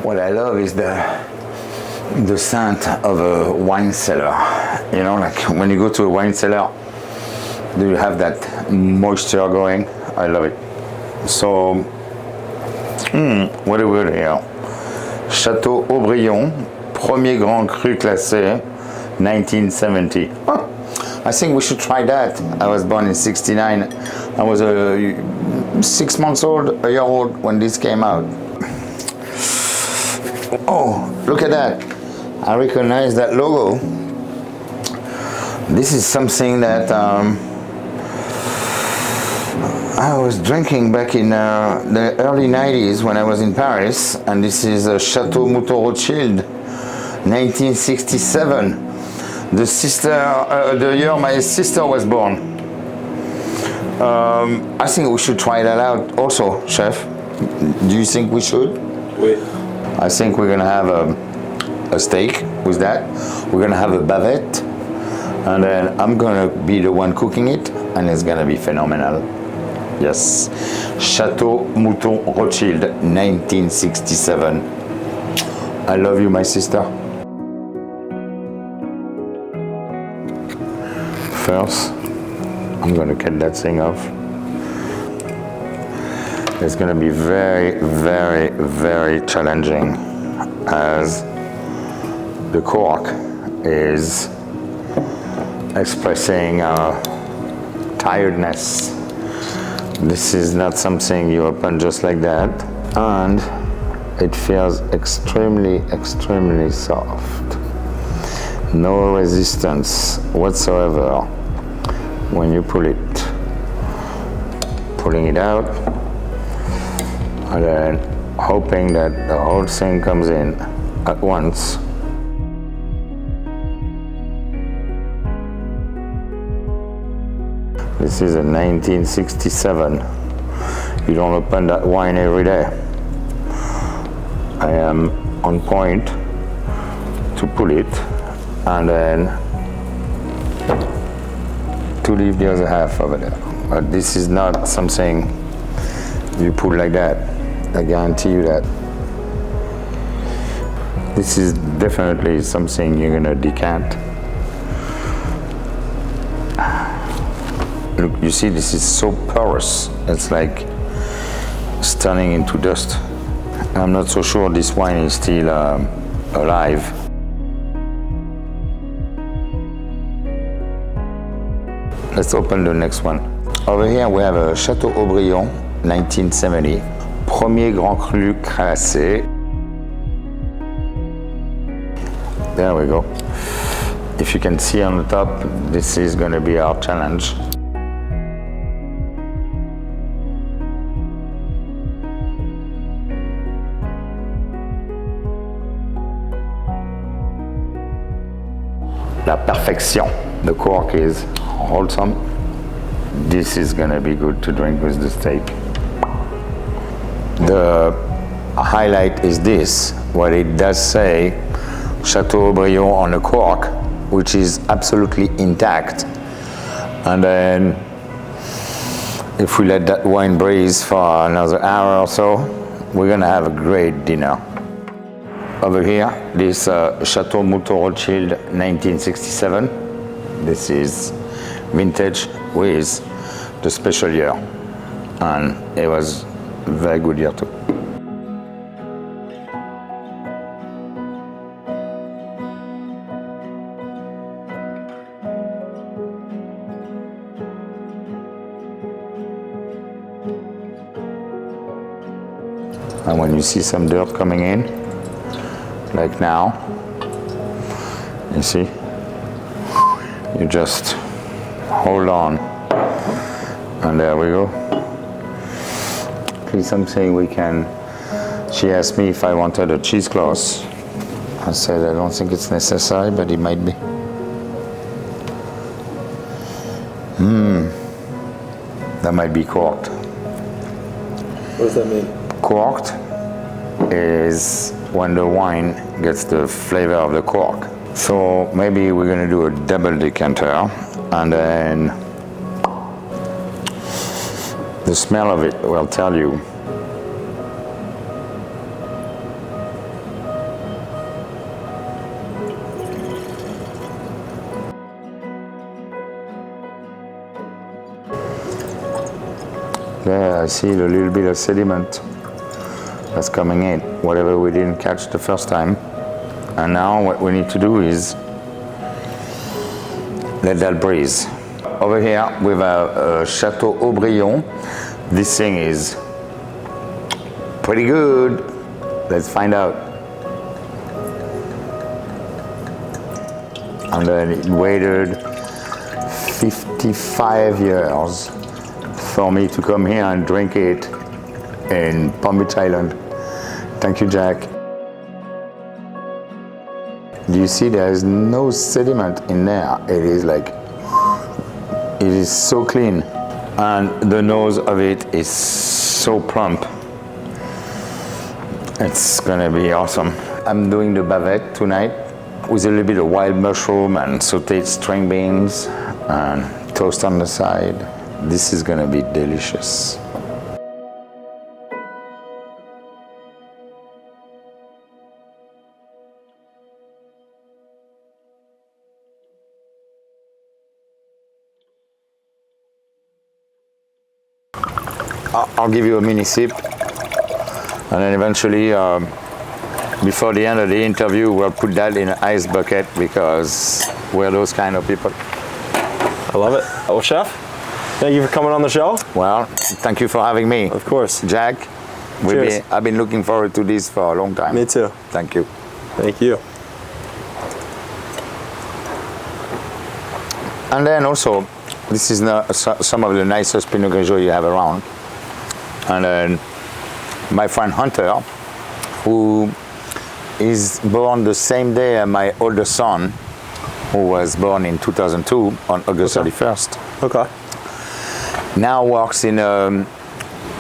What I love is the scent of a wine cellar. You know, like when you go to a wine cellar, do you have that moisture going? I love it. So, what do we got here? Château Aubryon, premier grand cru classé, 1970. Oh, I think we should try that. I was born in 69. I was 6 months old, a year old when this came out. Oh, look at that. I recognize that logo. This is something that I was drinking back in the early 90s when I was in Paris, and this is a Chateau Mouton Rothschild, 1967. The year my sister was born. I think we should try that out also, chef. Do you think we should? Oui. I think we're gonna have a steak with that. We're gonna have a bavette, and then I'm gonna be the one cooking it, and it's gonna be phenomenal. Yes, Chateau Mouton Rothschild, 1967. I love you, my sister. First, I'm gonna cut that thing off. It's gonna be very, very, very challenging as the cork is expressing tiredness. This is not something you open just like that, and it feels extremely, extremely soft. No resistance whatsoever when you pull it. Pulling it out, and then hoping that the whole thing comes in at once. This is a 1967. You don't open that wine every day. I am on point to pull it and then to leave the other half over there. But this is not something you pull like that. I guarantee you that. This is definitely something you're gonna decant. Look, you see, this is so porous. It's like turning into dust. I'm not so sure this wine is still alive. Let's open the next one. Over here we have a Château Aubryon, 1970. Premier grand cru classé. There we go. If you can see on the top, this is going to be our challenge. La perfection. The cork is wholesome. This is gonna be good to drink with the steak. The highlight is this, what it does say, Chateau Aubryon on the cork, which is absolutely intact. And then if we let that wine breathe for another hour or so, we're gonna have a great dinner. Over here, this Chateau Mouton Rothschild 1967. This is vintage with the special year, and it was a very good year too. And when you see some dirt coming in, like now, you see, you just hold on, and there we go. Please, something we can. She asked me if I wanted a cheesecloth. I said I don't think it's necessary, but it might be. That might be corked. What does that mean? Corked is when the wine gets the flavor of the cork. So maybe we're gonna do a double decanter, and then the smell of it will tell you. There, I see a little bit of sediment that's coming in, whatever we didn't catch the first time. And now what we need to do is let that breathe. Over here with a Chateau Aubryon, this thing is pretty good. Let's find out. And then it waited 55 years for me to come here and drink it in Palm Beach Island. Thank you, Jack. Do you see there's no sediment in there? It is like, it is so clean. And the nose of it is so plump. It's gonna be awesome. I'm doing the bavette tonight with a little bit of wild mushroom and sauteed string beans and toast on the side. This is gonna be delicious. I'll give you a mini sip, and then eventually, before the end of the interview, we'll put that in an ice bucket because we're those kind of people. I love it. Well, Chef, thank you for coming on the show. Well, thank you for having me. Of course. Jack, Cheers. I've been looking forward to this for a long time. Me too. Thank you. Thank you. And then also, this is some of the nicest Pinot Grigio you have around. And then my friend Hunter, who is born the same day as my older son, who was born in 2002 on August 31st. Okay. Now works in a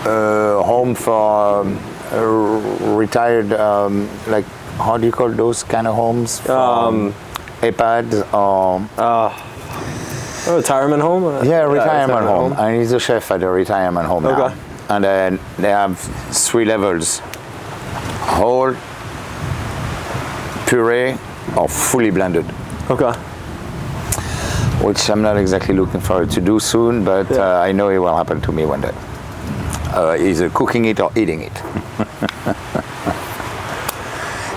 home for retired, like, how do you call those kind of homes? EHPAD or... a retirement home? Yeah, retirement home. And he's a chef at a retirement home now. And then they have 3 levels: whole, puree, or fully blended. Okay. Which I'm not exactly looking forward to do soon, but I know it will happen to me one day. Either cooking it or eating it.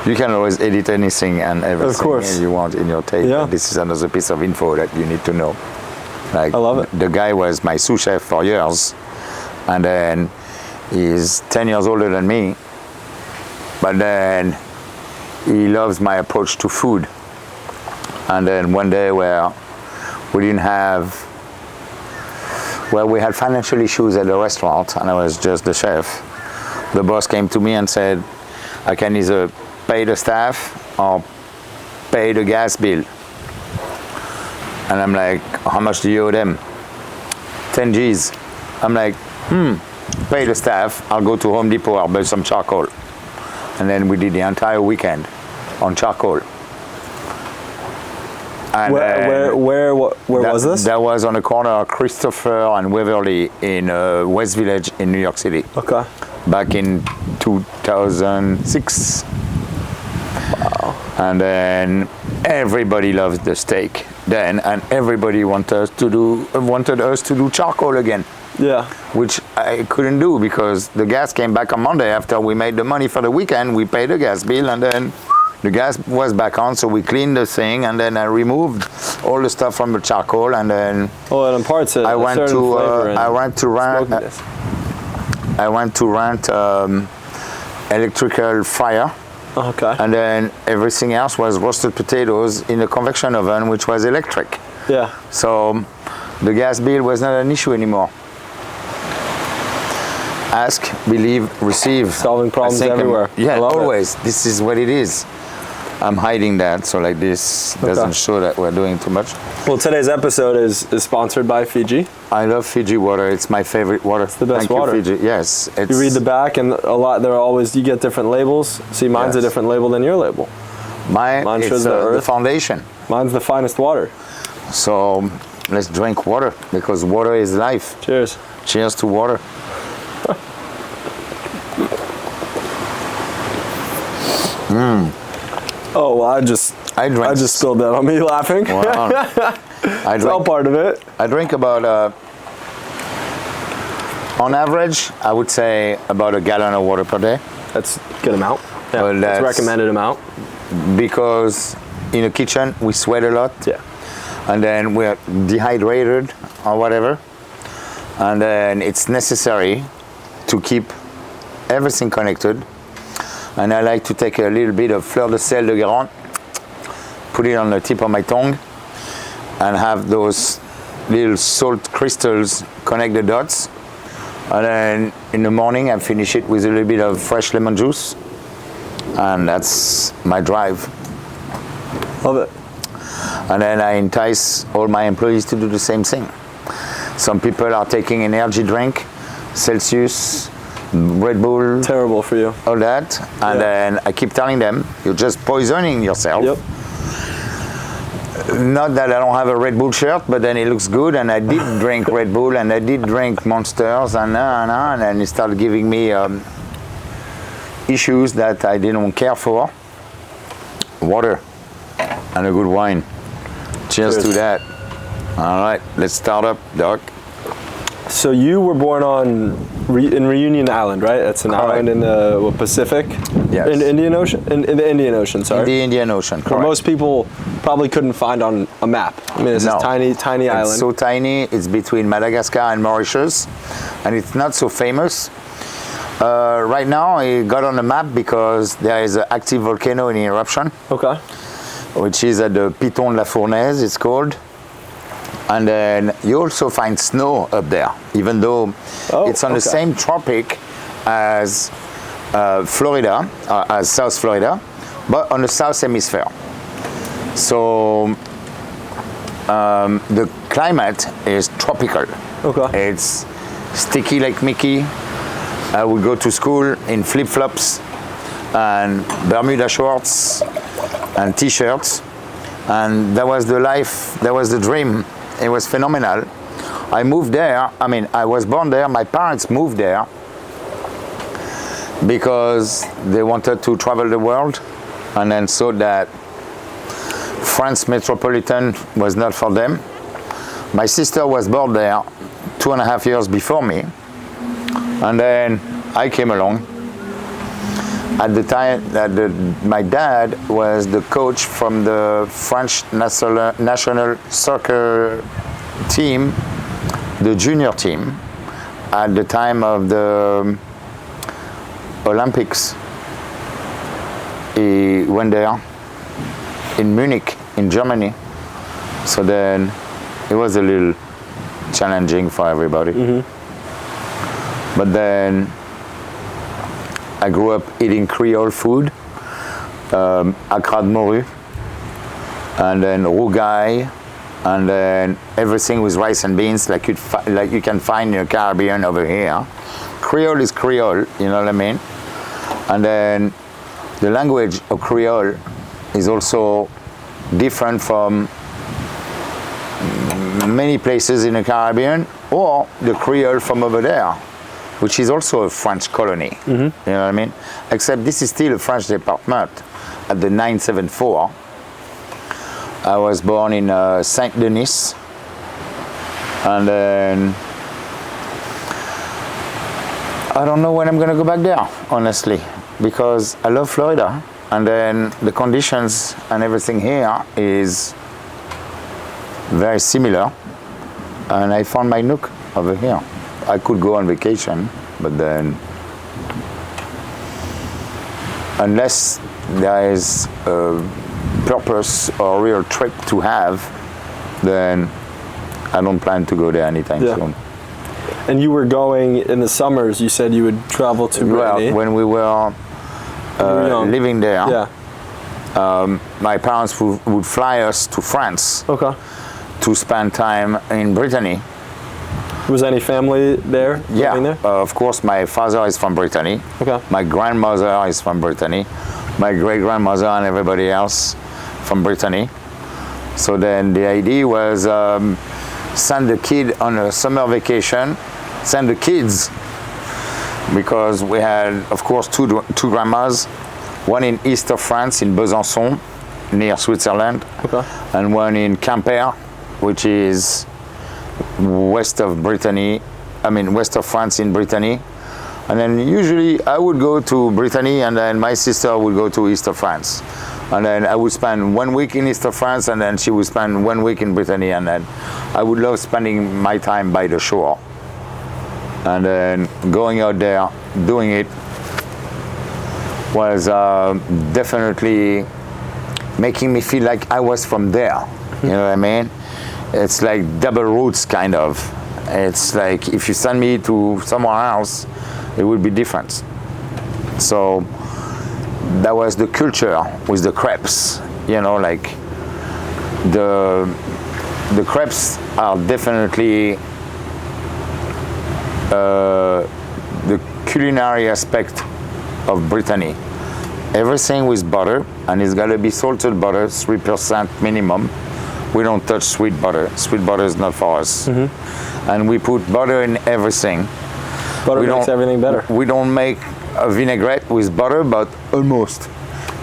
You can always edit anything and everything you want in your tape. Yeah. This is another piece of info that you need to know. Like, I love it. The guy was my sous chef for years, and then he's 10 years older than me, but then he loves my approach to food. And then one day where we didn't have, well, we had financial issues at the restaurant and I was just the chef, the boss came to me and said, I can either pay the staff or pay the gas bill. And I'm like, how much do you owe them? 10 G's. I'm like, pay the staff, I'll go to Home Depot, I'll buy some charcoal. And then we did the entire weekend on charcoal. And where was this? That was on the corner of Christopher and Waverly in West Village in New York City. Okay. Back in 2006. Wow. And then everybody loved the steak then, and everybody wanted us to do charcoal again. Yeah. Which I couldn't do because the gas came back on Monday after we made the money for the weekend. We paid the gas bill and then the gas was back on, so we cleaned the thing and then I removed all the stuff from the charcoal and then it imparts I went to rent electrical fryer. Okay. And then everything else was roasted potatoes in a convection oven, which was electric. Yeah. So the gas bill was not an issue anymore. Ask, believe, receive. Solving problems everywhere. Yeah, always. This is what it is. I'm hiding that, so like this doesn't show that we're doing too much. Well, today's episode is sponsored by Fiji. I love Fiji water. It's my favorite water. It's the best water. Thank you, Fiji. Yes. You read the back, and you get different labels. See, mine's a different label than your label. Mine shows the foundation. Mine's the finest water. So let's drink water because water is life. Cheers. Cheers to water. Oh, well, I just spilled that on me laughing. Wow. It's all part of it. I drink about On average, I would say about a gallon of water per day. That's a good amount. Yeah, Well, that's that's- recommended amount. Because in the kitchen we sweat a lot, Yeah. and then we're dehydrated or whatever, and then it's necessary to keep everything connected. And I like to take a little bit of fleur de sel de Guérande, put it on the tip of my tongue, and have those little salt crystals connect the dots. And then in the morning I finish it with a little bit of fresh lemon juice, and that's my drive. Love it. And then I entice all my employees to do the same thing. Some people are taking energy drink, Celsius, Red Bull, Terrible for you. all that, and then I keep telling them, you're just poisoning yourself. Yep. Not that I don't have a Red Bull shirt, but then it looks good, and I did drink Red Bull, and I did drink Monsters, and then it started giving me issues that I didn't care for. Water and a good wine. Cheers to that. All right, let's start up, Doc. So you were born in Réunion Island, right? That's an Correct. island in the Pacific? Yes. In Indian Ocean? In the Indian Ocean, sorry. The Indian Ocean, Where correct. most people probably couldn't find on a map. I mean, it's No. a tiny island. It's so tiny, it's between Madagascar and Mauritius, and it's not so famous. Right now, it got on the map because there is an active volcano in eruption, Okay. which is at the Piton de la Fournaise, it's called. And then you also find snow up there, even though it's on the same tropic as Florida, as South Florida, but on the South Hemisphere. So the climate is tropical. Okay. It's sticky like Mickey. I would go to school in flip-flops and Bermuda shorts and t-shirts, and that was the life, that was the dream. It was phenomenal. I moved there, I was born there, my parents moved there because they wanted to travel the world, and then saw that France metropolitan was not for them. My sister was born there 2.5 years before me, and then I came along. At the time, my dad was the coach from the French national soccer team, the junior team, at the time of the Olympics. He went there in Munich, in Germany. So then it was a little challenging for everybody. But then I grew up eating Creole food, accra de morue, and then rougaille, and then everything with rice and beans like you can find in the Caribbean over here. Creole is Creole, you know what I mean? And then the language of Creole is also different from many places in the Caribbean, or the Creole from over there, which is also a French colony. You know what I mean? Except this is still a French department at the 974. I was born in Saint-Denis, and then I don't know when I'm gonna go back there, honestly, because I love Florida, and then the conditions and everything here is very similar, and I found my nook over here. I could go on vacation, but then unless there is a purpose or real trip to have, then I don't plan to go there anytime soon. And you were going in the summers, you said you would travel to Brittany. Well, when we were living there, my parents would fly us to France to spend time in Brittany. Was any family there? Yeah, there? Of course, my father is from Brittany. My grandmother is from Brittany. My great-grandmother and everybody else from Brittany. So then the idea was send the kid on a summer vacation, send the kids, because we had, of course, two grandmas, one in east of France, in Besançon, near Switzerland, and one in Quimper, which is west of Brittany, west of France in Brittany. And then usually I would go to Brittany and then my sister would go to east of France. And then I would spend 1 week in east of France and then she would spend 1 week in Brittany, and then I would love spending my time by the shore. And then going out there, doing it was definitely making me feel like I was from there. You know what I mean? It's like double roots kind of. It's like if you send me to somewhere else, it would be different. So that was the culture with the crepes, you know, like the crepes are definitely the culinary aspect of Brittany. Everything with butter, and it's got to be salted butter, 3% minimum. We don't touch sweet butter. Sweet butter is not for us. And we put butter in everything. Butter makes everything better. We don't make a vinaigrette with butter, but almost.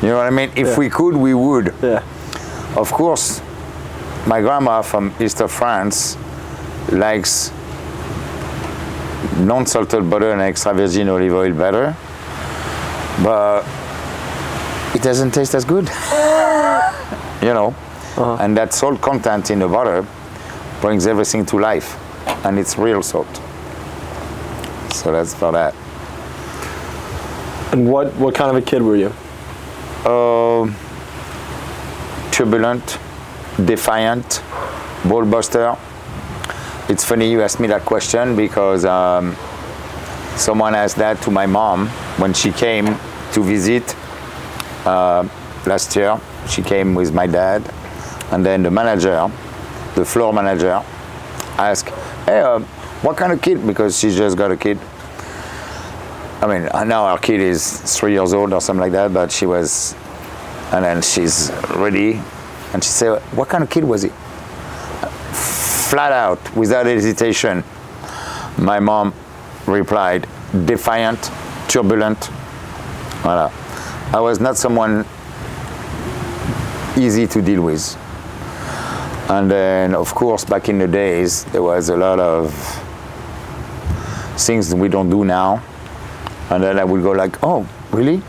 You know what I mean? If we could, we would. Yeah. Of course, my grandma from east of France likes non-salted butter and extra virgin olive oil better, but it doesn't taste as good. You know? And that salt content in the butter brings everything to life, and it's real salt. So that's for that. And what kind of a kid were you? Turbulent, defiant, ball buster. It's funny you asked me that question because someone asked that to my mom when she came to visit last year. She came with my dad, and then the manager, the floor manager, asked, "Hey, what kind of kid?" Because she just got a kid. I mean, now our kid is 3 years old or something like that, but she was, and then she's ready, and she said, "What kind of kid was he?" Flat out, without hesitation, my mom replied, "Defiant, turbulent." Voilà. I was not someone easy to deal with. And then, of course, back in the days, there was a lot of things we don't do now. And then I would go like, "Oh, really?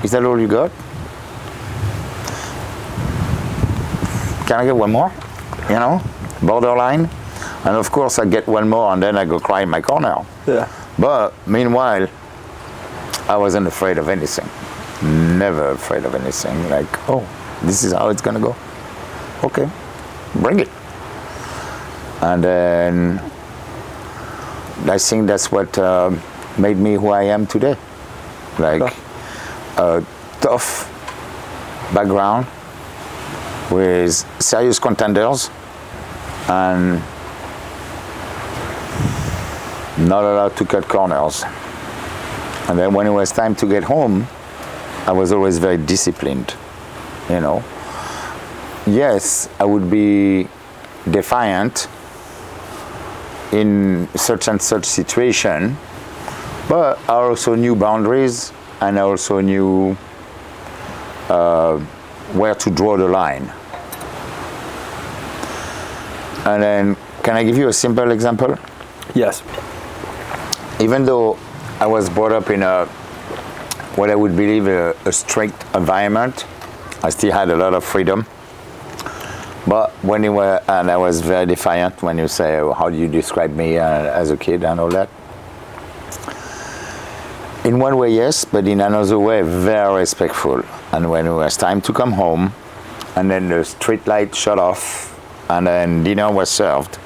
Is that all you got? Can I get one more?" You know, borderline. And of course, I get one more, and then I go cry in my corner. Yeah. But meanwhile, I wasn't afraid of anything. Never afraid of anything. Like, oh, this is how it's gonna go. Okay, bring it. And then I think that's what made me who I am today. Like a tough background with serious contenders and not allowed to cut corners. And then when it was time to get home, I was always very disciplined, you know. Yes, I would be defiant in such and such situation, but I also knew boundaries, and I also knew where to draw the line. And then, can I give you a simple example? Yes. Even though I was brought up in what I would believe a strict environment, I still had a lot of freedom. But when you were, and I was very defiant when you say, "Oh, how do you describe me as a kid," and all that. In one way, yes, but in another way, very respectful. And when it was time to come home, and then the street light shut off, and then dinner was served,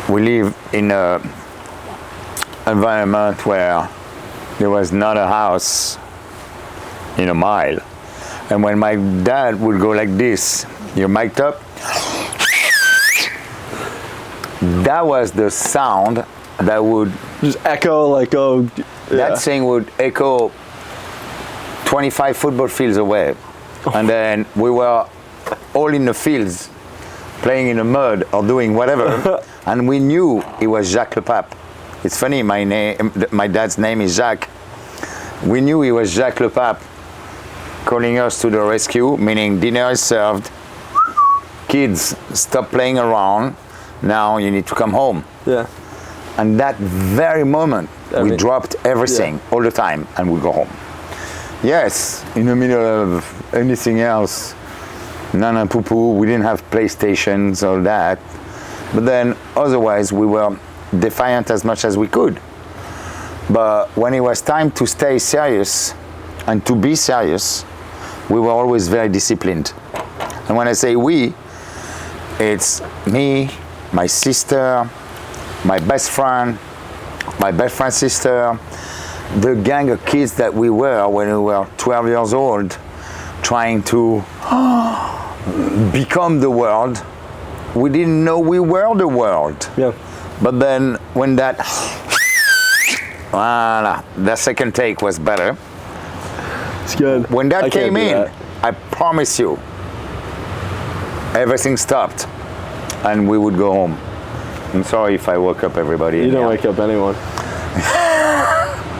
we live in an environment where there was not a house in a mile. And when my dad would go like this, "You're mic'd up," that was the sound that would just echo like, oh, yeah. That thing would echo 25 football fields away. And then we were all in the fields playing in the mud or doing whatever, and we knew it was Jacques Le Pape. It's funny, my dad's name is Jacques. We knew it was Jacques Le Pape calling us to the rescue, meaning dinner is served, kids stop playing around, now you need to come home. Yeah. And that very moment, we dropped everything all the time and we go home. Yes, in the middle of anything else, nana poo poo, we didn't have PlayStations, all that. But then otherwise we were defiant as much as we could. But when it was time to stay serious and to be serious, we were always very disciplined. And when I say we, it's me, my sister, my best friend's sister, the gang of kids that we were when we were 12 years old, trying to become the world. We didn't know we were the world. Yeah. But then when that, voila, the second take was better. It's good. When that I can't came do in, that. I promise you, everything stopped and we would go home. I'm sorry if I woke up everybody. You don't wake up anyone.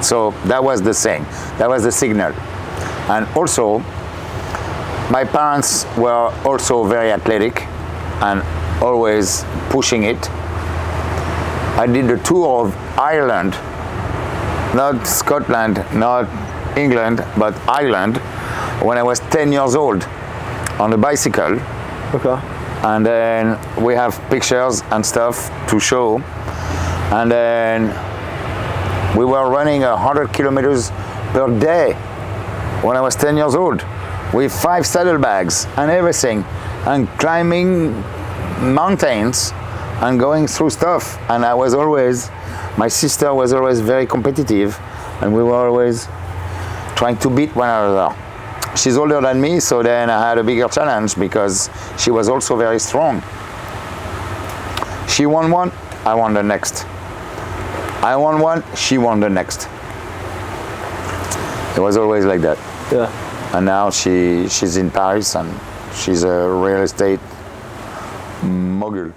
So that was the thing. That was the signal. And also, my parents were also very athletic and always pushing it. I did the tour of Ireland, not Scotland, not England, but Ireland, when I was 10 years old on a bicycle. Okay. And then we have pictures and stuff to show. And then we were running 100 kilometers per day when I was 10 years old with 5 saddlebags and everything, and climbing mountains and going through stuff. And I was always, my sister was always very competitive and we were always trying to beat one another. She's older than me, so then I had a bigger challenge because she was also very strong. She won one, I won the next. I won one, she won the next. It was always like that. Yeah. And now she's in Paris and she's a real estate mogul.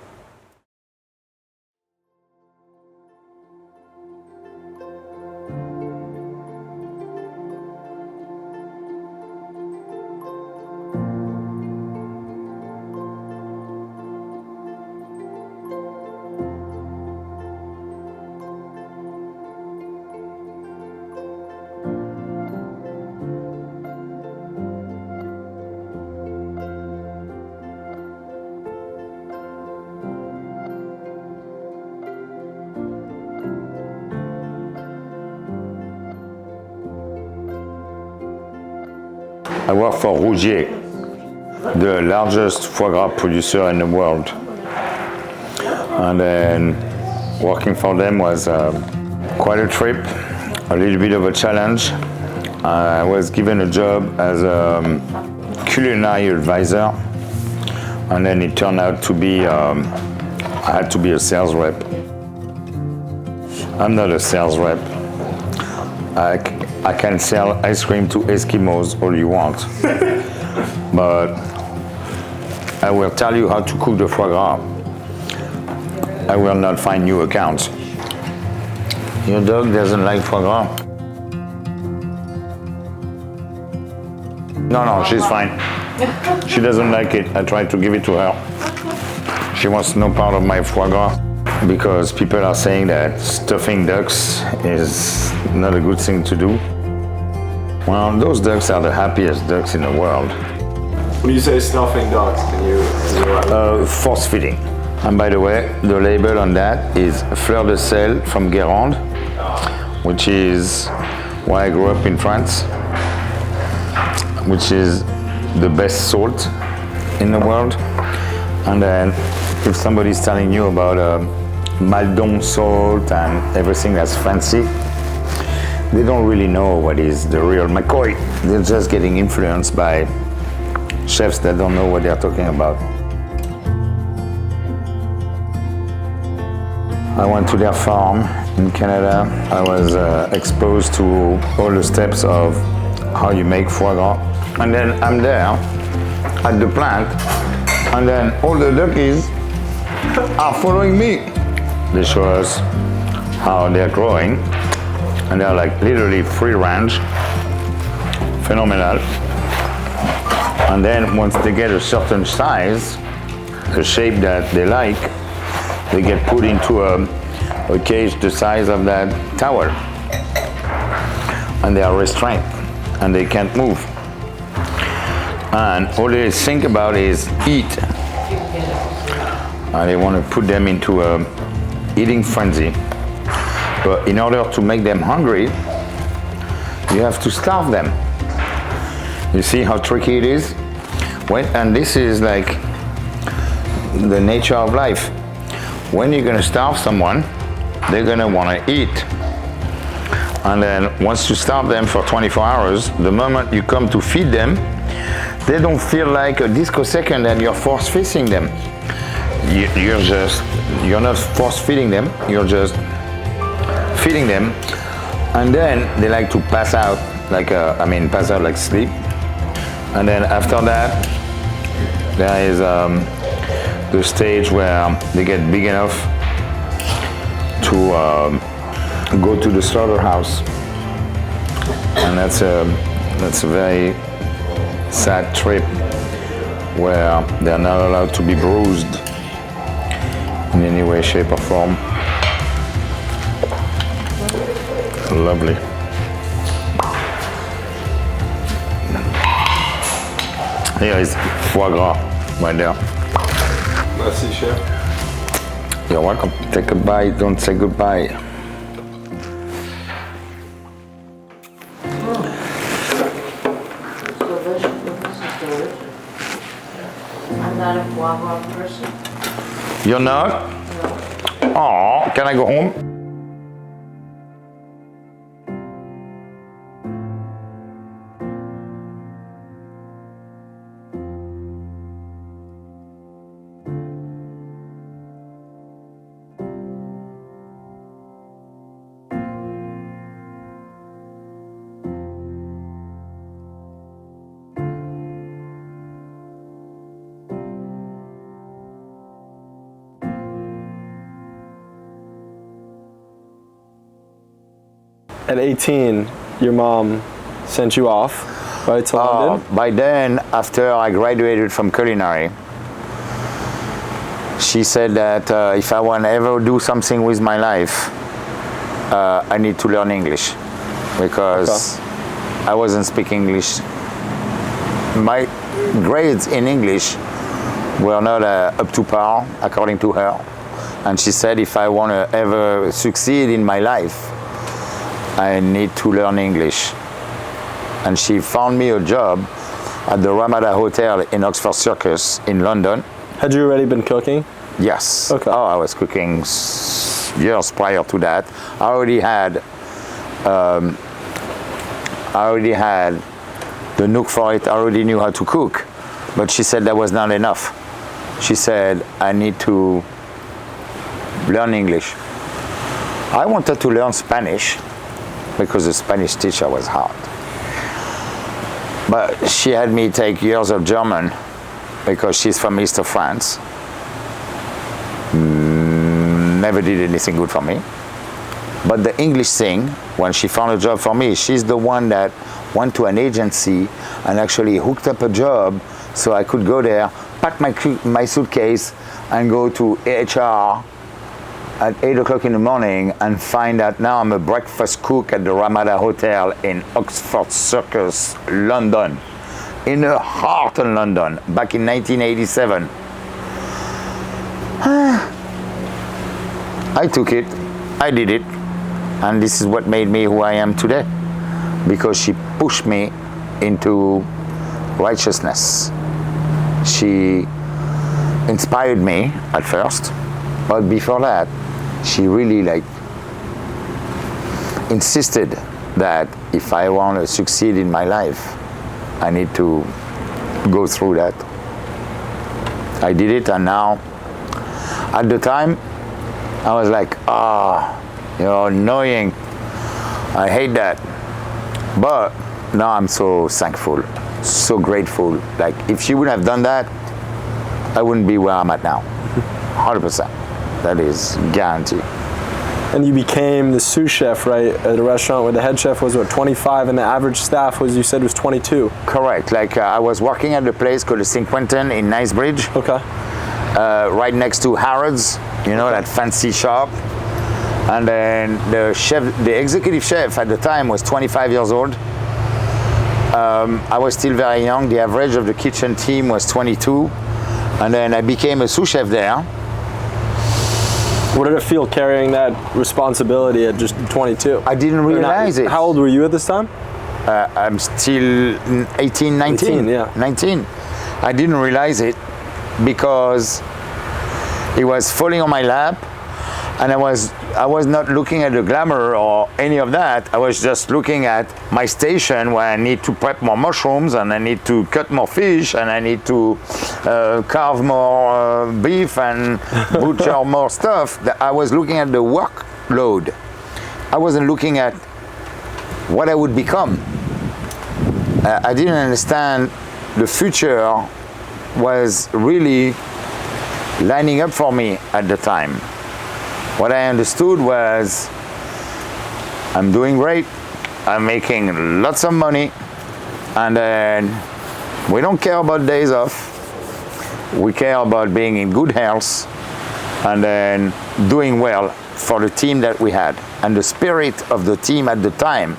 I work for Rougier, the largest foie gras producer in the world. And then working for them was quite a trip, a little bit of a challenge. I was given a job as a culinary advisor, and then it turned out to be, I had to be a sales rep. I'm not a sales rep. I can sell ice cream to Eskimos all you want, but I will tell you how to cook the foie gras. I will not find new accounts. Your dog doesn't like foie gras? No, she's fine. She doesn't like it. I tried to give it to her. She wants no part of my foie gras because people are saying that stuffing ducks is not a good thing to do. Well, those ducks are the happiest ducks in the world. When you say stuffing ducks, can you Force feeding. And by the way, the label on that is Fleur de Sel from Guérande, which is where I grew up in France, which is the best salt in the world. And then if somebody's telling you about Maldon salt and everything that's fancy, they don't really know what is the real McCoy. They're just getting influenced by chefs that don't know what they're talking about. I went to their farm in Canada. I was exposed to all the steps of how you make foie gras. And then I'm there at the plant, and then all the duckies are following me. They show us how they're growing, and they're like literally free range, phenomenal. And then once they get a certain size, the shape that they like, they get put into a cage the size of that tower. And they are restrained and they can't move. And all they think about is eat. And they want to put them into a eating frenzy. But in order to make them hungry, you have to starve them. You see how tricky it is? And this is like the nature of life. When you're gonna starve someone, they're gonna wanna eat. And then once you starve them for 24 hours, the moment you come to feed them, they don't feel like a disco second and you're force feeding them. You're not force feeding them, you're just feeding them. And then they like to pass out like sleep. And then after that, there is the stage where they get big enough to go to the slaughterhouse, and that's a very sad trip where they're not allowed to be bruised in any way, shape, or form. Lovely. Here is foie gras right there. Merci, chef. You're welcome. Take a bite, don't say goodbye. I'm not a foie gras person. You're not? No. Oh, can I go home? At 18, your mom sent you off, right, to London? By then, after I graduated from culinary, she said that if I want to ever do something with my life, I need to learn English, because I wasn't speaking English. My grades in English were not up to par, according to her. And she said if I want to ever succeed in my life, I need to learn English. And she found me a job at the Ramada Hotel in Oxford Circus in London. Had you already been cooking? Yes. Okay. Oh, I was cooking years prior to that. I already had the nook for it. I already knew how to cook. But she said that was not enough. She said, I need to learn English. I wanted to learn Spanish because the Spanish teacher was hard. But she had me take years of German because she's from east of France. Never did anything good for me. But the English thing, when she found a job for me, she's the one that went to an agency and actually hooked up a job so I could go there, pack my suitcase and go to HR at 8 o'clock in the morning and find out now I'm a breakfast cook at the Ramada Hotel in Oxford Circus, London, in the heart of London, back in 1987. I took it, I did it, and this is what made me who I am today, because she pushed me into righteousness. She inspired me at first, but before that, she really insisted that if I want to succeed in my life, I need to go through that. I did it, and now, at the time, I was like, you're annoying. I hate that. But now I'm so thankful, so grateful. Like, if she wouldn't have done that, I wouldn't be where I'm at now. 100%. That is guaranteed. And you became the sous chef, right, at a restaurant where the head chef was, 25, and the average staff was, you said, was 22? Correct. I was working at a place called the St. Quentin in Knightsbridge. Okay. Right next to Harrods, you know, that fancy shop. And then the executive chef at the time was 25 years old. I was still very young. The average of the kitchen team was 22. And then I became a sous chef there. What did it feel carrying that responsibility at just 22? I didn't realize it. How old were you at this time? I'm still 18, 19. 18, yeah. 19. I didn't realize it because it was falling on my lap, and I was not looking at the glamour or any of that. I was just looking at my station where I need to prep more mushrooms, and I need to cut more fish, and I need to carve more beef and butcher more stuff. I was looking at the workload. I wasn't looking at what I would become. I didn't understand the future was really lining up for me at the time. What I understood was I'm doing great, I'm making lots of money, and then we don't care about days off. We care about being in good health and then doing well for the team that we had. And the spirit of the team at the time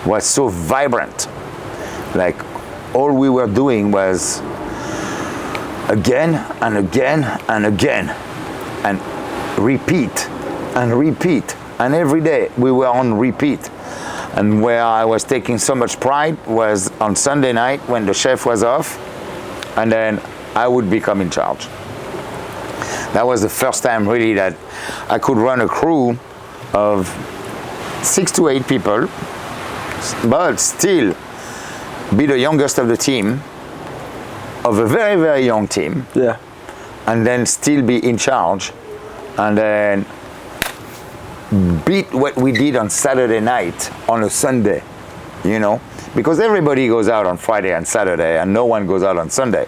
was so vibrant. Like all we were doing was again and again and again and repeat and repeat, and every day we were on repeat. And where I was taking so much pride was on Sunday night when the chef was off, and then I would become in charge. That was the first time really that I could run a crew of 6 to 8 people, but still be the youngest of the team, of a very, very young team. Yeah. And then still be in charge, and then beat what we did on Saturday night on a Sunday, you know, because everybody goes out on Friday and Saturday and no one goes out on Sunday.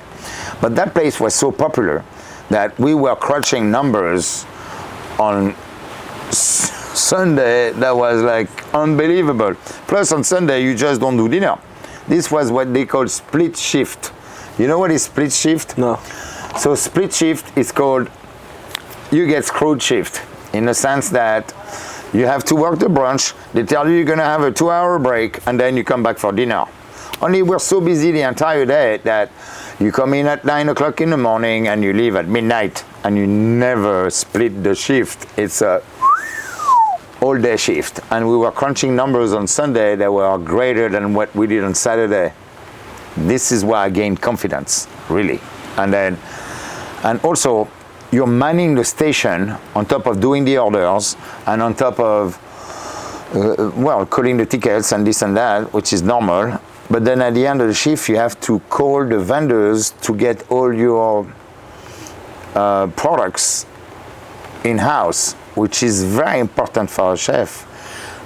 But that place was so popular that we were crunching numbers on Sunday that was like unbelievable. Plus on Sunday you just don't do dinner. This was what they call split shift. You know what is split shift? No. So split shift is called, you get screwed shift, in the sense that you have to work the brunch, they tell you you're gonna have a 2-hour break, and then you come back for dinner. Only we're so busy the entire day that you come in at 9 o'clock in the morning and you leave at midnight, and you never split the shift. It's a all day shift. And we were crunching numbers on Sunday that were greater than what we did on Saturday. This is where I gained confidence, really. And also, you're manning the station on top of doing the orders and on top of, calling the tickets and this and that, which is normal. But then at the end of the shift, you have to call the vendors to get all your products in-house, which is very important for a chef.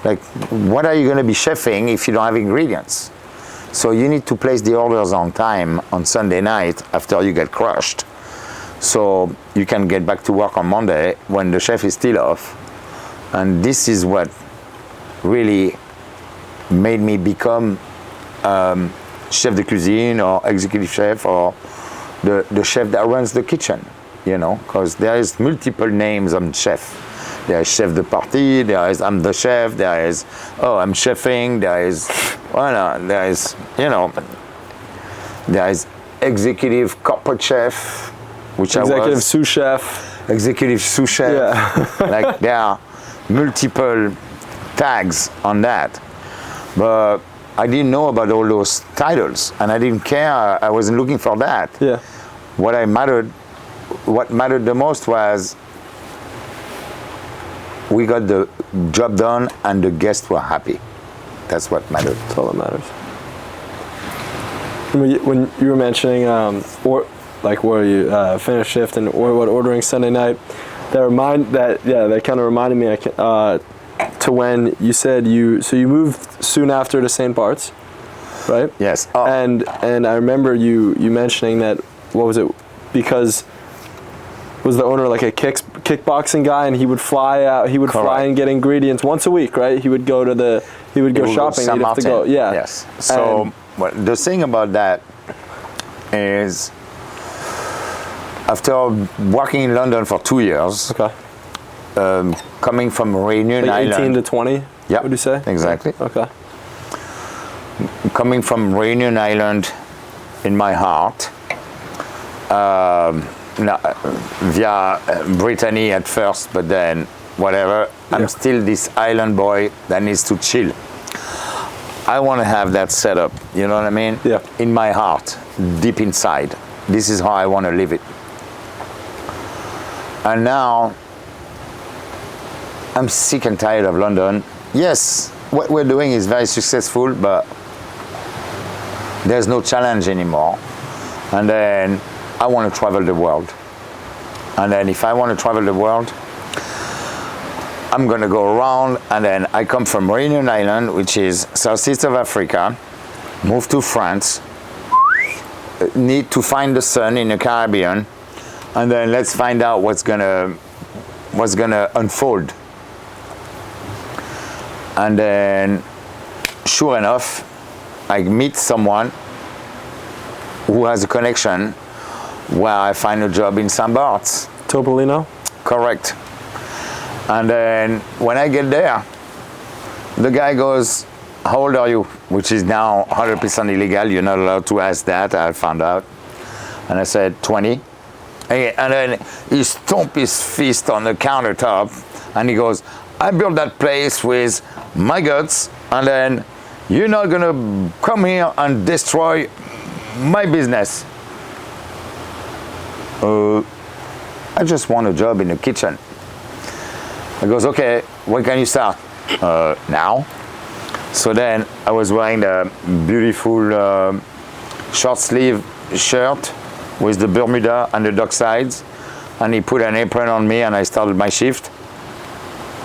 Like, what are you going to be chefing if you don't have ingredients? So you need to place the orders on time on Sunday night after you get crushed, so you can get back to work on Monday when the chef is still off. And this is what really made me become chef de cuisine or executive chef or the chef that runs the kitchen, you know, because there is multiple names on chef. There is chef de partie, there is I'm the chef, there is, I'm chefing, there is, there is, you know, there is executive corporate chef, which executive I was. Sous chef. Executive sous chef. Yeah. Like there are multiple tags on that. But I didn't know about all those titles, and I didn't care. I wasn't looking for that. Yeah. What mattered the most was we got the job done and the guests were happy. That's what mattered. That's all that matters. When you were mentioning, where you finished shift and ordering Sunday night, that kind of reminded me to when you said you moved soon after to St. Barts, right? Yes. Oh. And I remember you mentioning that, what was it, because was the owner like a kickboxing guy, and he would fly out, Correct. Fly and get ingredients once a week, right? He would go shopping, he'd have to go, yeah. Yes. So the thing about that is after working in London for 2 years, Okay. coming from Réunion Like Island. 18 to 20? Yeah, Would you say? exactly. Okay. Coming from Réunion Island in my heart, via Brittany at first, but then whatever, I'm still this island boy that needs to chill. I want to have that setup, you know what I mean? Yeah. In my heart, deep inside. This is how I want to live it. And now, I'm sick and tired of London. Yes, what we're doing is very successful, but there's no challenge anymore. And then I want to travel the world. And then if I want to travel the world, I'm going to go around, and then I come from Réunion Island, which is southeast of Africa, move to France, need to find the sun in the Caribbean, and then let's find out what's gonna unfold. And then, sure enough, I meet someone who has a connection where I find a job in Barts. Topolino? Correct. And then when I get there, the guy goes, "How old are you?" Which is now 100% illegal. You're not allowed to ask that, I found out. And I said, 20. And then he stomped his fist on the countertop and he goes, "I built that place with my guts, and then you're not gonna come here and destroy my business." I just want a job in the kitchen. He goes, "Okay, when can you start?" Now. So then I was wearing the beautiful short sleeve shirt with the Bermuda and the dock sides, and he put an apron on me and I started my shift.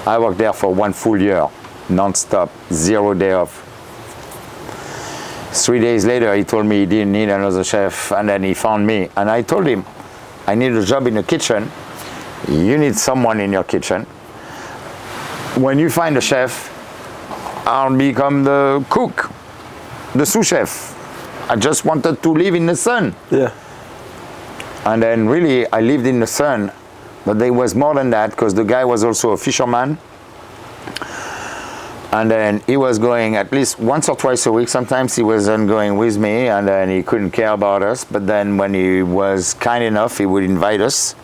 I worked there for 1 full year, non-stop, 0 day off. 3 days later, he told me he didn't need another chef, and then he found me. And I told him, "I need a job in the kitchen. You need someone in your kitchen. When you find a chef, I'll become the cook, the sous chef. I just wanted to live in the sun." Yeah. And then really, I lived in the sun, but there was more than that, because the guy was also a fisherman. And then he was going at least once or twice a week. Sometimes he wasn't going with me, and then he couldn't care about us. But then when he was kind enough, he would invite us.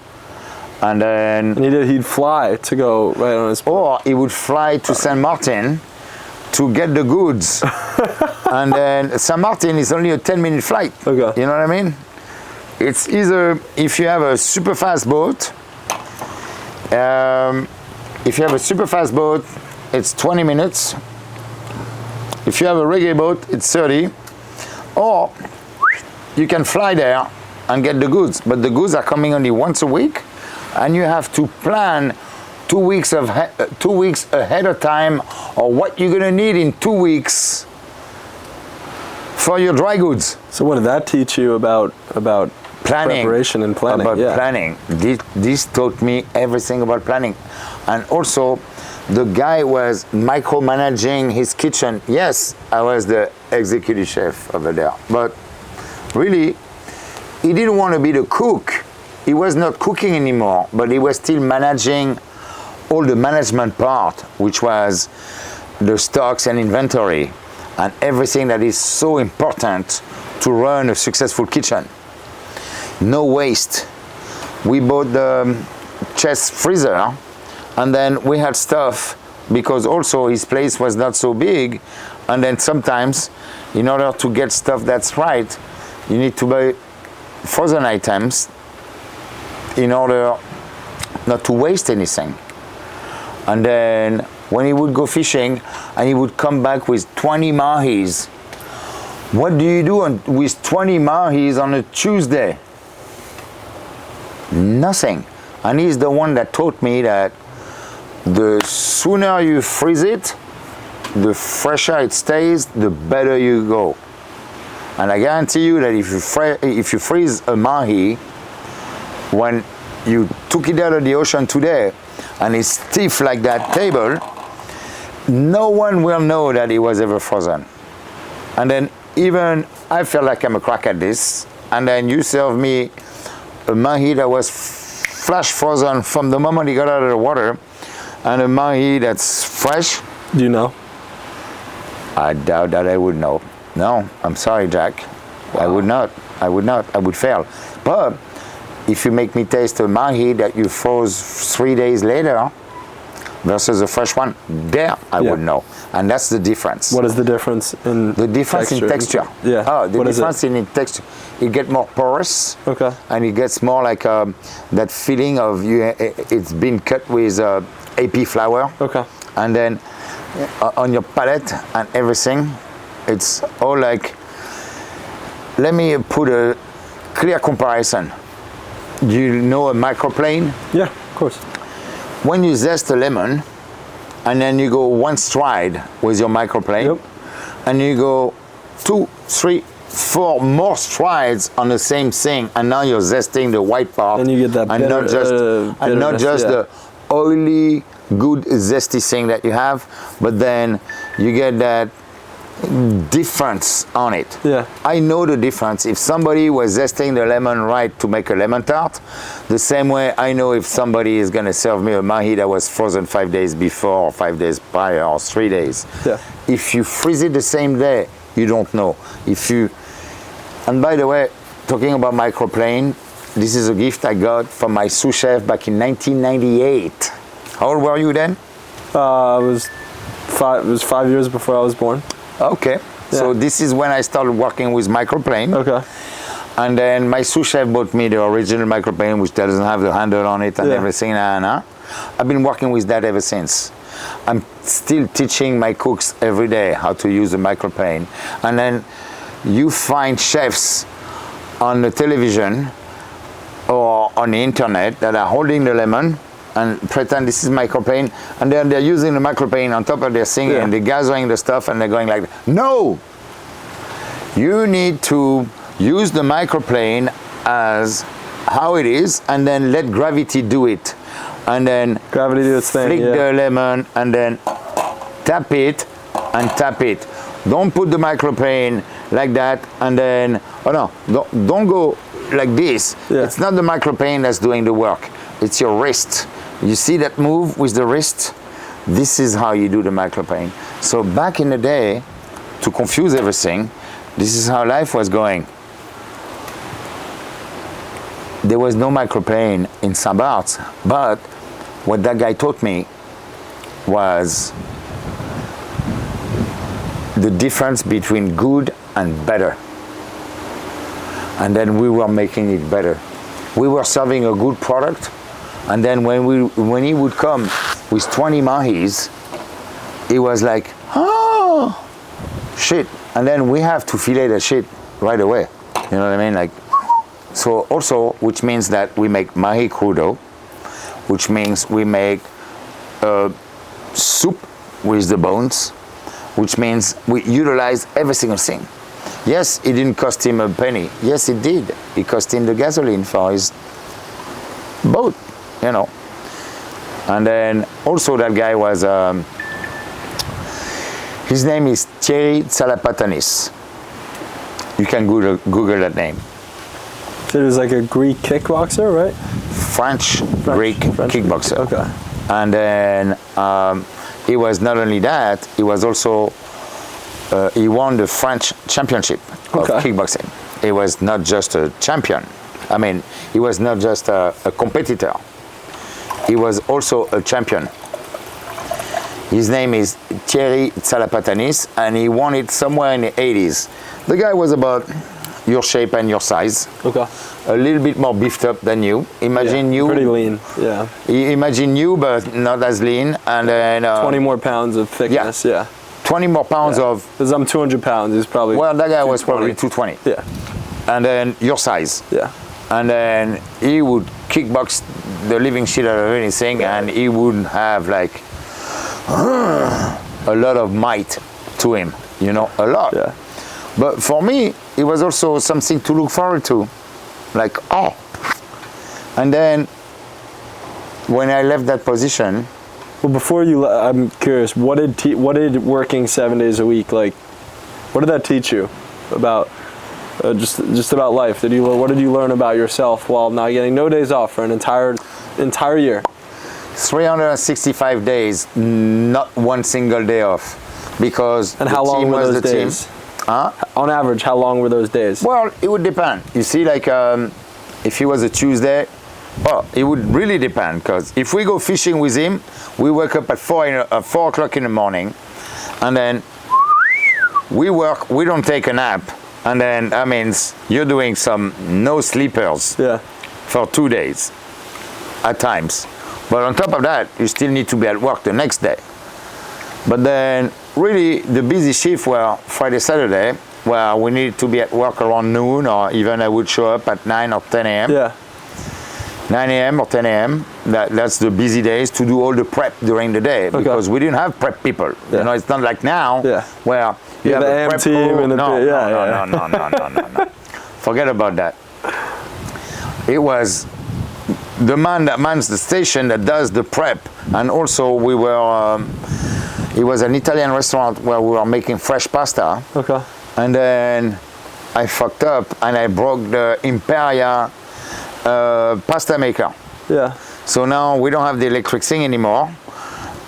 And then... And he'd fly to go right on his... Or he would fly to Saint Martin to get the goods. And then Saint Martin is only a 10-minute flight. Okay. You know what I mean? It's either, if you have a super fast boat, it's 20 minutes. If you have a reggae boat, it's 30. Or you can fly there and get the goods, but the goods are coming only once a week, and you have to plan 2 weeks ahead of time, or what you're gonna need in 2 weeks for your dry goods. So what did that teach you about Planning. preparation and planning? About planning. This taught me everything about planning. And also, the guy was micromanaging his kitchen. Yes, I was the executive chef over there, but really, he didn't want to be the cook. He was not cooking anymore, but he was still managing all the management part, which was the stocks and inventory, and everything that is so important to run a successful kitchen. No waste. We bought the chest freezer, and then we had stuff, because also his place was not so big, and then sometimes, in order to get stuff that's right, you need to buy frozen items in order not to waste anything. And then when he would go fishing and he would come back with 20 mahis, what do you do with 20 mahis on a Tuesday? Nothing. And he's the one that taught me that the sooner you freeze it, the fresher it stays, the better you go. And I guarantee you that if you freeze a mahi, when you took it out of the ocean today and it's stiff like that table, no one will know that it was ever frozen. And then even I feel like I'm a crack at this, and then you serve me a mahi that was flash frozen from the moment he got out of the water, and a mahi that's fresh? Do you know? I doubt that I would know. No, I'm sorry, Jack. Wow. I would not. I would fail. But if you make me taste a mahi that you froze 3 days later versus a fresh one, there I would know. And that's the difference. What is the difference in The difference in texture. Yeah. Oh, the What is difference in texture. It gets more porous. Okay. And it gets more like that feeling of it's been cut with AP flour. Okay. And then on your palate and everything, it's all like, let me put a clear comparison. Do you know a microplane? Yeah, of course. When you zest a lemon, and then you go one stride with your microplane, Yep. and you go 2, 3, 4 more strides on the same thing, and now you're zesting the white part, And you get that and not just bitterness, yeah. the oily, good zesty thing that you have, but then you get that difference on it. Yeah. I know the difference. If somebody was zesting the lemon right to make a lemon tart, the same way I know if somebody is going to serve me a mahi that was frozen 5 days before, or 5 days prior, or 3 days. Yeah. If you freeze it the same day, you don't know. And by the way, talking about microplane, this is a gift I got from my sous chef back in 1998. How old were you then? It was 5 years before I was born. Okay. So Yeah. this is when I started working with microplane. Okay. And then my sous chef bought me the original microplane, which doesn't have the handle on it and Yeah. everything. I've been working with that ever since. I'm still teaching my cooks every day how to use the microplane. And then you find chefs on the television or on the internet that are holding the lemon and pretend this is microplane, and then they're using the microplane on top of their thing, and they're gathering the stuff, and they're going like, no! You need to use the microplane as how it is, and then let gravity do it. And then Gravity do its thing, flick yeah. the lemon, and then tap it, and tap it. Don't put the microplane like that, and then, oh no, don't go like this. Yeah. It's not the microplane that's doing the work. It's your wrist. You see that move with the wrist? This is how you do the microplane. So back in the day, to confuse everything, this is how life was going. There was no microplane in Barts, but what that guy taught me was the difference between good and better. And then we were making it better. We were serving a good product, and then when he would come with 20 mahis, it was like, oh, shit. And then we have to fillet the shit right away. You know what I mean? Like, so also, which means that we make mahi crudo, which means we make soup with the bones, which means we utilize every single thing. Yes, it didn't cost him a penny. Yes, it did. It cost him the gasoline for his boat, you know. And then also that guy was, his name is Thierry Tsalapatanis. You can Google that name. So he was like a Greek kickboxer, right? French Greek kickboxer. Okay. And then he was not only that, he was also, he won the French championship of kickboxing. He was not just a champion. I mean, he was not just a competitor. He was also a champion. His name is Thierry Tsalapatanis, and he won it somewhere in the 80s. The guy was about your shape and your size. Okay. A little bit more beefed up than you. Imagine you. Pretty lean, yeah. Imagine you, but not as lean. And then 20 more pounds of thickness, yeah. 20 more pounds of. Because I'm 200 pounds, he's probably. Well, that guy was probably 220. Yeah. And then your size. Yeah. And then he would kickbox the living shit out of anything, and he would have like a lot of might to him, you know, a lot. Yeah. But for me, it was also something to look forward to, like, oh. And then when I left that position. Well, before you, I'm curious, what did working 7 days a week, like, what did that teach you about just about life? What did you learn about yourself while not getting no days off for an entire year? 365 days, not one single day off, because and how long were those days? On average, how long were those days? Well, it would depend. You see, like if it was a Tuesday, well, it would really depend, because if we go fishing with him, we wake up at 4 o'clock in the morning, and then we work. We don't take a nap, and then that means you're doing some no sleepers for 2 days at times. But on top of that, you still need to be at work the next day. But then really the busy shift were Friday, Saturday, where we needed to be at work around noon, or even I would show up at 9 or 10 a.m. Yeah. 9 a.m. or 10 a.m. That's the busy days to do all the prep during the day, because we didn't have prep people. You know, it's not like now where you have a prep team and no. Forget about that. It was the man that mans the station that does the prep, and also we were. It was an Italian restaurant where we were making fresh pasta. Okay. And then I fucked up and I broke the Imperia pasta maker. Yeah. So now we don't have the electric thing anymore,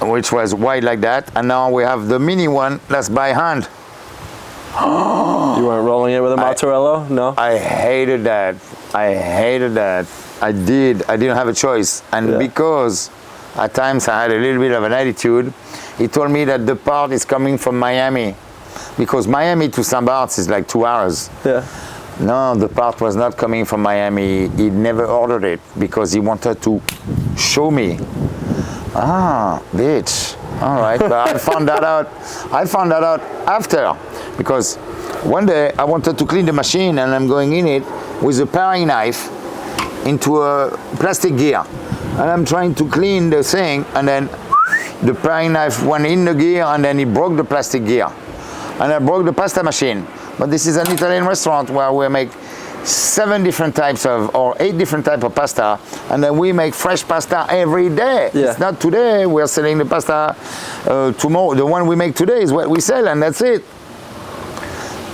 which was wide like that, and now we have the mini one that's by hand. You weren't rolling it with a mozzarella? No? I hated that. I didn't have a choice. And because at times I had a little bit of an attitude, he told me that the part is coming from Miami, because Miami to St. Barts is like 2 hours. Yeah. No, the part was not coming from Miami. He never ordered it because he wanted to show me. Ah, bitch. All right, but I found that out after, because one day I wanted to clean the machine and I'm going in it with a paring knife into a plastic gear, and I'm trying to clean the thing, and then the paring knife went in the gear and then he broke the plastic gear, and I broke the pasta machine. But this is an Italian restaurant where we make 8 different types of pasta, and then we make fresh pasta every day. Yeah. It's not today we're selling the pasta, tomorrow the one we make today is what we sell, and that's it.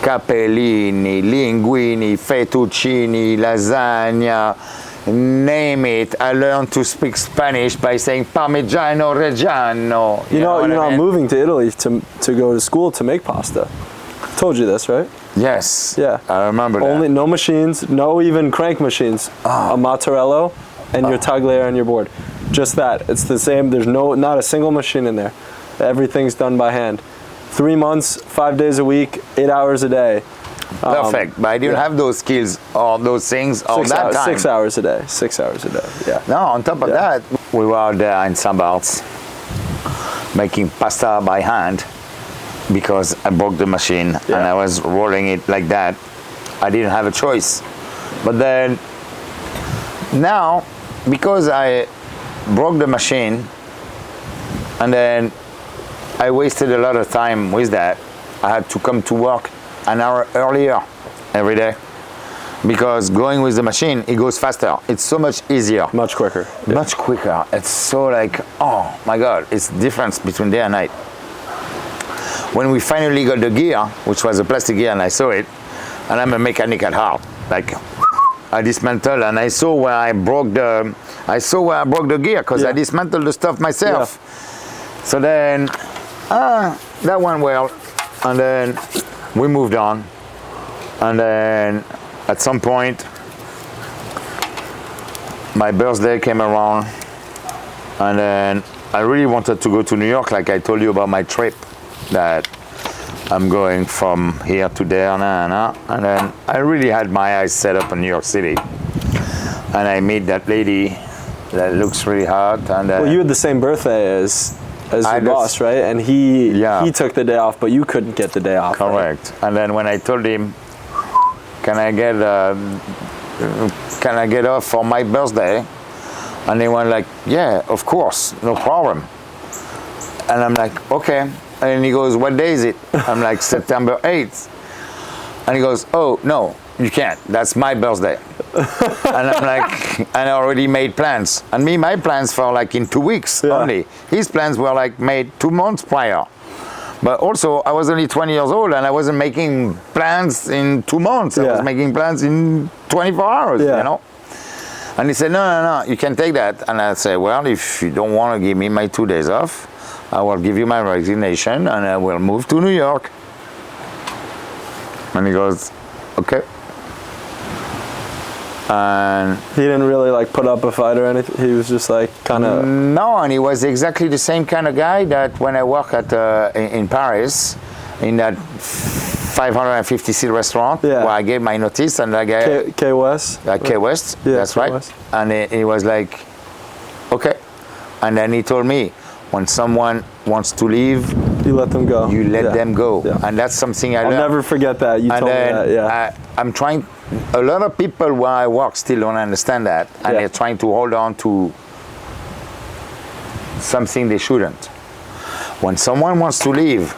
Capellini, linguini, fettuccini, lasagna, name it. I learned to speak Spanish by saying Parmigiano Reggiano. You know, you're not moving to Italy to go to school to make pasta. Told you this, right? Yes. Yeah. I remember that. Only no machines, no even crank machines. A mozzarella and your tagliere and your board. Just that. It's the same. There's not a single machine in there. Everything's done by hand. 3 months, 5 days a week, 8 hours a day. Perfect. But I didn't have those skills or those things all that time. 6 hours a day. 6 hours a day. Yeah. No, on top of that, we were out there in St. Barts making pasta by hand, because I broke the machine and I was rolling it like that. I didn't have a choice. But then now, because I broke the machine and then I wasted a lot of time with that, I had to come to work an hour earlier every day, because going with the machine, it goes faster. It's so much easier. Much quicker. Yeah. Much quicker. It's so like, oh my God, it's the difference between day and night. When we finally got the gear, which was a plastic gear, and I saw it, and I'm a mechanic at heart, like I dismantled and I saw where I broke the gear, because I dismantled the stuff myself. Yeah. So then that went well, and then we moved on, and then at some point my birthday came around, and then I really wanted to go to New York, like I told you about my trip, that I'm going from here to there, and then I really had my eyes set up in New York City, and I meet that lady that looks really hot. And well, you had the same birthday as your boss, right? And he took the day off, but you couldn't get the day off. Correct. Right? And then when I told him, can I get off for my birthday? And they were like, yeah, of course, no problem. And I'm like, okay. And he goes, what day is it? I'm like, September 8th. And he goes, oh, no, you can't. That's my birthday. And I'm like, and I already made plans. And my plans for like in 2 weeks only. His plans were like made 2 months prior. But also, I was only 20 years old and I wasn't making plans in 2 months. I was making plans in 24 hours, you know. And he said, no, you can take that. And I said, well, if you don't want to give me my 2 days off, I will give you my resignation and I will move to New York. And he goes, okay. And he didn't really like put up a fight or anything. He was just like kind of. No, and he was exactly the same kind of guy that when I work at in Paris, in that 550-seat restaurant, where I gave my notice, and that guy K West. K West, that's K right. West. And he was like, okay. And then he told me, when someone wants to leave, you let them go. You let them go, and that's something I learned. I'll never forget that. You told me that. Yeah. I'm trying. A lot of people where I work still don't understand that, and they're trying to hold on to something they shouldn't. When someone wants to leave,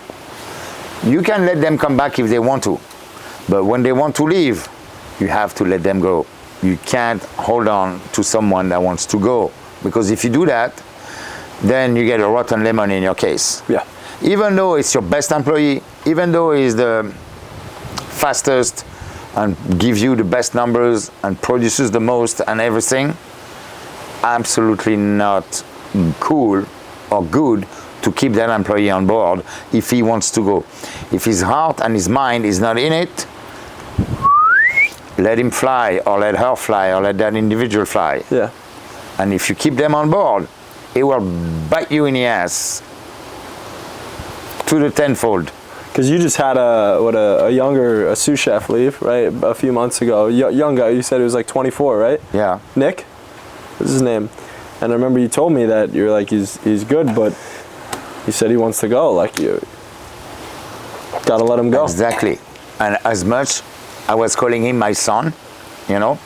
you can let them come back if they want to, but when they want to leave, you have to let them go. You can't hold on to someone that wants to go, because if you do that, then you get a rotten lemon in your case. Yeah. Even though it's your best employee, even though he's the fastest and gives you the best numbers and produces the most and everything, absolutely not cool or good to keep that employee on board if he wants to go. If his heart and his mind is not in it, let him fly, or let her fly, or let that individual fly. Yeah. And if you keep them on board, it will bite you in the ass to the tenfold. Because you just had a younger sous chef leave, right, a few months ago. Young guy, you said he was like 24, right? Yeah. Nick? What's his name? And I remember you told me that you're like, he's good, but he said he wants to go. Like, you gotta let him go. Exactly. And as much, I was calling him my son, you know,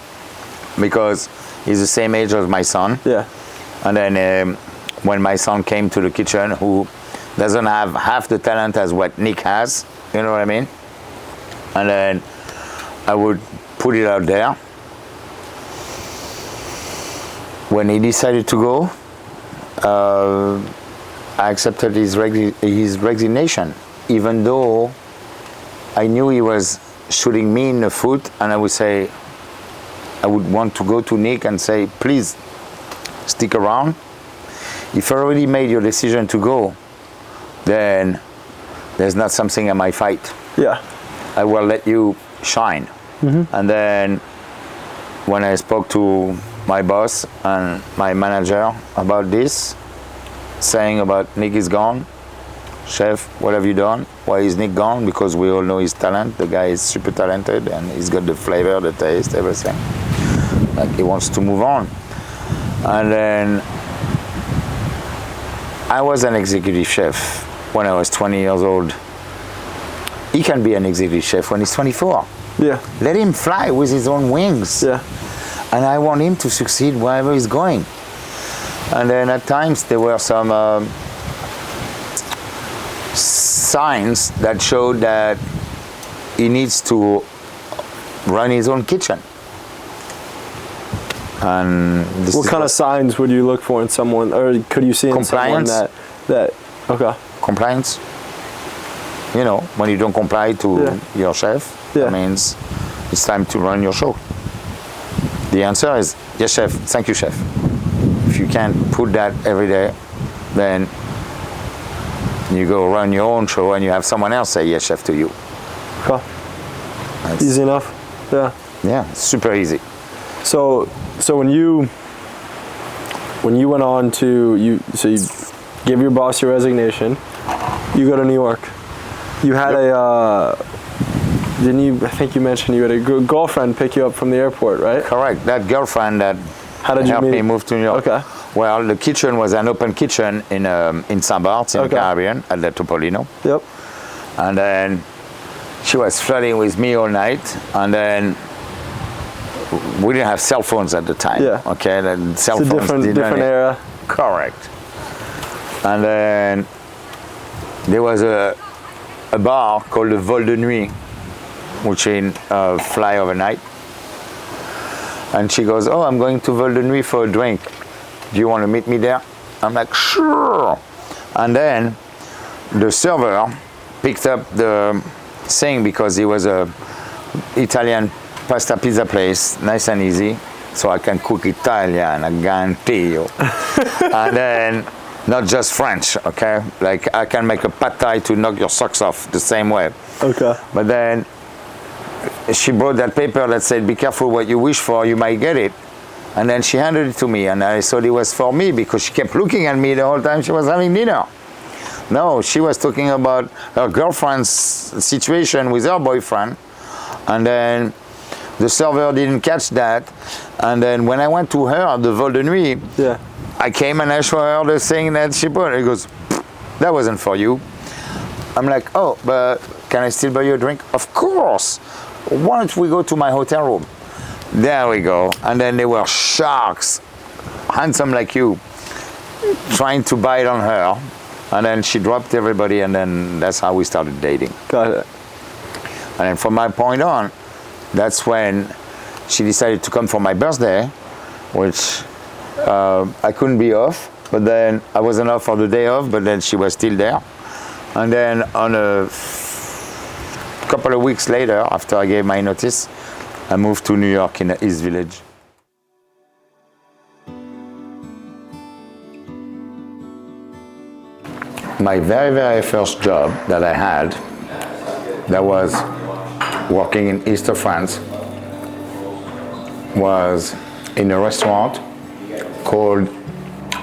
because he's the same age as my son. Yeah. And then when my son came to the kitchen, who doesn't have half the talent as what Nick has, you know what I mean? And then I would put it out there. When he decided to go, I accepted his resignation, even though I knew he was shooting me in the foot, and I would say, I would want to go to Nick and say, please stick around. If you already made your decision to go, then there's not something I might fight. Yeah. I will let you shine. Mm-hmm. And then when I spoke to my boss and my manager about this, saying about Nick is gone, chef, what have you done? Why is Nick gone? Because we all know his talent. The guy is super talented and he's got the flavor, the taste, everything. Like, he wants to move on. And then I was an executive chef when I was 20 years old. He can be an executive chef when he's 24. Yeah. Let him fly with his own wings. Yeah. And I want him to succeed wherever he's going. And then at times there were some signs that showed that he needs to run his own kitchen. And what kind of signs would you look for in someone, or could you see in someone that okay. Compliance. You know, when you don't comply to your chef, that means it's time to run your show. The answer is, yes, chef, thank you, chef. If you can't put that every day, then you go run your own show and you have someone else say yes, chef, to you. Okay. Easy enough. Yeah. Yeah, super easy. So when you went on to you give your boss your resignation, you go to New York. You had I think you mentioned you had a girlfriend pick you up from the airport, right? Correct. That girlfriend that helped me move to New York. Okay. Well, the kitchen was an open kitchen in Barts in the Caribbean at the Topolino. Yep. And then she was flirting with me all night, and then we didn't have cell phones at the time. Yeah. Okay. Then cell it's phones a different era. Correct. And then there was a bar called the Vol de Nuit, which in fly overnight. And she goes, oh, I'm going to Vol de Nuit for a drink. Do you want to meet me there? I'm like, sure. And then the server picked up the thing because it was a Italian pasta pizza place, nice and easy. So I can cook Italian, I guarantee you. And then, not just French, okay? Like I can make a pad thai to knock your socks off the same way. Okay. But then she brought that paper that said, be careful what you wish for, you might get it. And then she handed it to me and I thought it was for me because she kept looking at me the whole time she was having dinner. No, she was talking about her girlfriend's situation with her boyfriend. And then the server didn't catch that. And then when I went to her, the vol de nuit, Yeah. I came and I showed her the thing that she put. He goes, that wasn't for you. I'm like, oh, but can I still buy you a drink? Of course. Why don't we go to my hotel room? There we go. And then there were sharks, handsome like you, trying to bite on her. And then she dropped everybody, and then that's how we started dating. Got it. And then from my point on, that's when she decided to come for my birthday, which I couldn't be off, but then I wasn't off for the day off, but then she was still there. And then on a couple of weeks later, after I gave my notice, I moved to New York in the East Village. My very, very first job that I had, that was working in East of France, was in a restaurant called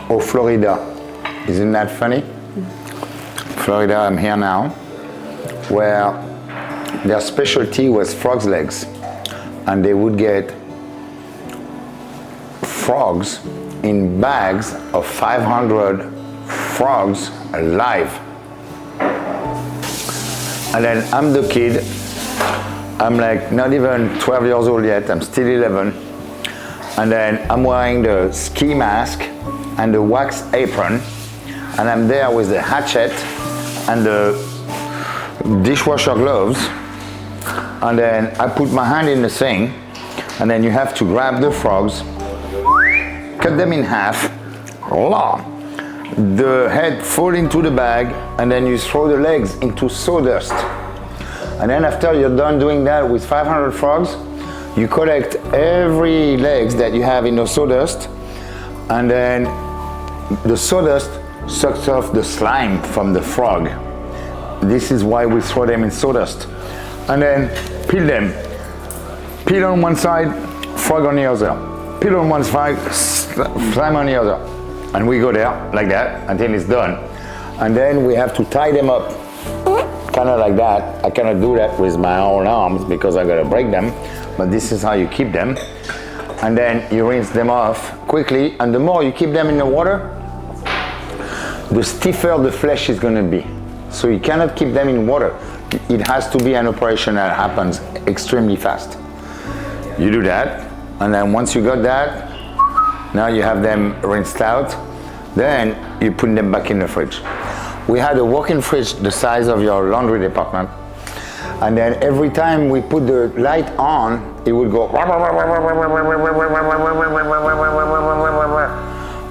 Au Florida. Isn't that funny? Florida, I'm here now, where their specialty was frog's legs. And they would get frogs in bags of 500 frogs alive. And then I'm the kid, I'm like not even 12 years old yet, I'm still 11. And then I'm wearing the ski mask and the wax apron, and I'm there with the hatchet and the dishwasher gloves. And then I put my hand in the thing, and then you have to grab the frogs, cut them in half, the head fall into the bag, and then you throw the legs into sawdust. And then after you're done doing that with 500 frogs, you collect every legs that you have in the sawdust, and then the sawdust sucks off the slime from the frog. This is why we throw them in sawdust. And then peel them. Peel on one side, frog on the other. Peel on one side, slime on the other. And we go there like that until it's done. And then we have to tie them up, kind of like that. I cannot do that with my own arms because I gotta break them, but this is how you keep them. And then you rinse them off quickly, and the more you keep them in the water, the stiffer the flesh is gonna be. So you cannot keep them in water. It has to be an operation that happens extremely fast. You do that, and then once you got that, now you have them rinsed out, then you put them back in the fridge. We had a walk-in fridge the size of your laundry department, and then every time we put the light on, it would go.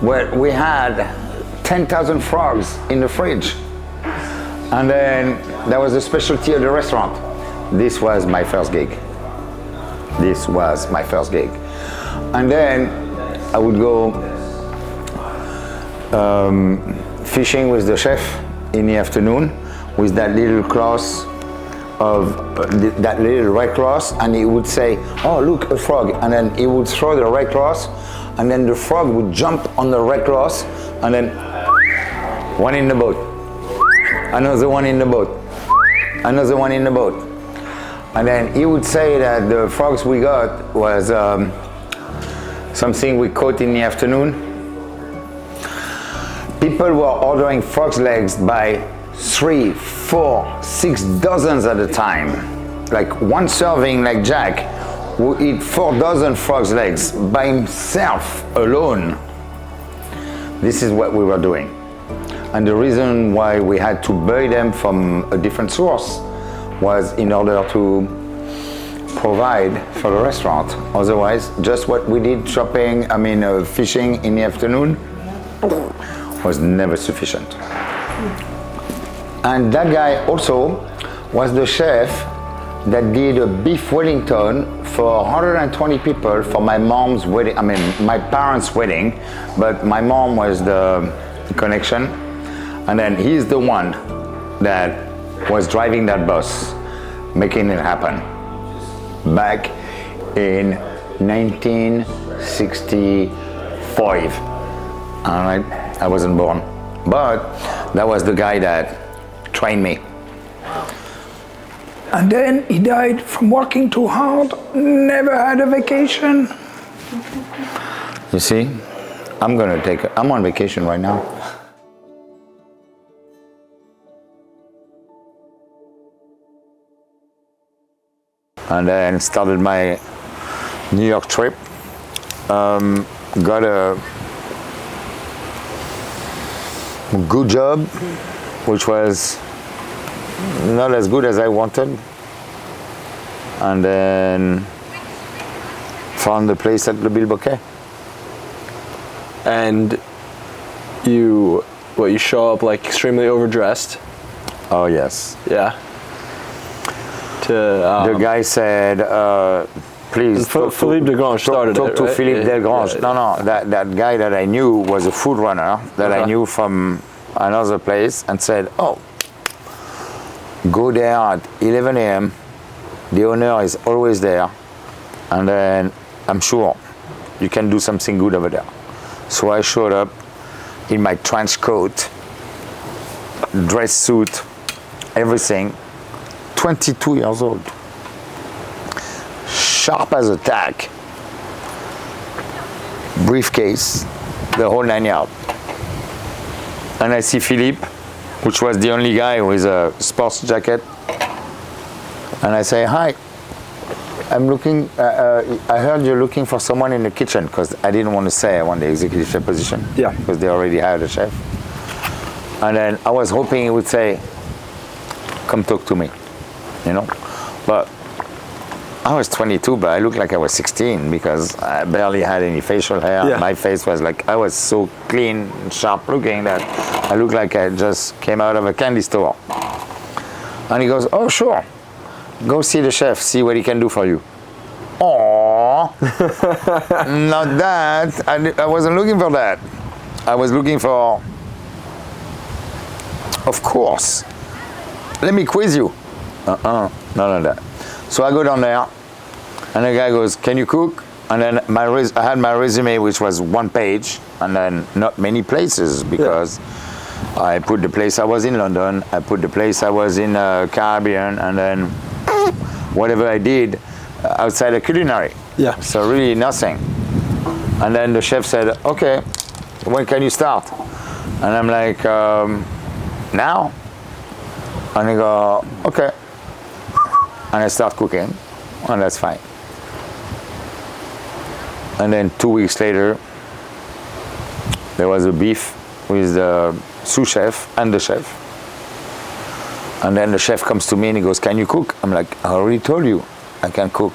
Well, we had 10,000 frogs in the fridge. And then that was the specialty of the restaurant. This was my first gig. This was my first gig. And then I would go fishing with the chef in the afternoon with that little cloth that little red cloth, and he would say, oh look, a frog, and then he would throw the red cloth, and then the frog would jump on the red cloth, and then one in the boat, another one in the boat, another one in the boat. And then he would say that the frogs we got was something we caught in the afternoon. People were ordering frog's legs by 3, 4, 6 dozens at a time. Like one serving, like Jack, would eat 4 dozen frog's legs by himself alone. This is what we were doing. And the reason why we had to buy them from a different source was in order to provide for the restaurant. Otherwise, just what we did fishing in the afternoon was never sufficient. And that guy also was the chef that did a beef Wellington for 120 people for my mom's wedding, I mean my parents' wedding, but my mom was the connection. And then he's the one that was driving that bus, making it happen. Back in 1965. All right, I wasn't born. But that was the guy that trained me. And then he died from working too hard, never had a vacation. You see, I'm on vacation right now. And then started my New York trip. Got a good job, which was not as good as I wanted. And then found the place at Le Bilboquet. And you show up like extremely overdressed. Oh yes. Yeah. The guy said, please. Philippe Delgrange started talk it, to right? Philippe Delgrange. Yeah. No, that guy that I knew was a food runner that I knew from another place, and said, oh, go there at 11 a.m. The owner is always there, and then I'm sure you can do something good over there. So I showed up in my trench coat, dress suit, everything, 22 years old, sharp as a tack, briefcase, the whole 9 yards. And I see Philippe, which was the only guy with a sports jacket, and I say, hi, I'm looking, I heard you're looking for someone in the kitchen, because I didn't want to say I want the executive chef position. Yeah. Because they already hired a chef. And then I was hoping he would say, come talk to me, you know. But I was 22, but I looked like I was 16 because I barely had any facial hair. Yeah. My face was like, I was so clean, sharp looking that I looked like I just came out of a candy store. And he goes, oh, sure. Go see the chef, see what he can do for you. Aww, not that. I wasn't looking for that. I was looking for, of course, let me quiz you. None of that. So I go down there, and the guy goes, can you cook? And then I had my resume, which was 1 page, and then not many places, because I put the place I was in London, I put the place I was in Caribbean, and then whatever I did outside of culinary. Yeah. So really nothing. And then the chef said, okay, when can you start? And I'm like, now? And he go, okay. And I start cooking, and that's fine. And then 2 weeks later, there was a beef with the sous chef and the chef. And then the chef comes to me and he goes, can you cook? I'm like, I already told you I can cook.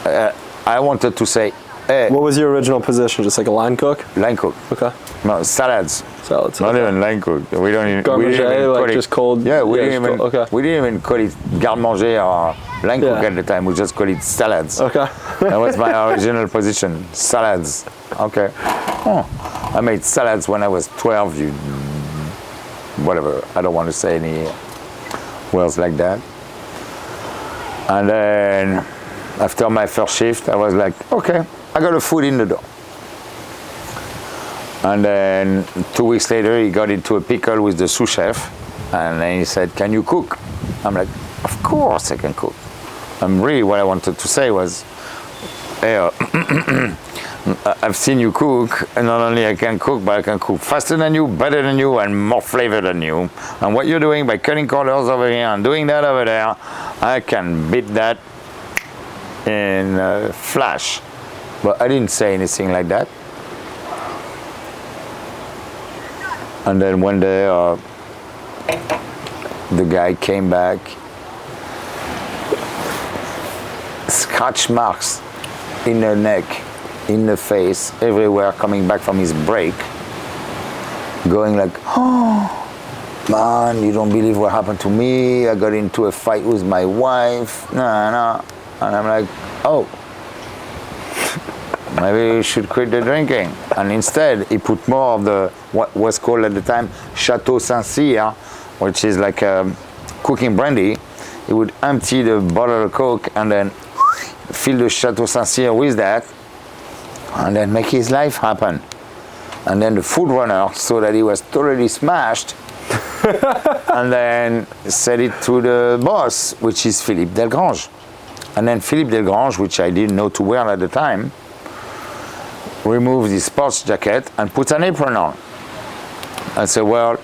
I wanted to say, hey. What was your original position? Just like a line cook? Line cook. Okay. No, salads. Salads. Not okay. even line cook. We don't even. Garde we didn't manger, even like call just it, cold. Yeah, we didn't even. Okay. We didn't even call it garde manger or line cook at the time. We just call it salads. Okay. That was my original position. Salads. Okay. Oh, I made salads when I was 12. Whatever. I don't want to say any words like that. And then after my first shift, I was like, okay, I got the food in the door. And then 2 weeks later, he got into a pickle with the sous chef, and then he said, can you cook? I'm like, of course I can cook. And really what I wanted to say was, hey, I've seen you cook, and not only I can cook, but I can cook faster than you, better than you, and more flavor than you. And what you're doing by cutting corners over here and doing that over there, I can beat that in a flash. But I didn't say anything like that. And then one day, the guy came back, scratch marks in the neck, in the face, everywhere, coming back from his break, going like, oh, man, you don't believe what happened to me. I got into a fight with my wife. No. And I'm like, oh, maybe you should quit the drinking. And instead, he put more of the, what was called at the time, Chateau Saint-Cyr, which is like cooking brandy. He would empty the bottle of Coke and then fill the Chateau Saint-Cyr with that, and then make his life happen. And then the food runner saw that he was totally smashed, and then said it to the boss, which is Philippe Delgrange. And then Philippe Delgrange, which I didn't know too well at the time, removed his sports jacket and put an apron on. I said, well,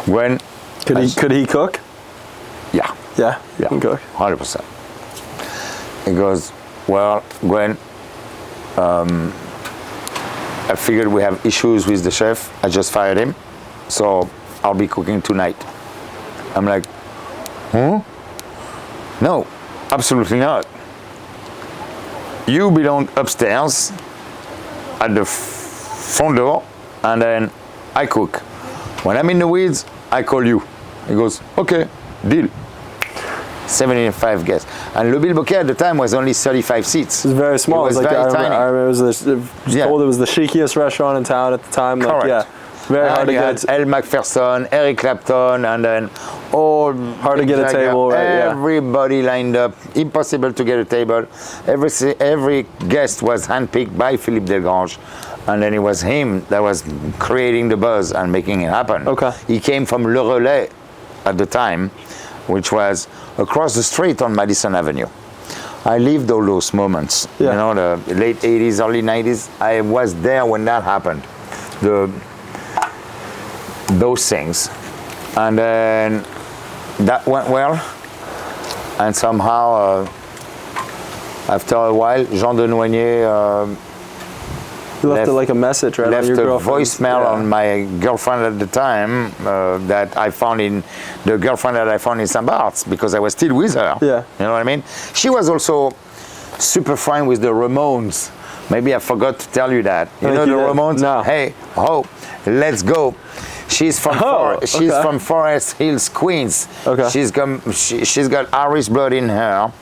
Gwen... Could he cook? Yeah. Yeah, he can cook. 100%. He goes, well, Gwen, I figured we have issues with the chef. I just fired him, so I'll be cooking tonight. I'm like, no, absolutely not. You belong upstairs at the front door, and then I cook. When I'm in the weeds, I call you. He goes, okay, deal. 75 guests. And Le Bilboquet at the time was only 35 seats. It was very small. It was like, very tiny. I remember it was told it was the cheekiest restaurant in town at the time. Correct. Like, yeah, very hard to had get. Elle Macpherson, Eric Clapton, and then all Hard to get a table, right? Yeah. Everybody lined up. Impossible to get a table. Every guest was handpicked by Philippe Delgrange, and then it was him that was creating the buzz and making it happen. Okay. He came from Le Relais at the time, which was across the street on Madison Avenue. I lived all those moments. Yeah. You know, the late 80s, early 90s. I was there when that happened. Those things. And then that went well. And somehow, after a while, Jean de Noignet You left like a message, right? left on your a girlfriend. voicemail on my girlfriend at the time that I found in the girlfriend that I found in St. Barts, because I was still with her. Yeah. You know what I mean? She was also super fine with the Ramones. Maybe I forgot to tell you that. You know the Ramones? No. Hey, let's go. She's from from Forest Hills, Queens. Okay. She's got Irish blood in her,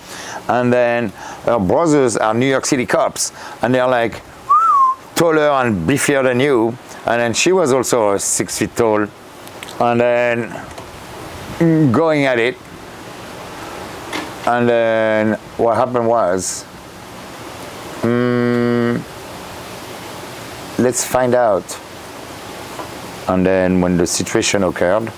and then her brothers are New York City cops, and they're like taller and beefier than you, and then she was also 6 feet tall, and then going at it, and then what happened was, let's find out. And then when the situation occurred,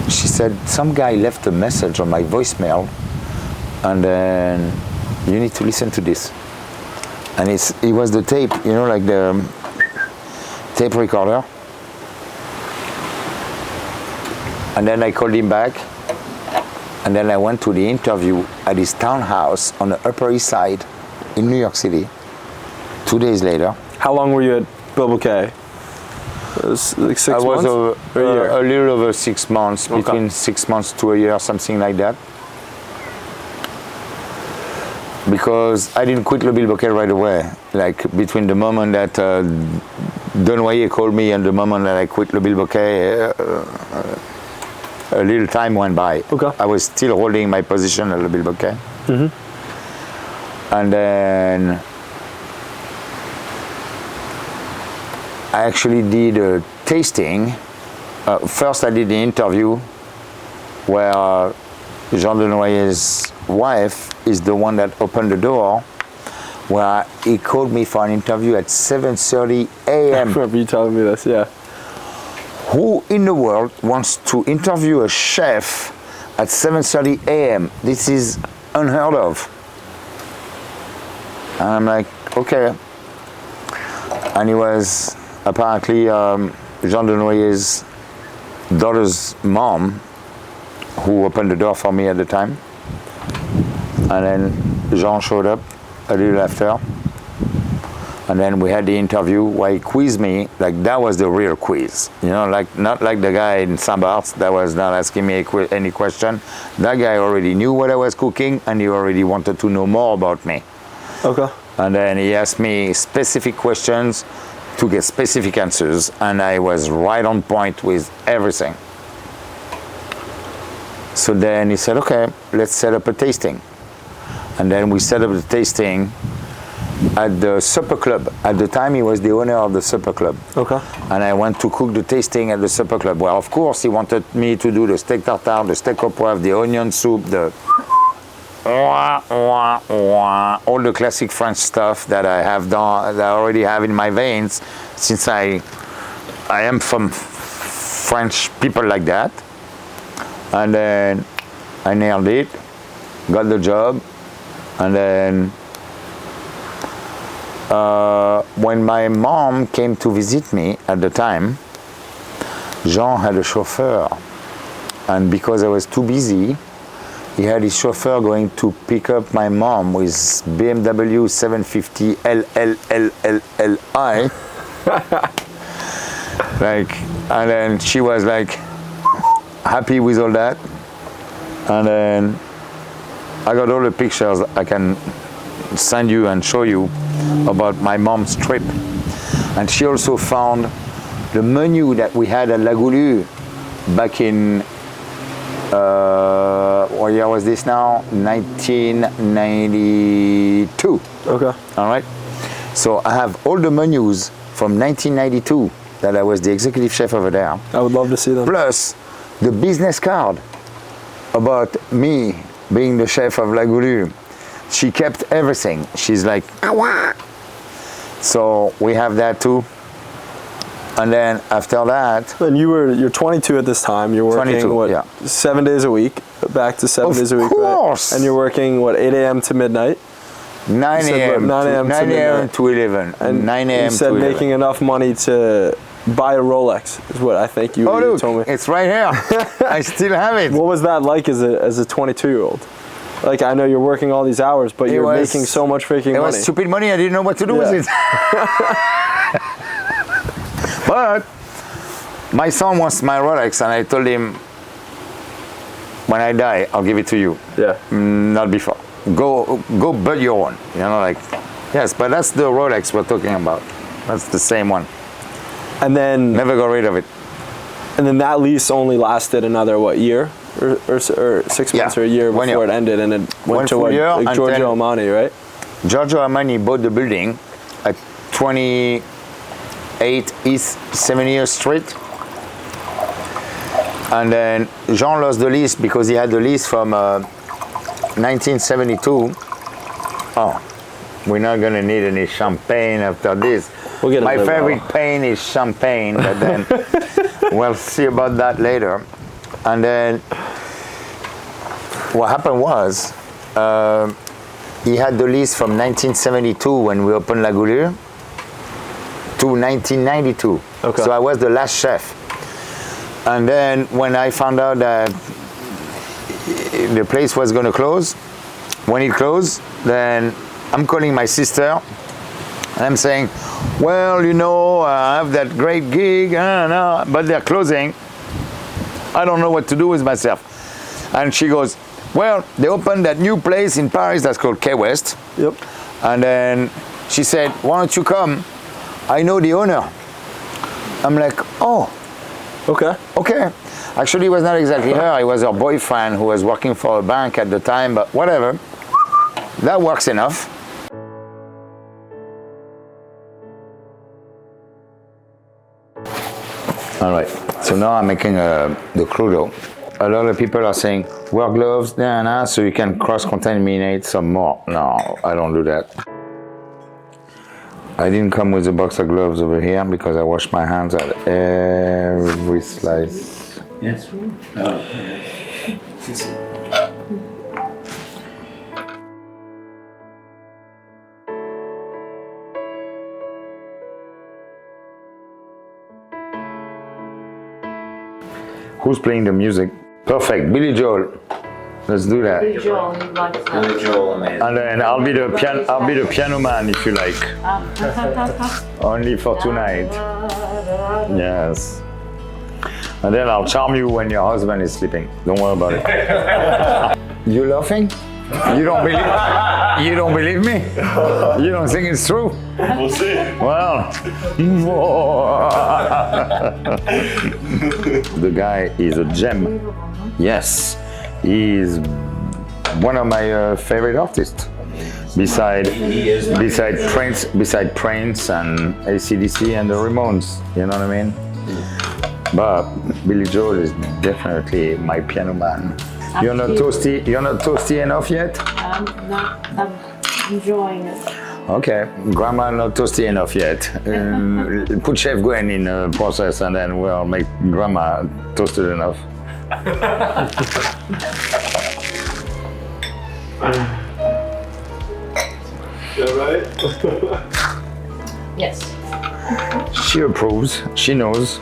she said, some guy left a message on my voicemail, and then you need to listen to this. And it was the tape, you know, like the tape recorder. And then I called him back, and then I went to the interview at his townhouse on the Upper East Side in New York City. 2 days later. How long were you at Bilboquet? It was like 6 months? I or a year? was a little over 6 months, Okay. between 6 months to a year, something like that. Because I didn't quit Le Bilboquet right away. Like between the moment that Denoyer called me and the moment that I quit Le Bilboquet, a little time went by. Okay. I was still holding my position at Le Bilboquet. Mm-hmm. And then I actually did a tasting. First I did the interview where Jean de Noyer's wife is the one that opened the door, where he called me for an interview at 7:30 a.m. I remember you telling me this, yeah. Who in the world wants to interview a chef at 7:30 a.m.? This is unheard of. And I'm like, okay. And he was apparently Jean de Noyer's daughter's mom who opened the door for me at the time. And then Jean showed up a little after. And then we had the interview where he quizzed me, like that was the real quiz. You know, like not like the guy in St. Barts that was not asking me any question. That guy already knew what I was cooking and he already wanted to know more about me. Okay. And then he asked me specific questions to get specific answers, and I was right on point with everything. So then he said, okay, let's set up a tasting. And then we set up the tasting at the supper club. At the time, he was the owner of the supper club. Okay. And I went to cook the tasting at the supper club. Well, of course, he wanted me to do the steak tartare, the steak au poivre, the onion soup, the all the classic French stuff that I have done, that I already have in my veins, since I am from French people like that. And then I nailed it, got the job, and then when my mom came to visit me at the time, Jean had a chauffeur, and because I was too busy, he had his chauffeur going to pick up my mom with BMW 750 LLLLLI. And then she was like happy with all that. And then I got all the pictures I can send you and show you about my mom's trip. And she also found the menu that we had at La Goulue back in what year was this now? 1992. Okay. All right. So I have all the menus from 1992 that I was the executive chef over there. I would love to see them. Plus the business card about me being the chef of La Goulue. She kept everything. She's like, awa. So we have that too. And then after that, And you're 22 at this time. You're working 22, what? yeah. 7 days a week. Back to 7 days a week. course. Right? And you're working what? 8 a.m. to midnight. 9 said a.m. what, 9 a.m. to 9 a.m. midnight. to 11. And 9 a.m. you said to 11. making enough money to buy a Rolex is what I think you, Oh you look, told me. it's right here. I still have it. What was that like as a 22-year-old? Like, I know you're working all these hours, but you're making so much freaking It money. was stupid money. I didn't know what to do with it. But my son wants my Rolex, and I told him, when I die, I'll give it to you. Yeah. Not before. Go build your own. You know, like, yes, but that's the Rolex we're talking about. That's the same one. And then Never got rid of it. that lease only lasted another what, year or 6 months or a year 1 year. before it ended, and it One went to full what, year, like and Giorgio then- Armani, right? Giorgio Armani bought the building at 28 East 70th Street. And then Jean lost the lease because he had the lease from 1972. Oh, we're not gonna need any champagne after this. We'll get a My little favorite pain is champagne, but then we'll see about that later. And then what happened was he had the lease from 1972 when we opened La Goulue to 1992. Okay. So I was the last chef. And then when I found out that the place was going to close, when it closed, then I'm calling my sister and I'm saying, well, you know, I have that great gig, but they're closing. I don't know what to do with myself. And she goes, well, they opened that new place in Paris that's called Key West. Yep. And then she said, why don't you come? I know the owner. I'm like, oh, Okay. okay. Actually, it was not exactly her. It was her boyfriend who was working for a bank at the time, but whatever. That works enough. All right. So now I'm making the crudo. A lot of people are saying, wear gloves, so you can cross-contaminate some more. No, I don't do that. I didn't come with a box of gloves over here because I wash my hands at every slice. Yes. Who's playing the music? Perfect, Billy Joel. Let's do that. Billy Joel, he likes that. Billy Joel, amazing. And then I'll be the piano man if you like. Only for tonight. Yes. And then I'll charm you when your husband is sleeping. Don't worry about it. You laughing? You don't believe me? You don't think it's true? We'll see. Well, the guy is a gem. Yes, he's one of my favorite artists. Beside Prince and AC/DC and the Ramones, you know what I mean? But Billy Joel is definitely my piano man. You're not toasty enough yet? I'm enjoying it. Okay, Grandma not toasty enough yet. Put Chef Gwen in the process and then we'll make Grandma toasted enough. Right? Yes. She approves, she knows.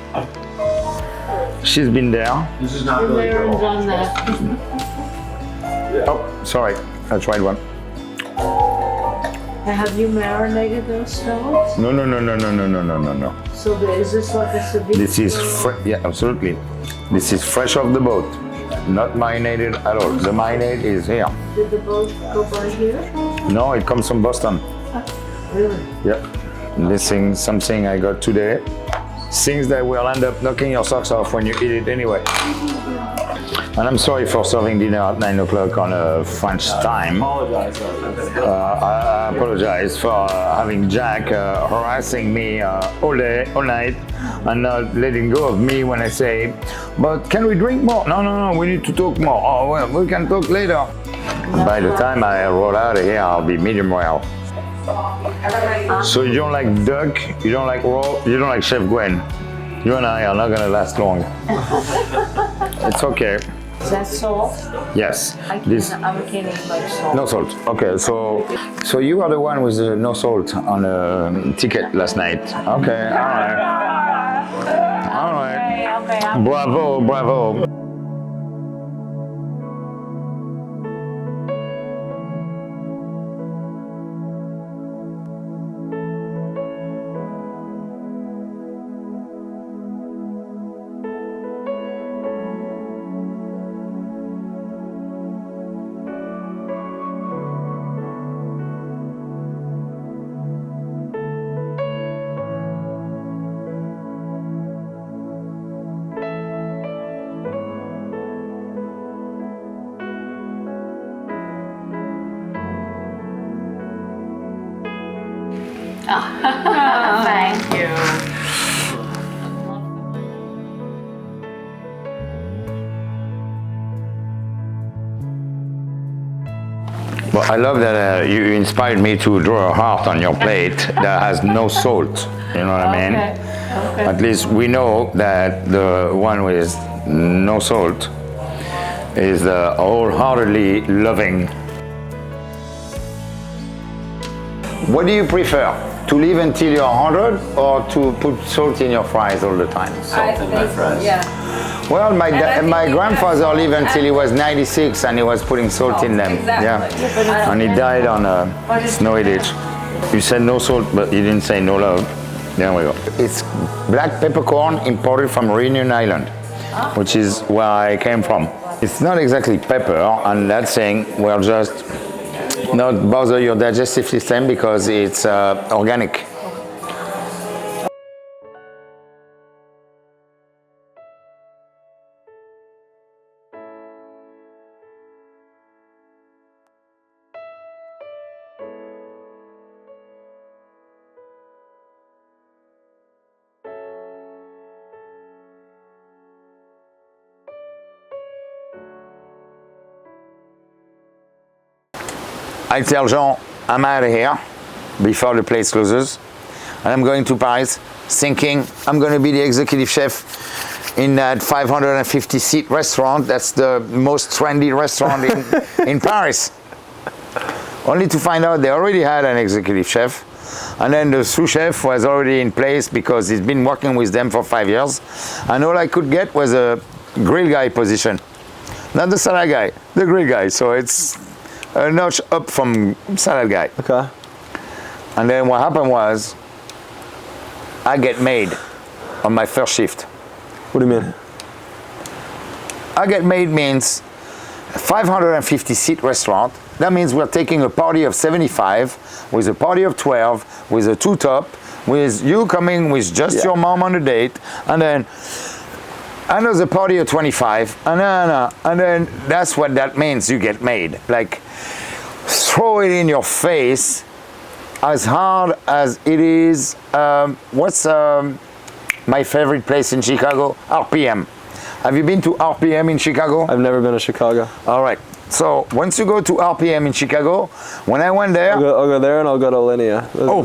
She's been there. This is not Been really there and good. done that. Oh, sorry, I tried one. Have you marinated those stones? No. So is this like a ceviche? This is yeah, absolutely. This is fresh off the boat, not marinated at all. The marinade is here. Did the boat go by here? No, it comes from Boston. Really? Yep. This is something I got today. Things that will end up knocking your socks off when you eat it anyway. And I'm sorry for serving dinner at 9 o'clock on a French time. I apologize for having Jack harassing me all day, all night, and not letting go of me when I say, but can we drink more? No, we need to talk more. Oh, well, we can talk later. By the time I roll out of here, I'll be medium well. So you don't like duck, you don't like raw, you don't like Chef Gwen. You and I are not gonna last long. It's okay. Is that salt? Yes. I can't eat like salt. No salt. Okay, so you are the one with the no salt on the ticket last night. Okay, all right. Okay. Bravo. Thank you. Well, I love that you inspired me to draw a heart on your plate that has no salt. You know what I mean? Okay. At least we know that the one with no salt is wholeheartedly loving. What do you prefer? To live until you're 100 or to put salt in your fries all the time? Salt in my fries. Yeah. Well, my grandfather lived until he was 96 and he was putting salt in them. Exactly. Yeah. And he died on a snowy ditch. You said no salt, but you didn't say no love. There we go. It's black peppercorn imported from Réunion Island, which is where I came from. It's not exactly pepper, and that saying will just not bother your digestive system because it's organic. I tell Jean, I'm out of here before the place closes, and I'm going to Paris thinking I'm going to be the executive chef in that 550-seat restaurant. That's the most trendy restaurant in Paris. Only to find out they already had an executive chef, and then the sous chef was already in place because he's been working with them for 5 years, and all I could get was a grill guy position. Not the salad guy, the grill guy. So it's a notch up from salad guy. Okay. And then what happened was, I get made on my first shift. What do you mean? I get made means 550-seat restaurant, that means we're taking a party of 75 with a party of 12 with a two-top, with you coming with just your mom on a date, and then another party of 25, and then that's what that means. You get made. Like, throw it in your face as hard as it is. What's my favorite place in Chicago? RPM. Have you been to RPM in Chicago? I've never been to Chicago. All right. So once you go to RPM in Chicago, when I went there, I'll go there and I'll go to Linea. Oh.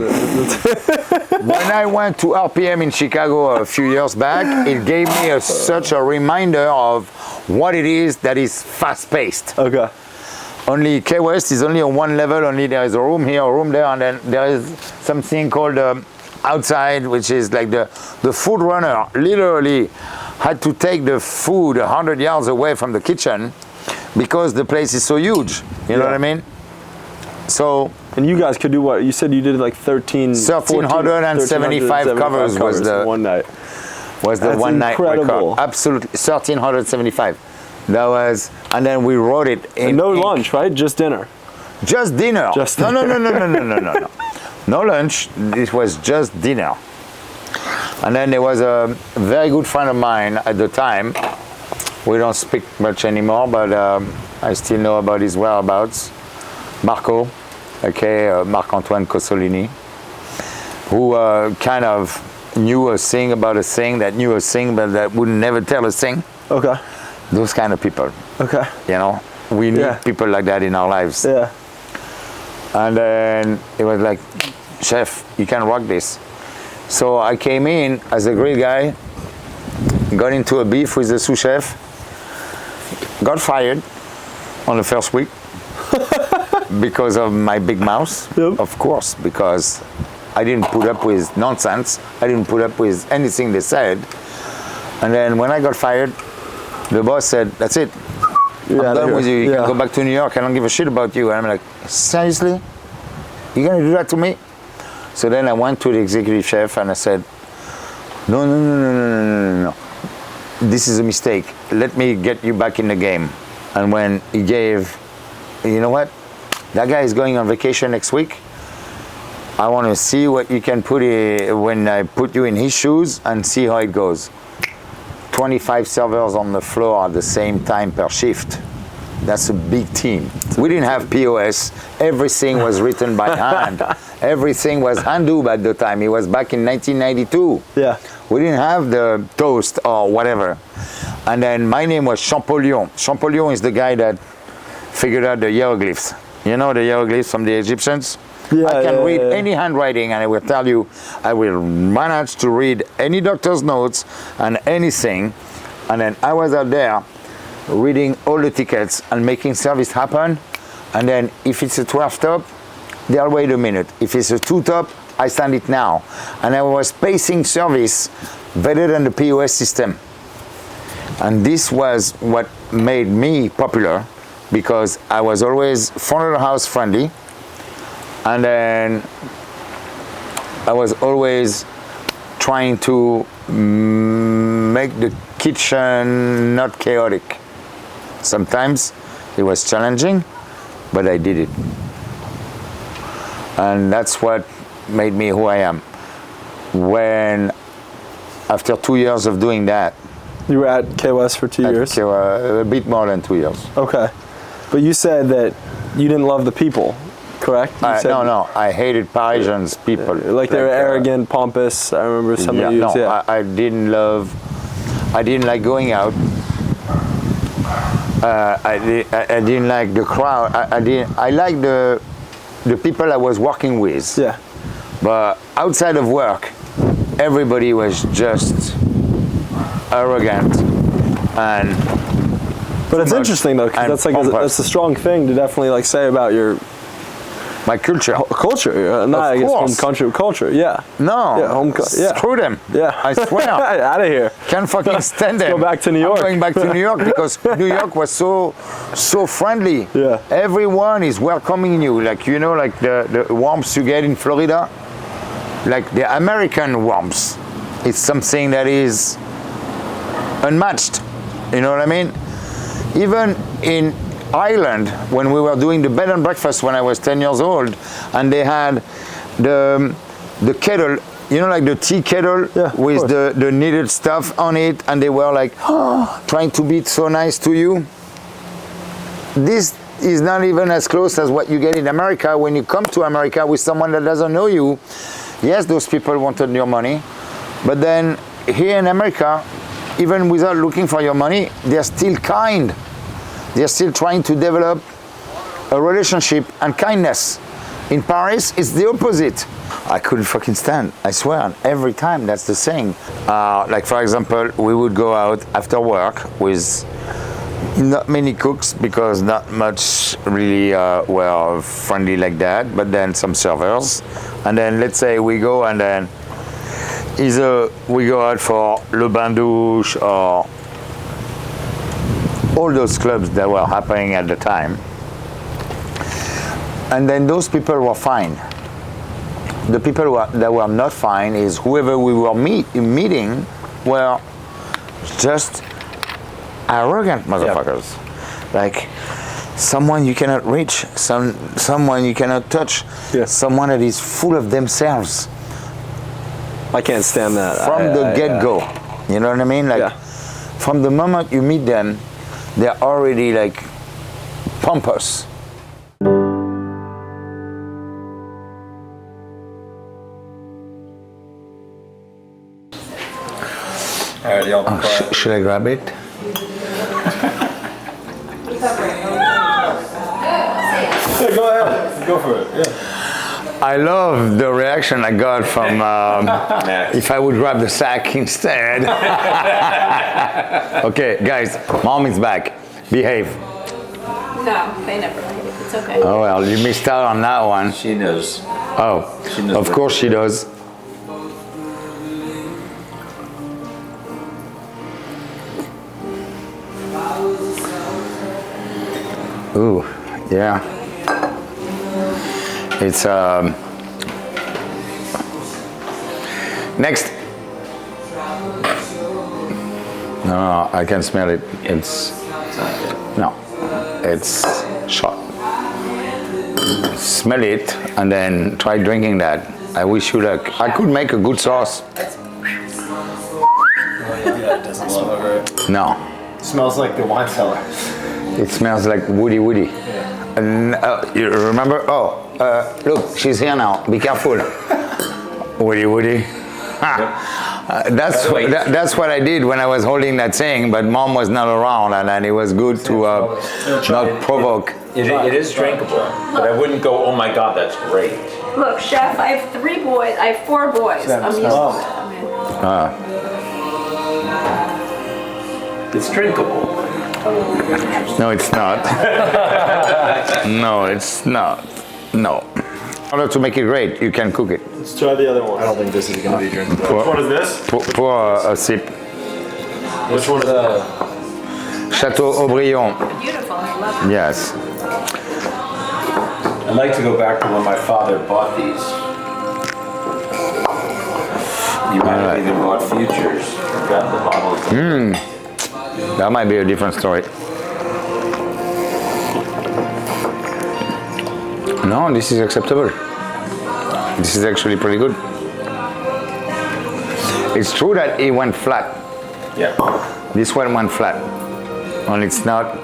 When I went to RPM in Chicago a few years back, it gave me such a reminder of what it is that is fast-paced. Okay. Only Key West is only on one level. Only there is a room here, a room there, and then there is something called outside, which is like the food runner literally had to take the food 100 yards away from the kitchen because the place is so huge. You know what I mean? So. And you guys could do what? You said you did like 1,375 covers was the one night. Was the That's one incredible. night record. Absolutely, 1,375. That was, and then we wrote it in. And no lunch, right? Just dinner. Just dinner. Just no. No lunch. It was just dinner. And then there was a very good friend of mine at the time. We don't speak much anymore, but I still know about his whereabouts. Marco, okay, Marc-Antoine Cossolini, who kind of knew a thing about a thing that knew a thing, but that would never tell a thing. Okay. Those kind of people. Okay. You know, we need people like that in our lives. Yeah. And then it was like, chef, you can rock this. So I came in as a grill guy, got into a beef with the sous chef, got fired on the first week because of my big mouth, of course, because I didn't put up with nonsense. I didn't put up with anything they said. And then when I got fired, the boss said, that's it. I'm done with you. You can go back to New York. I don't give a shit about you. And I'm like, seriously? You're going to do that to me? So then I went to the executive chef and I said, no. This is a mistake. Let me get you back in the game. And when he gave, you know what? That guy is going on vacation next week. I want to see what you can put when I put you in his shoes and see how it goes. 25 servers on the floor at the same time per shift. That's a big team. We didn't have POS. Everything was written by hand. Everything was handoob at the time. It was back in 1992. Yeah. We didn't have the toast or whatever. And then my name was Champollion. Champollion is the guy that figured out the hieroglyphs. You know the hieroglyphs from the Egyptians? Yeah, I can read any handwriting, and I will tell you, I will manage to read any doctor's notes and anything. And then I was out there reading all the tickets and making service happen. And then if it's a 12 top, they'll wait a minute. If it's a 2 top, I send it now. And I was pacing service better than the POS system. And this was what made me popular, because I was always front of the house friendly. And then I was always trying to make the kitchen not chaotic. Sometimes it was challenging, but I did it. And that's what made me who I am. When, after 2 years of doing that. You were at Key West for 2 years? A bit more than 2 years. Okay. But you said that you didn't love the people, correct? No, I hated Parisians people. Like they were arrogant, pompous. I remember some of you. I didn't like going out. I didn't like the crowd. I liked the people I was working with. Yeah. But outside of work, everybody was just arrogant and. But it's interesting though, because that's a strong thing to definitely like say about my culture. Culture, not I guess home country culture. Yeah. No. Yeah, screw them. Yeah. I swear. Out of here. Can't fucking stand them. Go back to New York. I'm going back to New York because New York was so friendly. Yeah. Everyone is welcoming you, like you know, like the warmth you get in Florida, like the American warmth. It's something that is unmatched. You know what I mean? Even in Island when we were doing the bed and breakfast when I was 10 years old, and they had the kettle, you know, like the tea kettle with the knitted stuff on it, and they were like trying to be so nice to you. This is not even as close as what you get in America. When you come to America with someone that doesn't know you, yes, those people wanted your money, but then here in America, even without looking for your money, they're still kind. They're still trying to develop a relationship and kindness. In Paris, it's the opposite. I couldn't fucking stand, I swear, every time that's the saying. Like for example, we would go out after work with not many cooks because not much really were friendly like that, but then some servers. And then let's say we go and then either we go out for Le Bain Douche or all those clubs that were happening at the time. And then those people were fine. The people that were not fine is whoever we were meeting were just arrogant motherfuckers. Like someone you cannot reach, someone you cannot touch, someone that is full of themselves. I can't stand that. From the get-go. You know what I mean? Like from the moment you meet them, they're already like pompous. Alrighty, I'll be quiet. Should I grab it? Yeah, go ahead. Go for it. Yeah. I love the reaction I got from if I would grab the sack instead. Okay, guys, mom is back. Behave. No, they never behave. It's okay. Oh well, you missed out on that one. She knows. Oh, She knows of course she does. Ooh, yeah. It's next. No, I can smell it. It's shot. Smell it and then try drinking that. I wish you luck. I could make a good sauce. Yeah, it doesn't smell great. No, It smells like the wine cellar. it smells like woody. Yeah. And you remember? Oh, look, she's here now. Be careful. Woody. That's what I did when I was holding that thing, but mom was not around, and then it was good to not provoke. It is drinkable, but I wouldn't go, oh my God, that's great. Look, chef, I have 3 boys. I have 4 boys. I'm used to it. I mean, It's drinkable. No, it's not. No, it's not. No. In order to make it great, you can cook it. Let's try the other one. I don't think this is going to be drinkable. Which one is this? Pour a sip. Which one is that? Chateau Aubryon. beautiful. I love it. Yes. I'd like to go back to when my father bought these. You might have even bought futures. Got the bottles. That might be a different story. No, this is acceptable. This is actually pretty good. It's true that it went flat. Yeah. This one went flat. And it's not.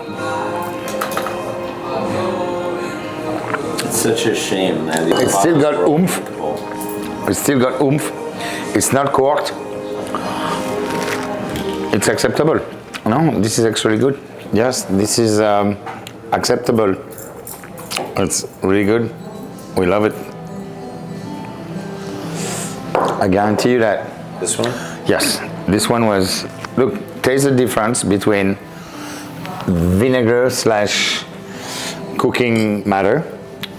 It's such a shame, man. These It's still bottles got were oomph. drinkable. It's still got oomph. It's not corked. It's acceptable. No, this is actually good. Yes, this is acceptable. It's really good. We love it. I guarantee you that. This one? Yes, this one was. Look, taste the difference between vinegar / cooking matter,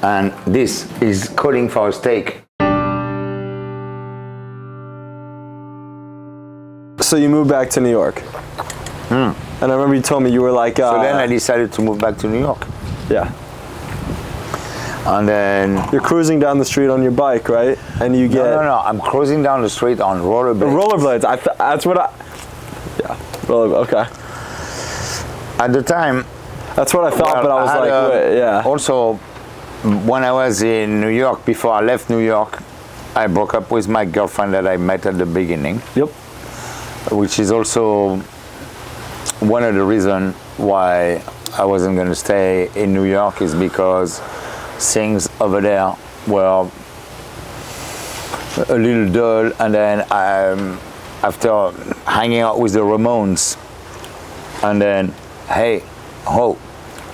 and this is coating for a steak. So you moved back to New York. And I remember you told me you were like. So then I decided to move back to New York. Yeah. And then. You're cruising down the street on your bike, right? And you get. No. I'm cruising down the street on rollerblades. Rollerblades. That's what I. Yeah. Roller. Okay. At the time, That's what I thought, Well, but I was had, like, wait, yeah. Also, when I was in New York, before I left New York, I broke up with my girlfriend that I met at the beginning. Yep. Which is also one of the reasons why I wasn't going to stay in New York, is because things over there were a little dull, and then after hanging out with the Ramones, and then, hey,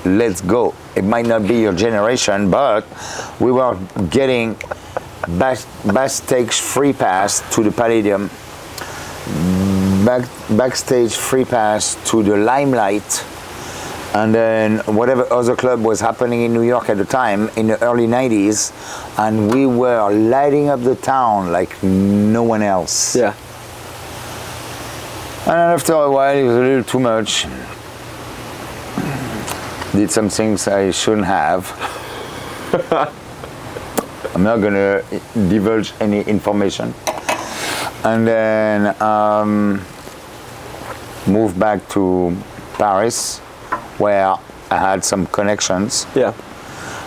let's go. It might not be your generation, but we were getting backstage free pass to the Palladium, backstage free pass to the Limelight, and then whatever other club was happening in New York at the time in the early 90s, and we were lighting up the town like no one else. Yeah. And after a while, it was a little too much. Did some things I shouldn't have. I'm not gonna divulge any information. And then moved back to Paris, where I had some connections. Yeah.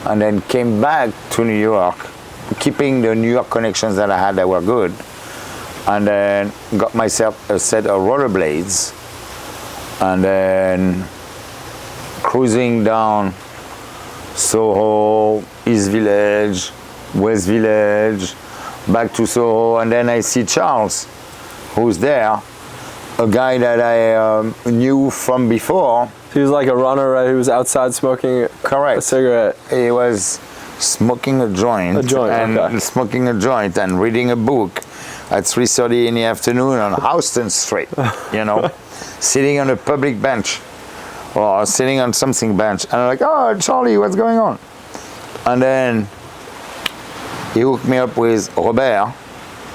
And then came back to New York, keeping the New York connections that I had that were good. And then got myself a set of rollerblades. And then cruising down Soho, East Village, West Village, back to Soho, and then I see Charles, who's there, a guy that I knew from before. He was like a runner, right? He was outside smoking Correct. a cigarette. He was smoking a joint, okay. smoking a joint and reading a book at 3:30 in the afternoon on Houston Street, you know, sitting on a public bench or sitting on something bench. And I'm like, oh, Charlie, what's going on? And then he hooked me up with Robert,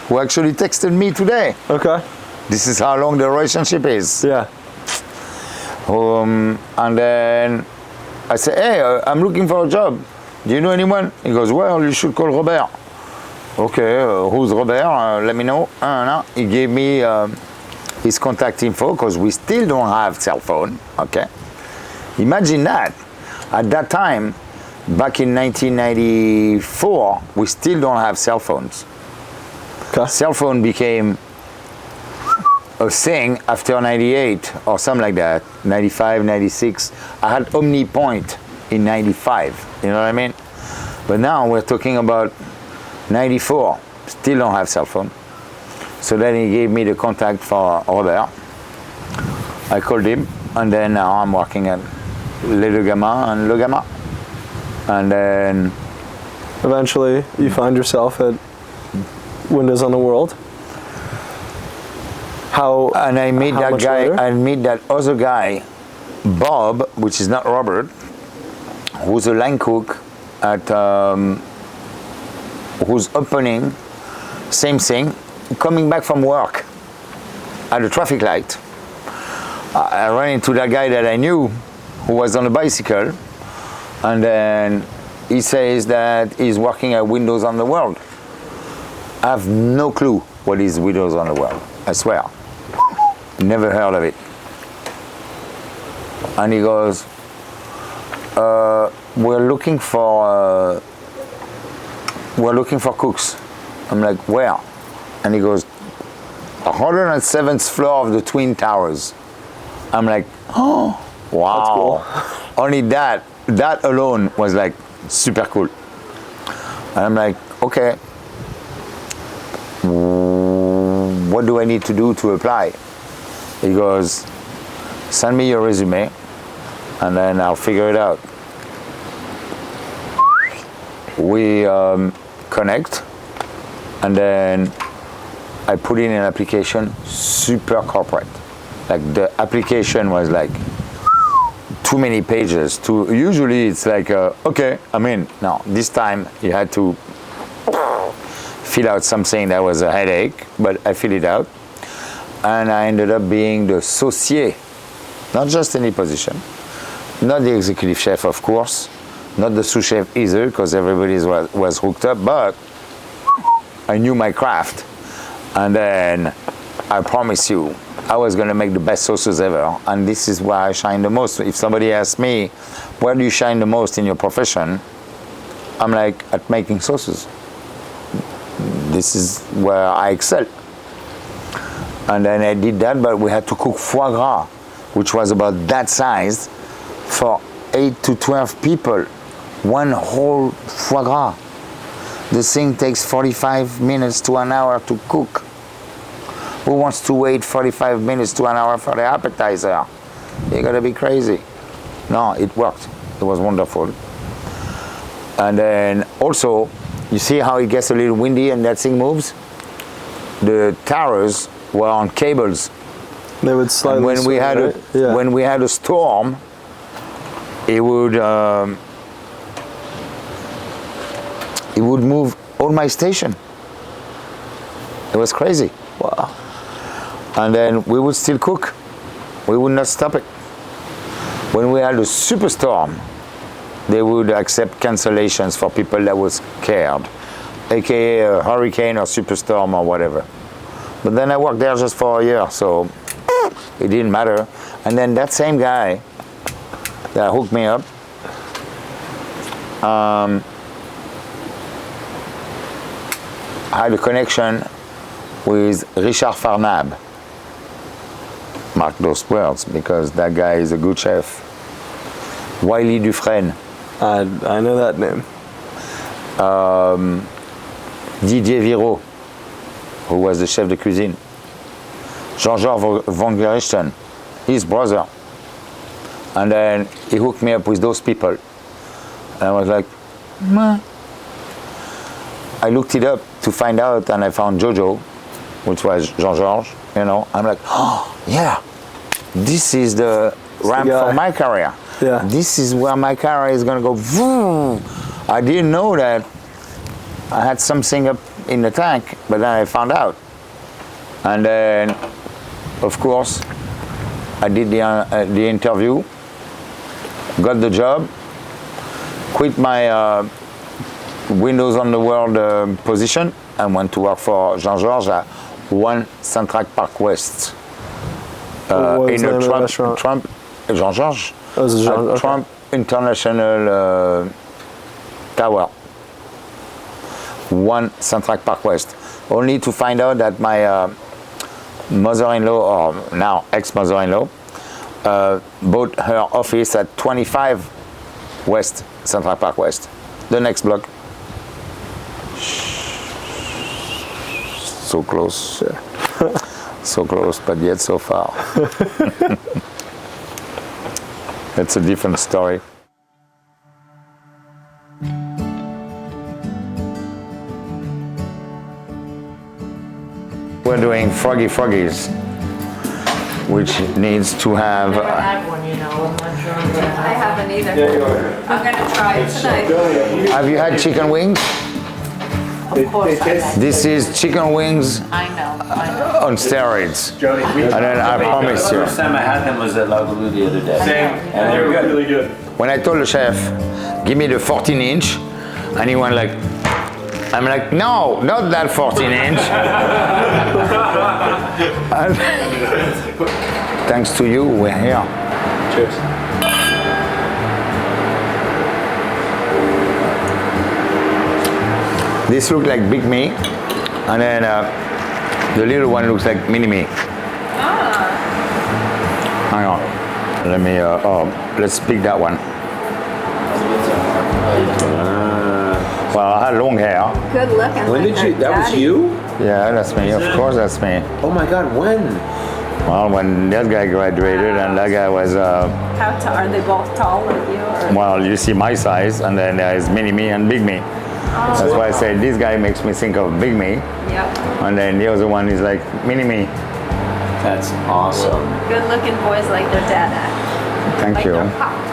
who actually texted me today. Okay. This is how long the relationship is. Yeah. And then I said, hey, I'm looking for a job. Do you know anyone? He goes, well, you should call Robert. Okay, who's Robert? Let me know. He gave me his contact info, because we still don't have cell phone. Okay. Imagine that. At that time, back in 1994, we still don't have cell phones. Okay. Cell phone became a thing after 98 or something like that, 95, 96. I had OmniPoint in 95, you know what I mean? But now we're talking about 94, still don't have cell phone. So then he gave me the contact for Robert. I called him, and then now I'm working at Le Gamma and Le Gamma. And then eventually you find yourself at Windows on the World. And I meet that guy, later? I meet that other guy, Bob, which is not Robert, who's a line cook at, who's opening, same thing, coming back from work at a traffic light. I ran into that guy that I knew, who was on a bicycle, and then he says that he's working at Windows on the World. I have no clue what is Windows on the World, I swear. Never heard of it. And he goes, we're looking for cooks. I'm like, where? And he goes, 107th floor of the Twin Towers. I'm like, oh, wow. That's cool. Only that alone was like super cool. And I'm like, okay, what do I need to do to apply? He goes, send me your resume, and then I'll figure it out. We connect, and then I put in an application, super corporate. Like the application was like too many pages. Usually it's like, okay, I'm in. No, this time you had to fill out something that was a headache, but I filled it out. And I ended up being the saucier, not just any position, not the executive chef, of course, not the sous chef either, because everybody was hooked up, but I knew my craft. And then I promise you, I was going to make the best sauces ever, and this is where I shine the most. If somebody asks me, where do you shine the most in your profession? I'm like, at making sauces. This is where I excel. And then I did that, but we had to cook foie gras, which was about that size, for 8 to 12 people. One whole foie gras. The thing takes 45 minutes to an hour to cook. Who wants to wait 45 minutes to an hour for the appetizer? You gotta be crazy. No, it worked. It was wonderful. And then also, you see how it gets a little windy and that thing moves? The towers were on cables. They would slightly. And when we had right? when we had a storm, it would move all my station. It was crazy. Wow. And then we would still cook. We would not stop it. When we had a superstorm, they would accept cancellations for people that was scared, aka a hurricane or superstorm or whatever. But then I worked there just for a year, so it didn't matter. And then that same guy that hooked me up, had a connection with Richard Farnab. Mark those words, because that guy is a good chef. Wiley Dufresne. I know that name. Didier Viraud, who was the chef de cuisine. Jean-Georges von Gerichten, his brother. And then he hooked me up with those people. And I was like, meh. I looked it up to find out, and I found Jojo, which was Jean-Georges, you know. I'm like, oh, yeah, this is the ramp for my career. Yeah. This is where my career is gonna go. Vroom. I didn't know that I had something up in the tank, but then I found out. And then, of course, I did the interview, got the job, quit my Windows on the World position, and went to work for Jean-Georges at 1 Central Park West. In a Trump Jean-Georges, Trump International Tower. 1 Central Park West. Only to find out that my mother-in-law, or now ex-mother-in-law, bought her office at 25 West Central Park West, the next block. So close. Yeah. So close, but yet so far. It's a different story. We're doing Froggies, which needs to have. I had one, you know, I'm not sure. I haven't either. I'm gonna try it tonight. Have you had chicken wings? Of course I had. This is chicken wings I know. on steroids. Jody, And then I promise The you, first time I had them was at Lagaloo the other day. same. And they're good. Really good. when I told the chef, give me the 14-inch, and he went like, I'm like, no, not that 14-inch. Thanks to you, we're here. Cheers. This looks like Big Me, and then the little one looks like Mini Me. Hang on, let me, let's pick that one. Well, I had long hair. Good looking. When did you, that was you? Yeah, that's me, of course that's me. Oh my God, when? Well, when that guy graduated and that guy was, Are they both tall like you? Or? well, you see my size, and then there's Mini Me and Big Me. That's why I say this guy makes me think of Big Me, Yep. and then the other one is like Mini Me. That's awesome. Good looking boys like their dad. Thank Like you. their pop.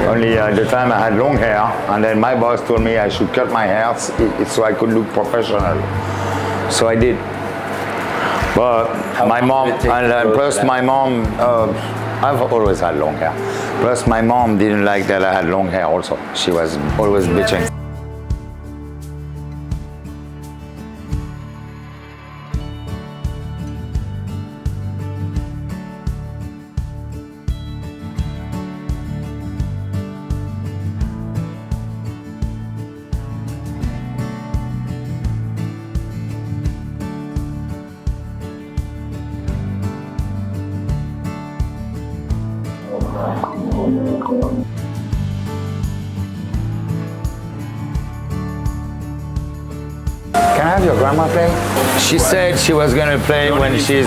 Only at the time I had long hair, and then my boss told me I should cut my hair so I could look professional. So I did. But my mom, and plus my mom, I've always had long hair. Plus my mom didn't like that I had long hair also. She was always bitching. Can I have your grandma play? She said she was gonna play when she's.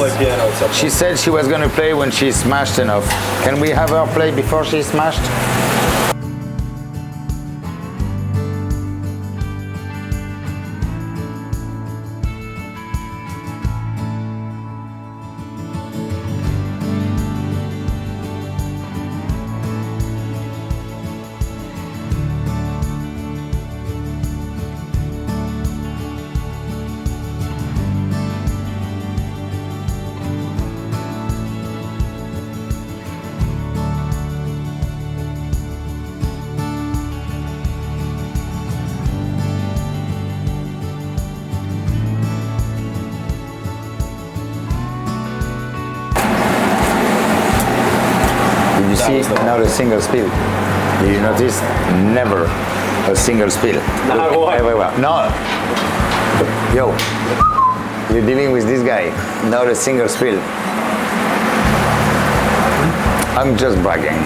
She said she was gonna play when she's smashed enough. Can we have her play before she's smashed? You see, not a single spill. Did you notice? Never a single spill. Everywhere. No. Yo, you're dealing with this guy. Not a single spill. I'm just bragging.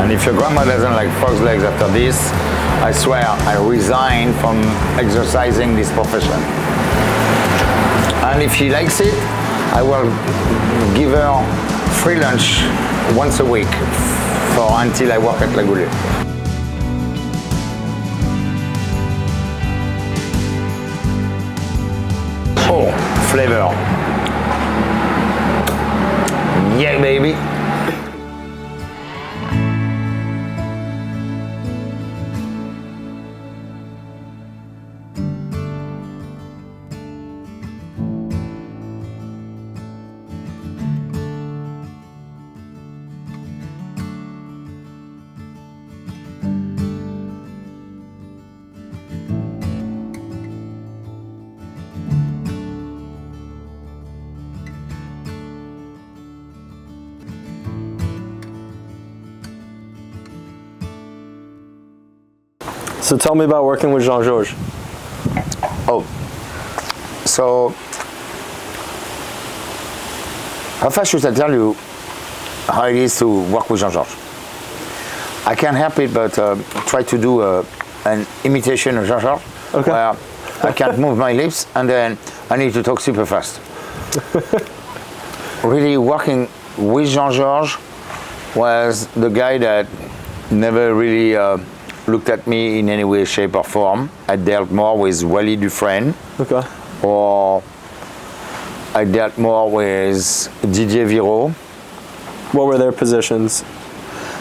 And if your grandma doesn't like frog's legs after this, I swear I resign from exercising this profession. And if she likes it, I will give her free lunch once a week until I work at La Goulée. Oh, flavor. Yeah, baby. So tell me about working with Jean-Georges. Oh, so how fast should I tell you how it is to work with Jean-Georges? I can't help it but try to do an imitation of Jean-Georges. Okay. Where I can't move my lips and then I need to talk super fast. Really working with Jean-Georges was the guy that never really looked at me in any way, shape or form. I dealt more with Wally Dufresne. Okay. Or I dealt more with Didier Viraud. What were their positions?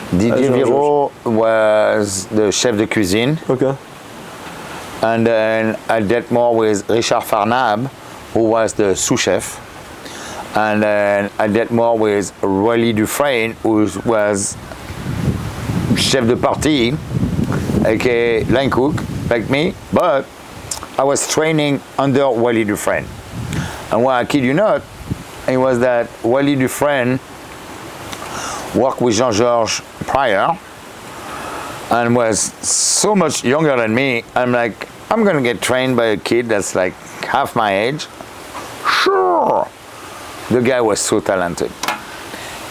Didier Viraud was the chef de cuisine. Okay. And then I dealt more with Richard Farnab, who was the sous-chef. And then I dealt more with Wally Dufresne, who was chef de partie, aka line cook, like me, but I was training under Wally Dufresne. And what I kid you not, it was that Wally Dufresne worked with Jean-Georges prior and was so much younger than me. I'm like, I'm gonna get trained by a kid that's like half my age. Sure. The guy was so talented.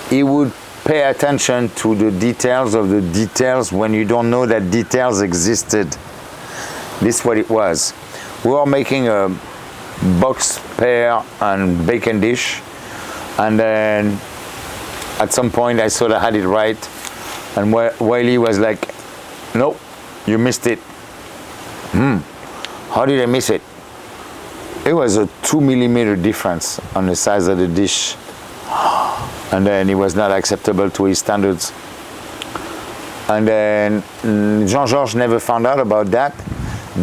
He would pay attention to the details of the details when you don't know that details existed. This is what it was. We were making a box pear and bacon dish, and then at some point I sort of had it right, and Wiley was like, nope, you missed it. How did I miss it? It was a 2 millimeter difference on the size of the dish. And then it was not acceptable to his standards. And then Jean-Georges never found out about that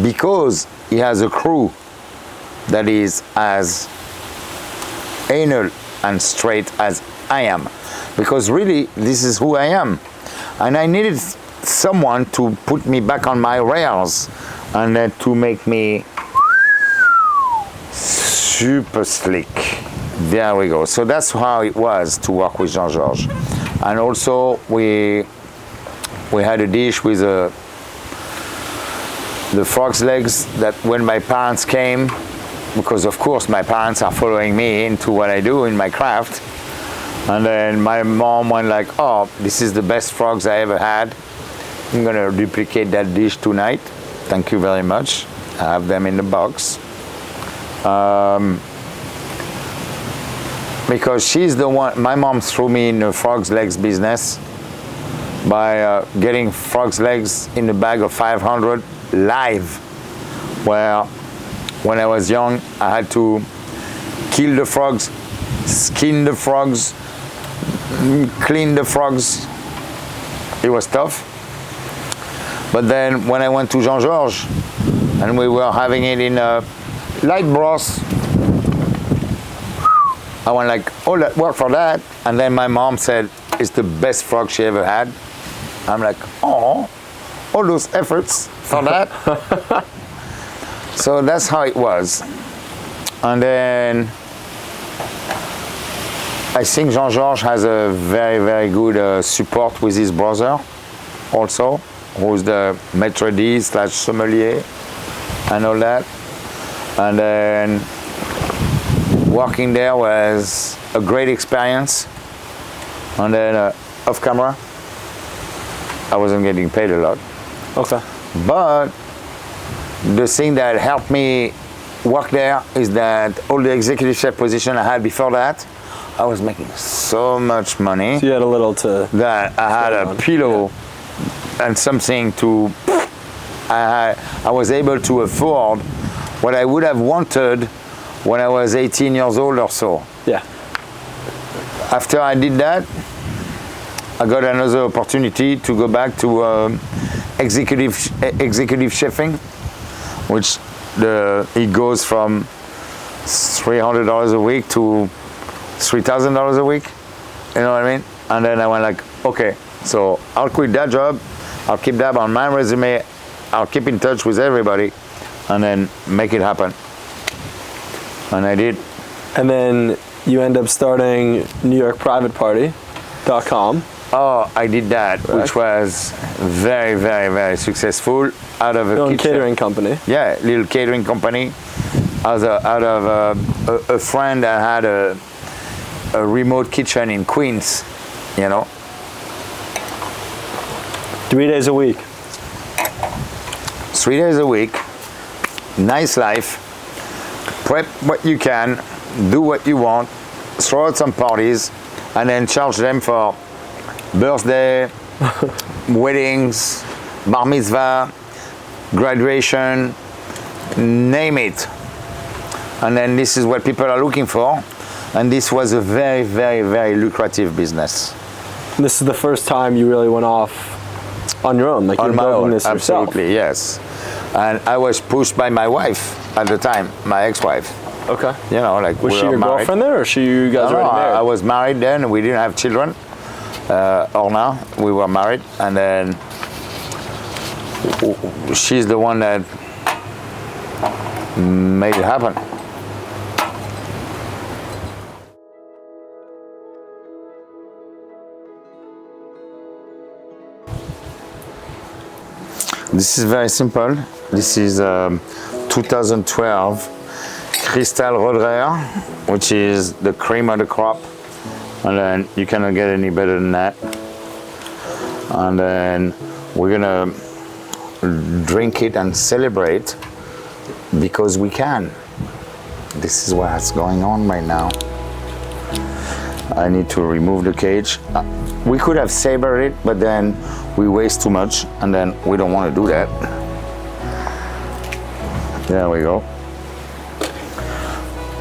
because he has a crew that is as anal and straight as I am. Because really, this is who I am. And I needed someone to put me back on my rails and then to make me super slick. There we go. So that's how it was to work with Jean-Georges. And also we had a dish with a the frog's legs that when my parents came, because of course my parents are following me into what I do in my craft, and then my mom went like, oh, this is the best frogs I ever had. I'm gonna duplicate that dish tonight. Thank you very much. I have them in the box. Because she's the one, my mom threw me in the frog's legs business by getting frog's legs in a bag of 500 live, where when I was young, I had to kill the frogs, skin the frogs, clean the frogs. It was tough. But then when I went to Jean-Georges and we were having it in a light broth, I went like, oh, that worked for that. And then my mom said, it's the best frog she ever had. I'm like, oh, all those efforts for that. So that's how it was. And then I think Jean-Georges has a very, very good support with his brother also, who's the Maître D / sommelier and all that. And then working there was a great experience. And then off camera, I wasn't getting paid a lot. Okay. But the thing that helped me work there is that all the executive chef position I had before that, I was making so much money So you had a little to. that I had a pillow and something to. I was able to afford what I would have wanted when I was 18 years old or so. Yeah. After I did that, I got another opportunity to go back to executive chefing, which it goes from $300 a week to $3,000 a week. You know what I mean? And then I went like, okay, so I'll quit that job. I'll keep that on my resume. I'll keep in touch with everybody, and then make it happen. And I did. And then you end up starting NewYorkPrivateParty.com. Oh, I did that, Right. which was very, very, very successful. Out of a Your own kitchen. catering company. Yeah, little catering company. Out of a friend that had a remote kitchen in Queens, you know. 3 days a week. 3 days a week, nice life, prep what you can, do what you want, throw out some parties, and then charge them for birthday, weddings, bar mitzvah, graduation, name it. And then this is what people are looking for. And this was a very, very, very lucrative business. This is the first time you really went off on your own, like you're On my building own, this yourself. absolutely, yes. And I was pushed by my wife at the time, my ex-wife. Okay. You know, like Was we she were your married. girlfriend there, or you guys No, already married? I was married then. We didn't have children. Or now we were married, and then she's the one that made it happen. This is very simple. This is 2012 Cristal Roderer, which is the cream of the crop. And then you cannot get any better than that. And then we're gonna drink it and celebrate because we can. This is what's going on right now. I need to remove the cage. We could have savored it, but then we waste too much, and then we don't want to do that. There we go.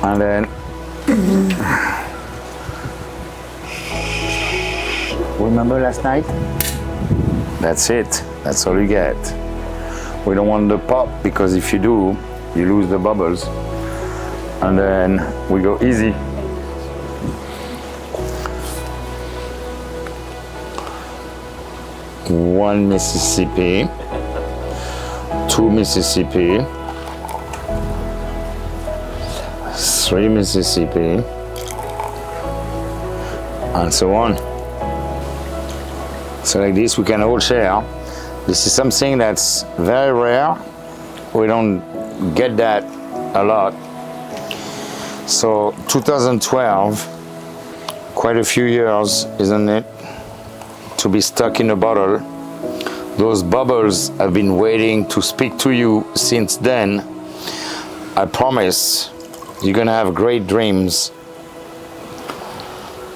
And then remember last night? That's it. That's all you get. We don't want the pop, because if you do, you lose the bubbles. And then we go easy. One Mississippi, 2 Mississippi, 3 Mississippi, and so on. So like this, we can all share. This is something that's very rare, We don't get that a lot. So 2012, quite a few years, isn't it, to be stuck in a bottle. Those bubbles have been waiting to speak to you since then. I promise you're gonna have great dreams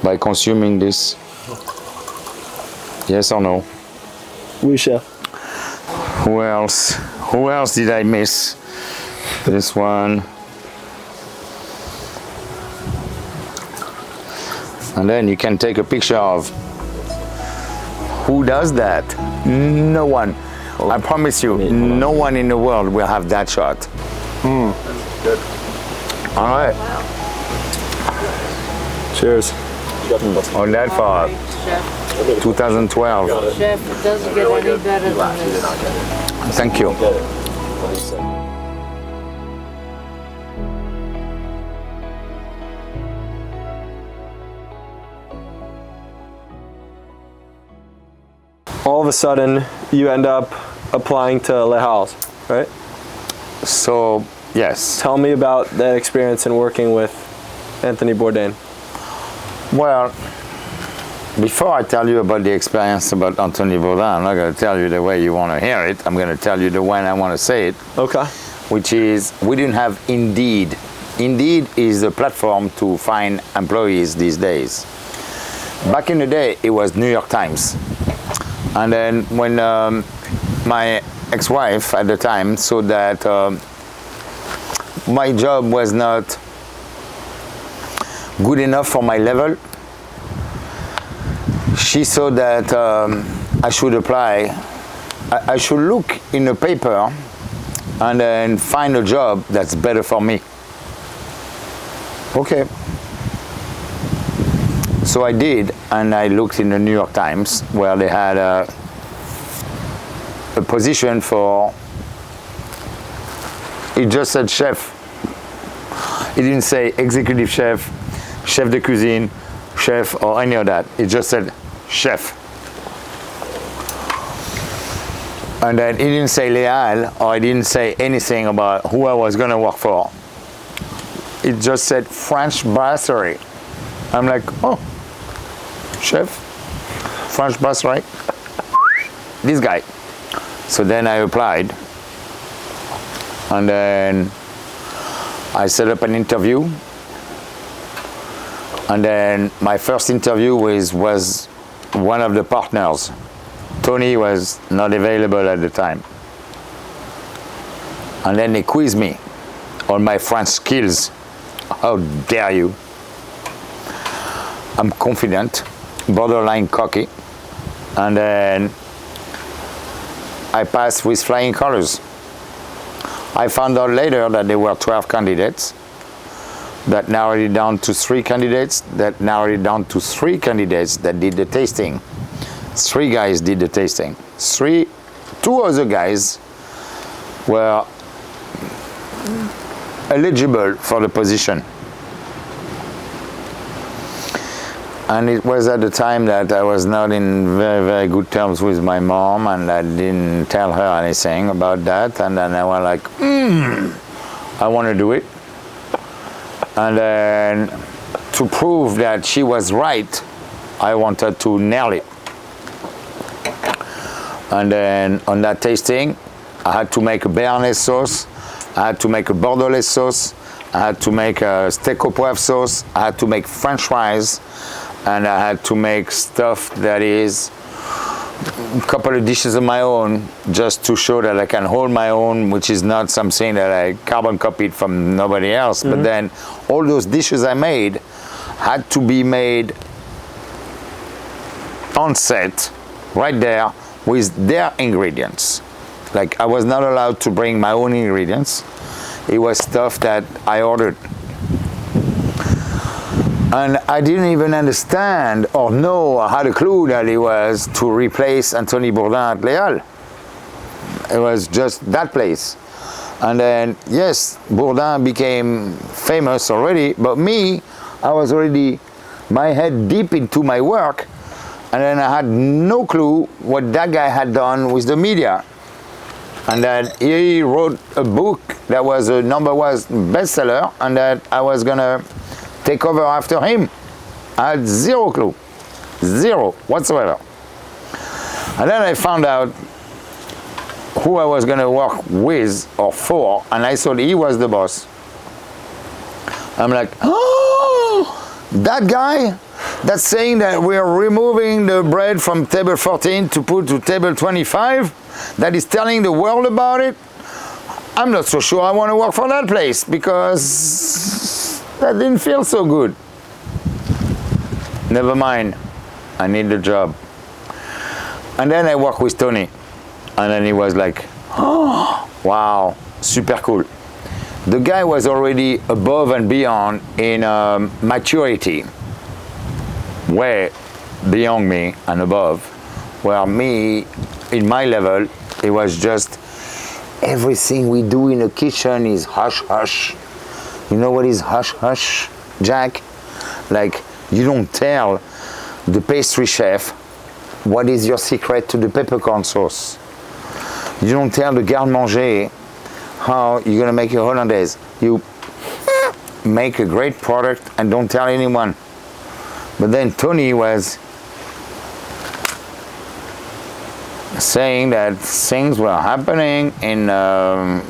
by consuming this. Yes or no? Oui, chef. Who else? Who else did I miss? This one. And then you can take a picture of who does that. No one. I promise you, no one in the world will have that shot. Good. All right. Cheers. On that for 2012. Chef, it doesn't get any better than this. Thank you. All of a sudden, you end up applying to Le Halles, right? So, yes. Tell me about that experience in working with Anthony Bourdain. Well, before I tell you about the experience about Anthony Bourdain, I'm not going to tell you the way you want to hear it. I'm going to tell you the way I want to say it. Okay. Which is, we didn't have Indeed. Indeed is the platform to find employees these days. Back in the day, it was New York Times. And then when my ex-wife at the time saw that my job was not good enough for my level, she saw that I should apply. I should look in the paper and then find a job that's better for me. Okay. So I did, and I looked in the New York Times where they had a position for, it just said chef. It didn't say executive chef, chef de cuisine, chef, or any of that. It just said chef. And then it didn't say Le Halles, or it didn't say anything about who I was gonna work for. It just said French brasserie. I'm like, oh, chef, French brasserie, this guy. So then I applied, and then I set up an interview, and then my first interview was one of the partners. Tony was not available at the time. And then they quizzed me on my French skills. How dare you? I'm confident, borderline cocky, and then I passed with flying colors. I found out later that there were 12 candidates. That narrowed it down to 3 candidates. That narrowed it down to 3 candidates that did the tasting. 3 guys did the tasting. 2 other guys were eligible for the position. And it was at the time that I was not in very, very good terms with my mom, and I didn't tell her anything about that. And then I was like, I want to do it. And then to prove that she was right, I wanted to nail it. And then on that tasting, I had to make a béarnaise sauce, I had to make a bordelais sauce, I had to make a steak au poivre sauce, I had to make French fries, and I had to make stuff that is a couple of dishes of my own, just to show that I can hold my own, which is not something that I carbon copied from nobody else. But then all those dishes I made had to be made on set, right there, with their ingredients. Like, I was not allowed to bring my own ingredients. It was stuff that I ordered. And I didn't even understand or know or had a clue that it was to replace Anthony Bourdain at Le Halles. It was just that place. And then, yes, Bourdain became famous already, but me, I was already my head deep into my work, and then I had no clue what that guy had done with the media. and that he wrote a book that was a #1 bestseller, and that I was gonna take over after him. I had zero clue, zero whatsoever. And then I found out who I was gonna work with or for, and I thought he was the boss. I'm like, oh, that guy that's saying that we're removing the bread from table 14 to put to table 25, that is telling the world about it. I'm not so sure I want to work for that place because that didn't feel so good. Never mind, I need the job. And then I worked with Tony, and then he was like, oh, wow, super cool. The guy was already above and beyond in maturity, way beyond me and above, where me, in my level, it was just everything we do in the kitchen is hush hush. You know what is hush hush, Jack? Like, you don't tell the pastry chef what is your secret to the peppercorn sauce. You don't tell the garde-manger how you're gonna make your hollandaise. You make a great product and don't tell anyone. But then Tony was saying that things were happening and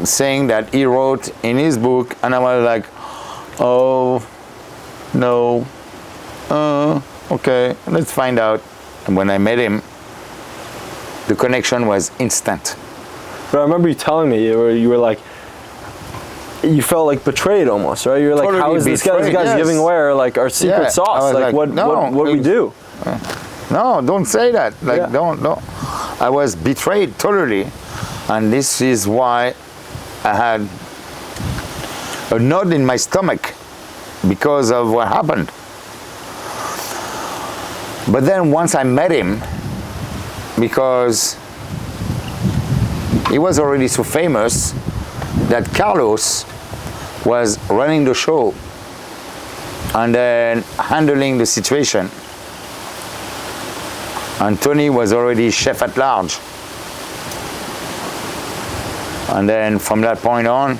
saying that he wrote in his book, and I was like, oh no, okay, let's find out. And when I met him, the connection was instant. But I remember you telling me you were like, you felt like betrayed almost, right? You were like, Totally how is this guy? This guy's yes. giving away our, like, our secret Yeah, sauce. I was Like, like, no, what we do? No, don't say that. Like, Yeah. don't. I was betrayed totally, and this is why I had a knot in my stomach because of what happened. But then once I met him, because he was already so famous that Carlos was running the show and then handling the situation. And Tony was already chef at large. And then from that point on,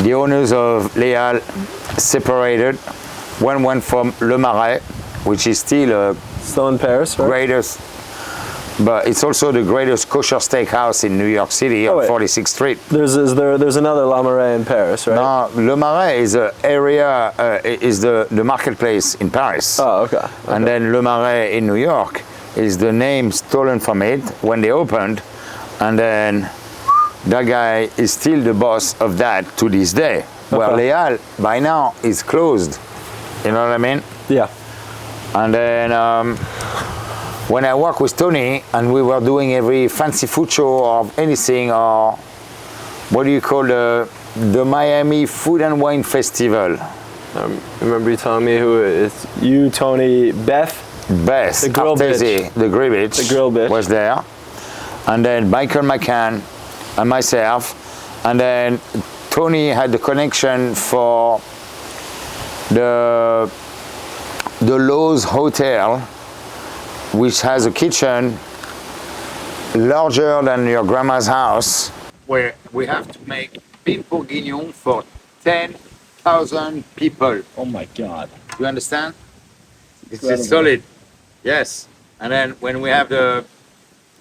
the owners of Léal separated. One went from Le Marais, which is still in Paris, right? greatest, but it's also the greatest kosher steakhouse in New York City on 46th Street. There's another La Marais in Paris, right? No, Le Marais is a area, is the marketplace in Paris. Oh, okay. And then Le Marais in New York is the name stolen from it when they opened, and then that guy is still the boss of that to this day. Where Léal by now is closed. You know what I mean? Yeah. And then when I worked with Tony and we were doing every fancy food show or anything, or what do you call the Miami Food and Wine Festival? Remember you telling me who it's you, Tony, Beth, the grill bitch. The grill bitch was there, and then Michael McCann and myself, and then Tony had the connection for the Lowe's Hotel, which has a kitchen larger than your grandma's house, where we have to make beef bourguignon for 10,000 people. Oh my God. You understand? This is solid. Yes. And then when we have the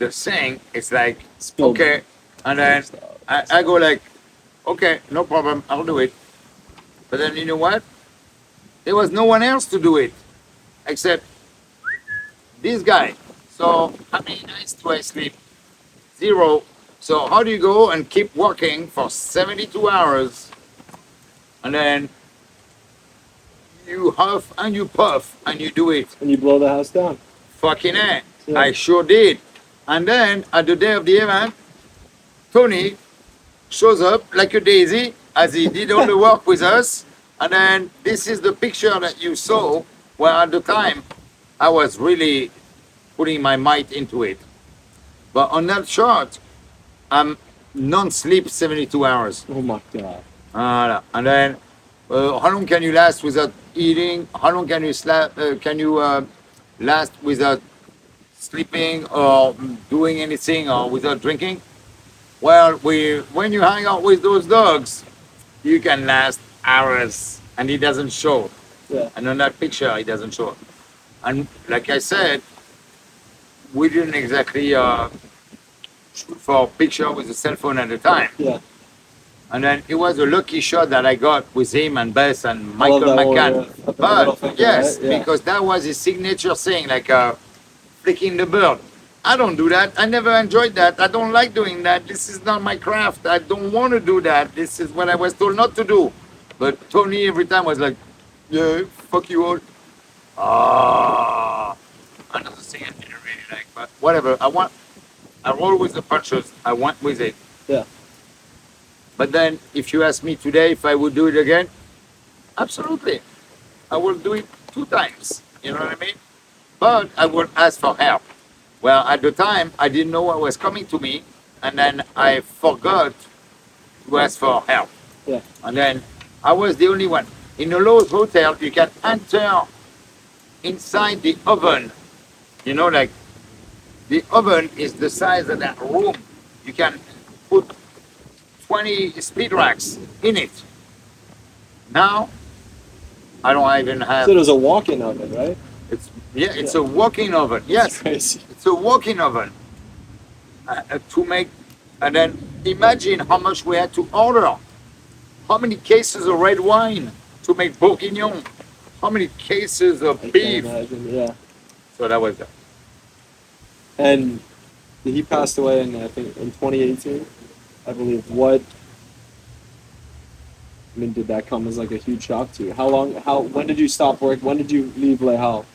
thing, it's like, okay. And then I go like, okay, no problem, I'll do it. But then you know what? There was no one else to do it except this guy. So how many nights do I sleep? 0. So how do you go and keep working for 72 hours and then you huff and you puff and you do it? and you blow the house down. Fucking A. Yeah. I sure did. And then at the day of the event, Tony shows up like a daisy as he did all the work with us. And then this is the picture that you saw where at the time I was really putting my might into it. But on that shot, I'm non-sleep 72 hours. Oh my God. And then how long can you last without eating? How long can you last without sleeping or doing anything or without drinking? Well, when you hang out with those dogs, you can last hours, and he doesn't show. Yeah. And on that picture, he doesn't show. And like I said, we didn't exactly shoot for a picture with a cell phone at the time. Yeah. And then it was a lucky shot that I got with him and Bess and Michael that one, McCann. yeah. Up in the But middle finger, yes, right? Yeah. because that was his signature thing, like flicking the bird. I don't do that. I never enjoyed that. I don't like doing that. This is not my craft. I don't want to do that. This is what I was told not to do. But Tony every time was like, yeah, fuck you all. Another thing I didn't really like, but whatever. I roll with the punches. I went with it. Yeah. But then, if you ask me today if I would do it again, absolutely. I will do it 2 times. You know what I mean? But I would ask for help. Well, at the time, I didn't know what was coming to me, and then I forgot to ask for help. Yeah. And then I was the only one. In a Lowe's hotel, you can enter inside the oven. You know, like the oven is the size of that room. You can put 20 speed racks in it. Now, I don't even have. So there's a walk-in oven, right? It's a walk-in oven. Yes, Crazy. it's a walk-in oven to make. And then imagine how much we had to order. How many cases of red wine to make bourguignon? How many cases of I beef? can't imagine, yeah. So that was that. And he passed away in, I think, in 2018, I believe. Did that come as like a huge shock to you? When did you stop work? When did you leave Le Hal?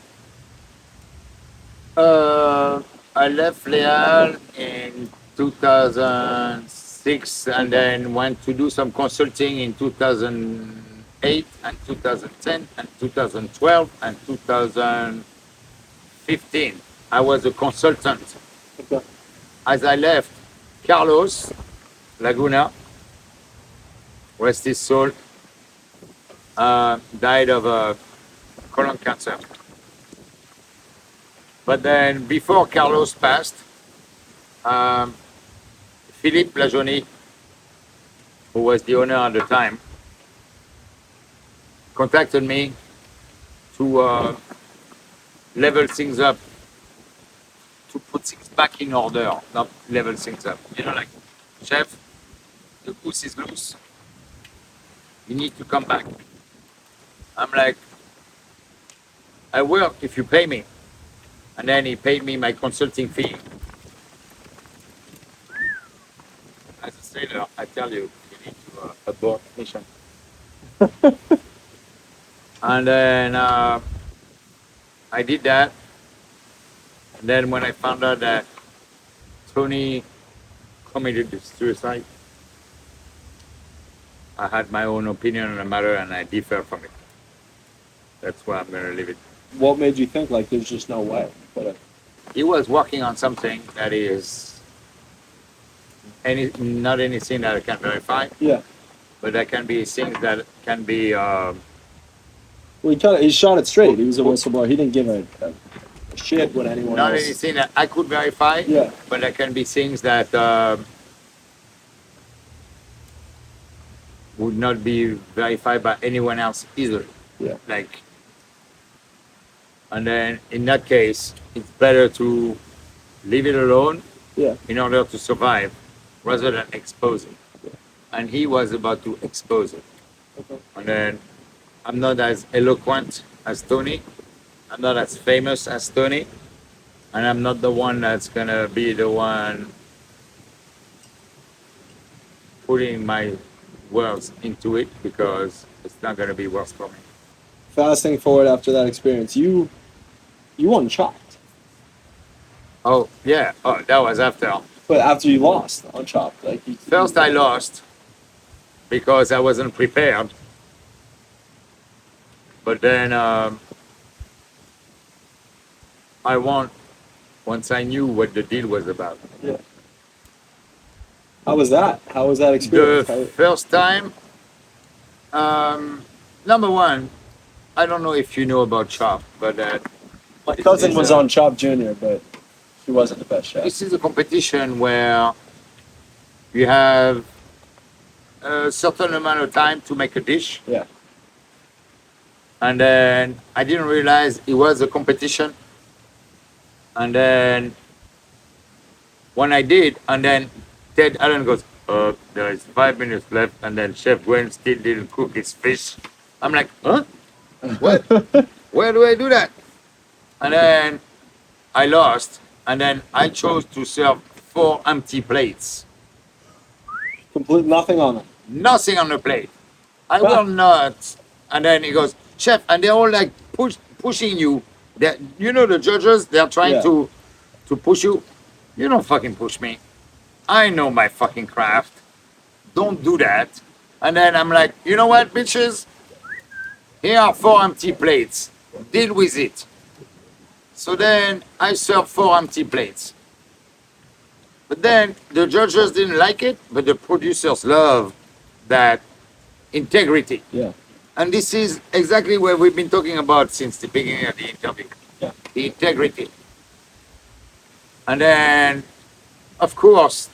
I left Leal in 2006 and then went to do some consulting in 2008 and 2010 and 2012 and 2015. I was a consultant. Okay. As I left, Carlos Laguna, rest his soul, died of colon cancer. But then before Carlos passed, Philippe Lajonie, who was the owner at the time, contacted me to level things up, to put things back in order, not level things up. You know, like, chef, the goose is loose. You need to come back. I'm like, I will if you pay me. And then he paid me my consulting fee. As a sailor, I tell you, you need to abort mission. And then I did that. And then when I found out that Tony committed suicide, I had my own opinion on the matter and I differ from it. That's why I'm going to leave it. What made you think like there's just no way? He was working on something that is not anything that I can verify. Yeah. But there can be things that can be. Well, he shot it straight. He was a whistleblower. He didn't give a shit what anyone Not else. anything that I could verify. Yeah. But there can be things that would not be verified by anyone else either. Yeah. Like. And then in that case, it's better to leave it alone in order to survive rather than expose it. Yeah. And he was about to expose it. Okay. And then I'm not as eloquent as Tony. I'm not as famous as Tony. And I'm not the one that's going to be the one putting my words into it because it's not going to be worse for me. Fasting forward after that experience, you won Chopped. Oh, yeah. Oh, that was after. But after you lost on Chopped, like First I lost because I wasn't prepared. But then I won once I knew what the deal was about. Yeah. How was that? How was that experience? The first time, number one, I don't know if you know about Chop, but my cousin was on Chop Junior, but he wasn't the best chef. This is a competition where you have a certain amount of time to make a dish. Yeah. And then I didn't realize it was a competition. And then when I did, and then Ted Allen goes, there is 5 minutes left, and then Chef Gwen still didn't cook his fish. I'm like, huh? What? Where do I do that? And then I lost, and then I chose to serve 4 empty plates. Complete nothing on it. Nothing on the plate. I will not. And then he goes, Chef, and they're all like pushing you. You know the judges, they're trying to push you. You don't fucking push me. I know my fucking craft. Don't do that. And then I'm like, you know what, bitches? Here are 4 empty plates. Deal with it. So then I served 4 empty plates. But then the judges didn't like it, but the producers love that integrity. Yeah. And this is exactly what we've been talking about since the beginning of the interview. Yeah. The integrity. And then, of course,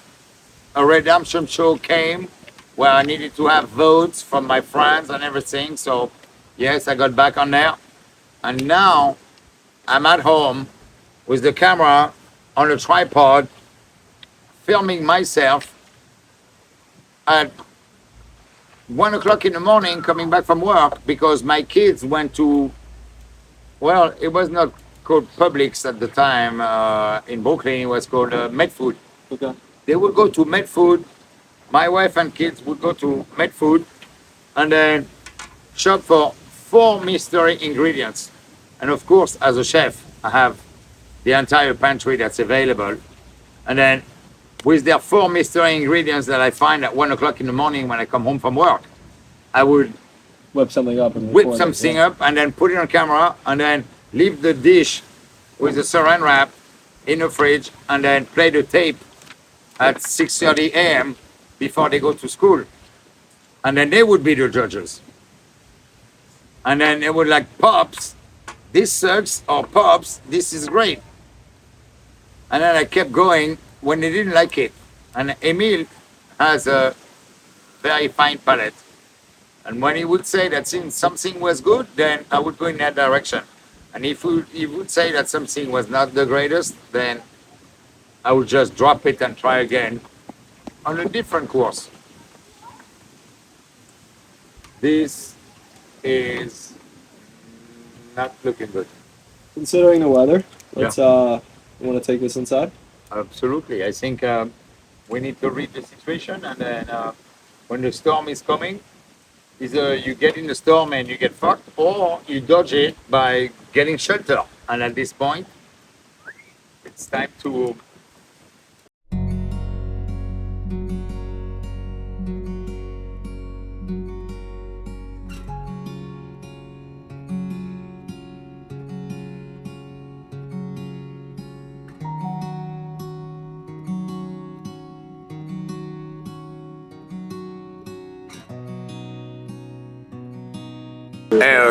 a redemption show came where I needed to have votes from my friends and everything. So, yes, I got back on there. And now I'm at home with the camera on a tripod, filming myself at 1 o'clock in the morning coming back from work because my kids went to, well, it was not called Publix at the time in Brooklyn, it was called Medfood. Okay. They would go to Medfood, my wife and kids would go to Medfood and then shop for 4 mystery ingredients. And of course, as a chef, I have the entire pantry that's available. And then with their 4 mystery ingredients that I find at 1 o'clock in the morning when I come home from work, I would Whip something up and whip record it, something yeah. up and then put it on camera and then leave the dish with the saran wrap in the fridge and then play the tape at 6:30 a.m. before they go to school. And then they would be the judges. And then they would like, Pops, this sucks, or Pops, this is great. And then I kept going when they didn't like it. And Emile has a very fine palate. And when he would say that something was good, then I would go in that direction. And if he would say that something was not the greatest, then I would just drop it and try again on a different course. This is not looking good. Considering the weather, let's Yeah. you want to take this inside? Absolutely. I think we need to read the situation, and then when the storm is coming, either you get in the storm and you get fucked, or you dodge it by getting shelter. And at this point, it's time to.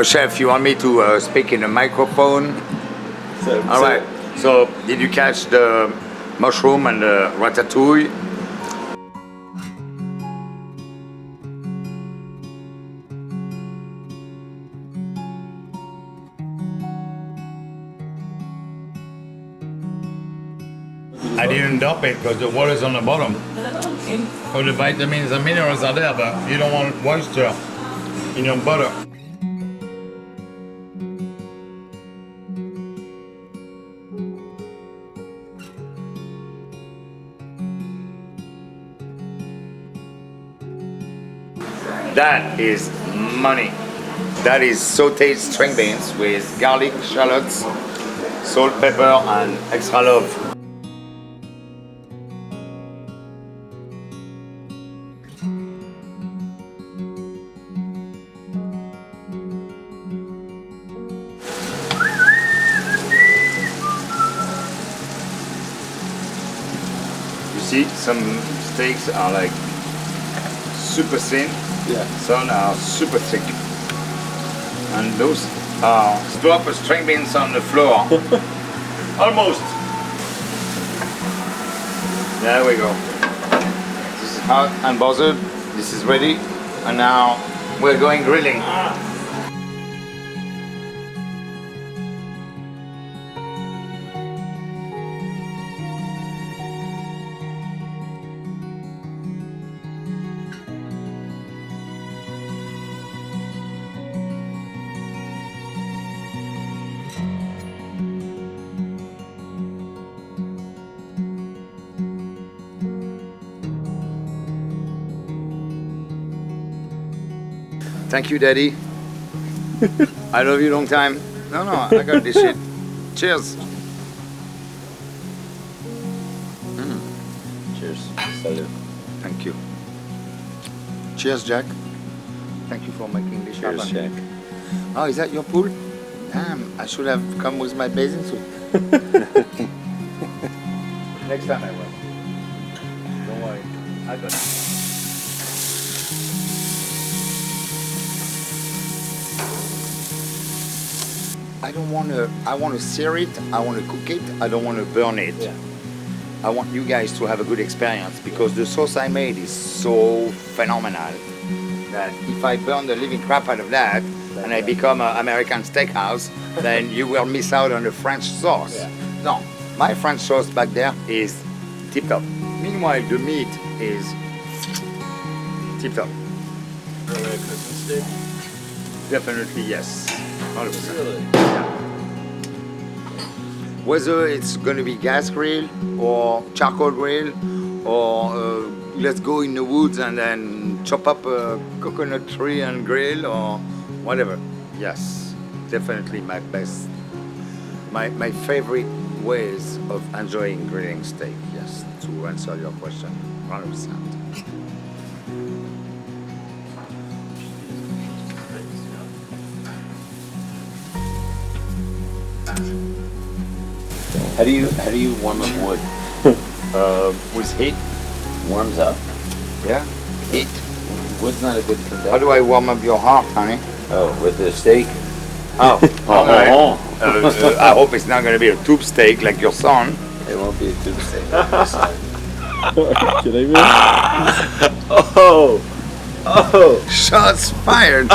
Chef, you want me to speak in a microphone? All right. So, did you catch the mushroom and the ratatouille? I didn't dump it because the water's on the bottom. All the vitamins and minerals are there, but you don't want moisture in your butter. That is money. That is sauteed string beans with garlic, shallots, salt, pepper, and extra love. You see, some steaks are like super thin. Yeah. Some are super thick. And those are drop of string beans on the floor. Almost. There we go. This is hot and buzzed. This is ready. And now we're going grilling. Thank you, Daddy. I love you long time. No, I got this shit. Cheers. Cheers. Salud. Thank you. Cheers, Jack. Thank you for making this Cheers, happen. Jack. Oh, is that your pool? Damn, I should have come with my bathing suit. Next time I will. Don't worry. I got it. I want to sear it, I want to cook it, I don't want to burn it. Yeah. I want you guys to have a good experience because the sauce I made is so phenomenal that if I burn the living crap out of that and I become an American steakhouse, then you will miss out on the French sauce. Yeah. No, my French sauce back there is tip top. Meanwhile, the meat is tip top. Christmas steak? Definitely yes. 100%. Really? Yeah. Whether it's going to be gas grill or charcoal grill or let's go in the woods and then chop up a coconut tree and grill or whatever. Yes, definitely my best, my favorite ways of enjoying grilling steak. Yes, to answer your question, 100%. How do you warm up wood? With heat, Warms up. yeah, heat. Wood's not a good conductor. How do I warm up your heart, honey? Oh, with the steak. Oh, all right. I hope it's not going to be a tube steak like your son. It won't be a tube steak. Kidding me? Oh! Shots fired.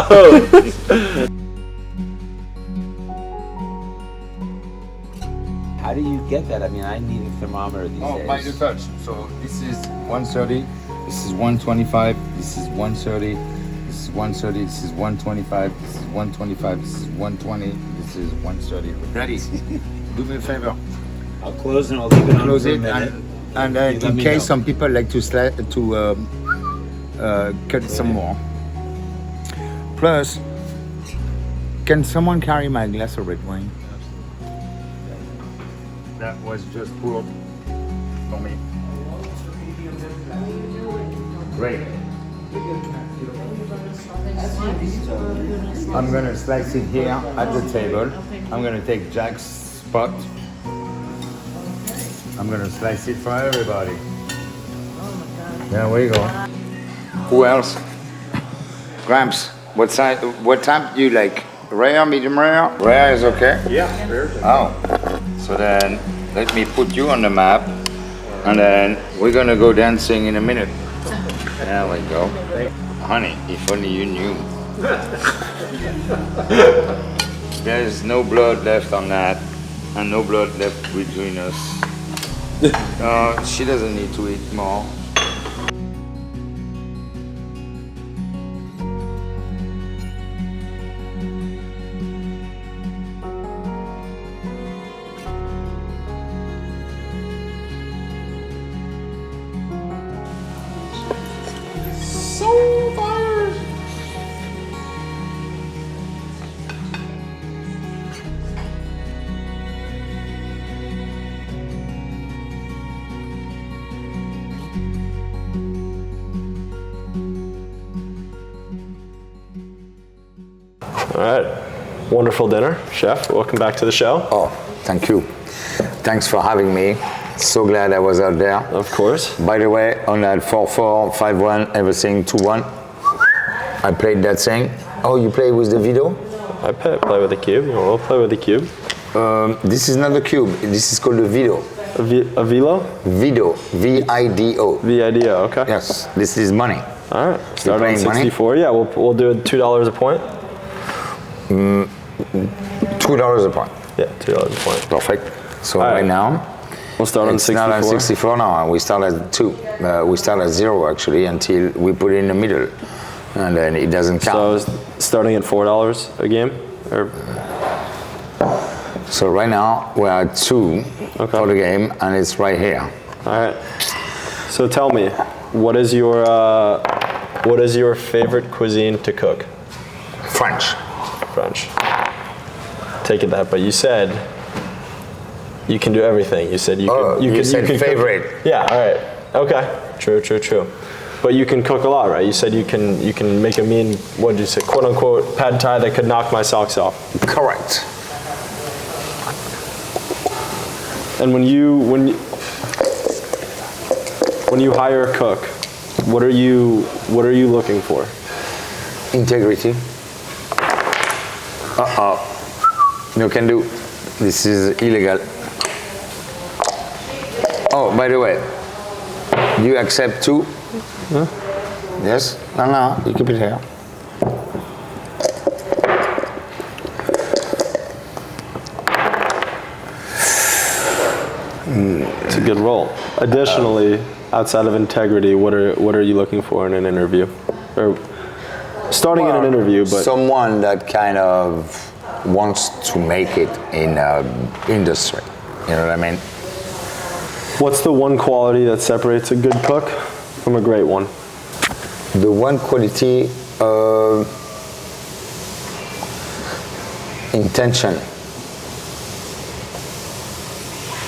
How do you get that? I mean, I need a thermometer these days. By the touch. So this is 130, this is 125, this is 130, this is 130, this is 125, this is 125, this is 120, this is 130. Ready? Do me a favor. I'll close and I'll leave it on Close for a it minute. and You let in me case know. some people like to cut some more. Plus, can someone carry my glass of red wine? That was just poured for me. Great. I'm gonna slice it here at the table. I'm gonna take Jack's spot. I'm gonna slice it for everybody. There we go. Who else? Gramps, what time do you like? Rare, medium rare? Rare is okay? Yeah, rare. Oh, so then let me put you on the map and then we're gonna go dancing in a minute. There we go. Honey, if only you knew. There's no blood left on that and no blood left between us. She doesn't need to eat more. All right. Wonderful dinner, chef. Welcome back to the show. Oh, thank you. Thanks for having me. So glad I was out there. Of course. By the way, on that 4-4, 5-1, everything 2-1, I played that thing. Oh, you play with the video? I play with the cube. We'll play with the cube. This is not the cube. This is called the video. Vilo? Vido, V-I-D-O. V-I-D-O, okay. Yes, this is money. All right, start on playing money? 64. Yeah, we'll do it $2 a point. $2 a point. Yeah, $2 a point. Perfect. So All right right. now, We'll start on it's 64. not on 64 now. We start at 2. We start at 0 actually until we put it in the middle, and then it doesn't count. So starting at $4 a game, or So right now we're at 2 for the game, and it's right here. all right. So tell me, what is your favorite cuisine to cook? French. French. Take it that, but you said you can do everything. You said you can. You said can favorite. Cook. Yeah. All right. Okay. True. But you can cook a lot, right? You said you can make a mean, what did you say, quote unquote, pad thai that could knock my socks off. Correct. And when you hire a cook, what are you looking for? Integrity. No can do. This is illegal. Oh, by the way, do you accept 2? Huh? Yes? No, you keep it here. It's a good role. Additionally, outside of integrity, what are you looking for in an interview? Or starting in an interview, but someone that kind of wants to make it in industry. You know what I mean? what's the one quality that separates a good cook from a great one? The one quality, intention.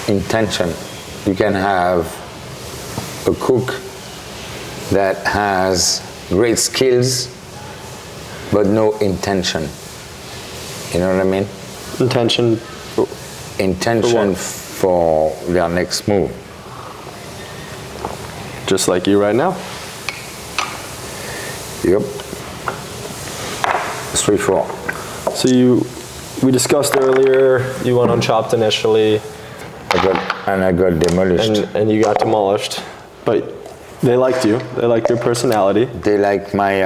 Intention. You can have a cook that has great skills but no intention. You know what I mean? Intention. Intention for their next move. Just like you right now. Yep. 3-4. So we discussed earlier, you went on Chopped initially. I got demolished. And you got demolished. But they liked you. They liked your personality. They like my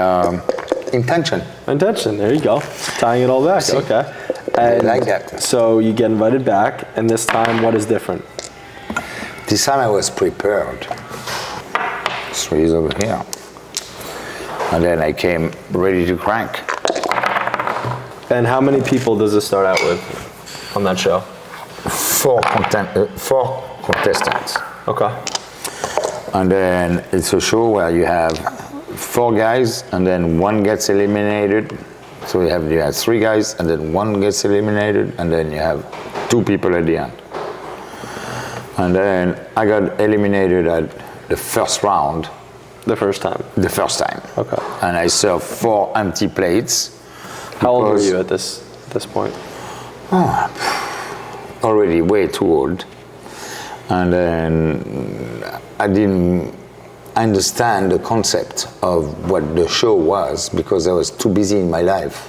intention. Intention, there you go. Tying it all back, See? okay. They And like that. so you get invited back, and this time, what is different? This time I was prepared. 3 is over here. And then I came ready to crank. And how many people does it start out with on that show? 4 contestants. Okay. And then it's a show where you have 4 guys and then 1 gets eliminated. So you have 3 guys and then 1 gets eliminated and then you have 2 people at the end. And then I got eliminated at the first round. The first time? The first time. Okay. And I served 4 empty plates. How old were you at this point? Already way too old. And then I didn't understand the concept of what the show was because I was too busy in my life.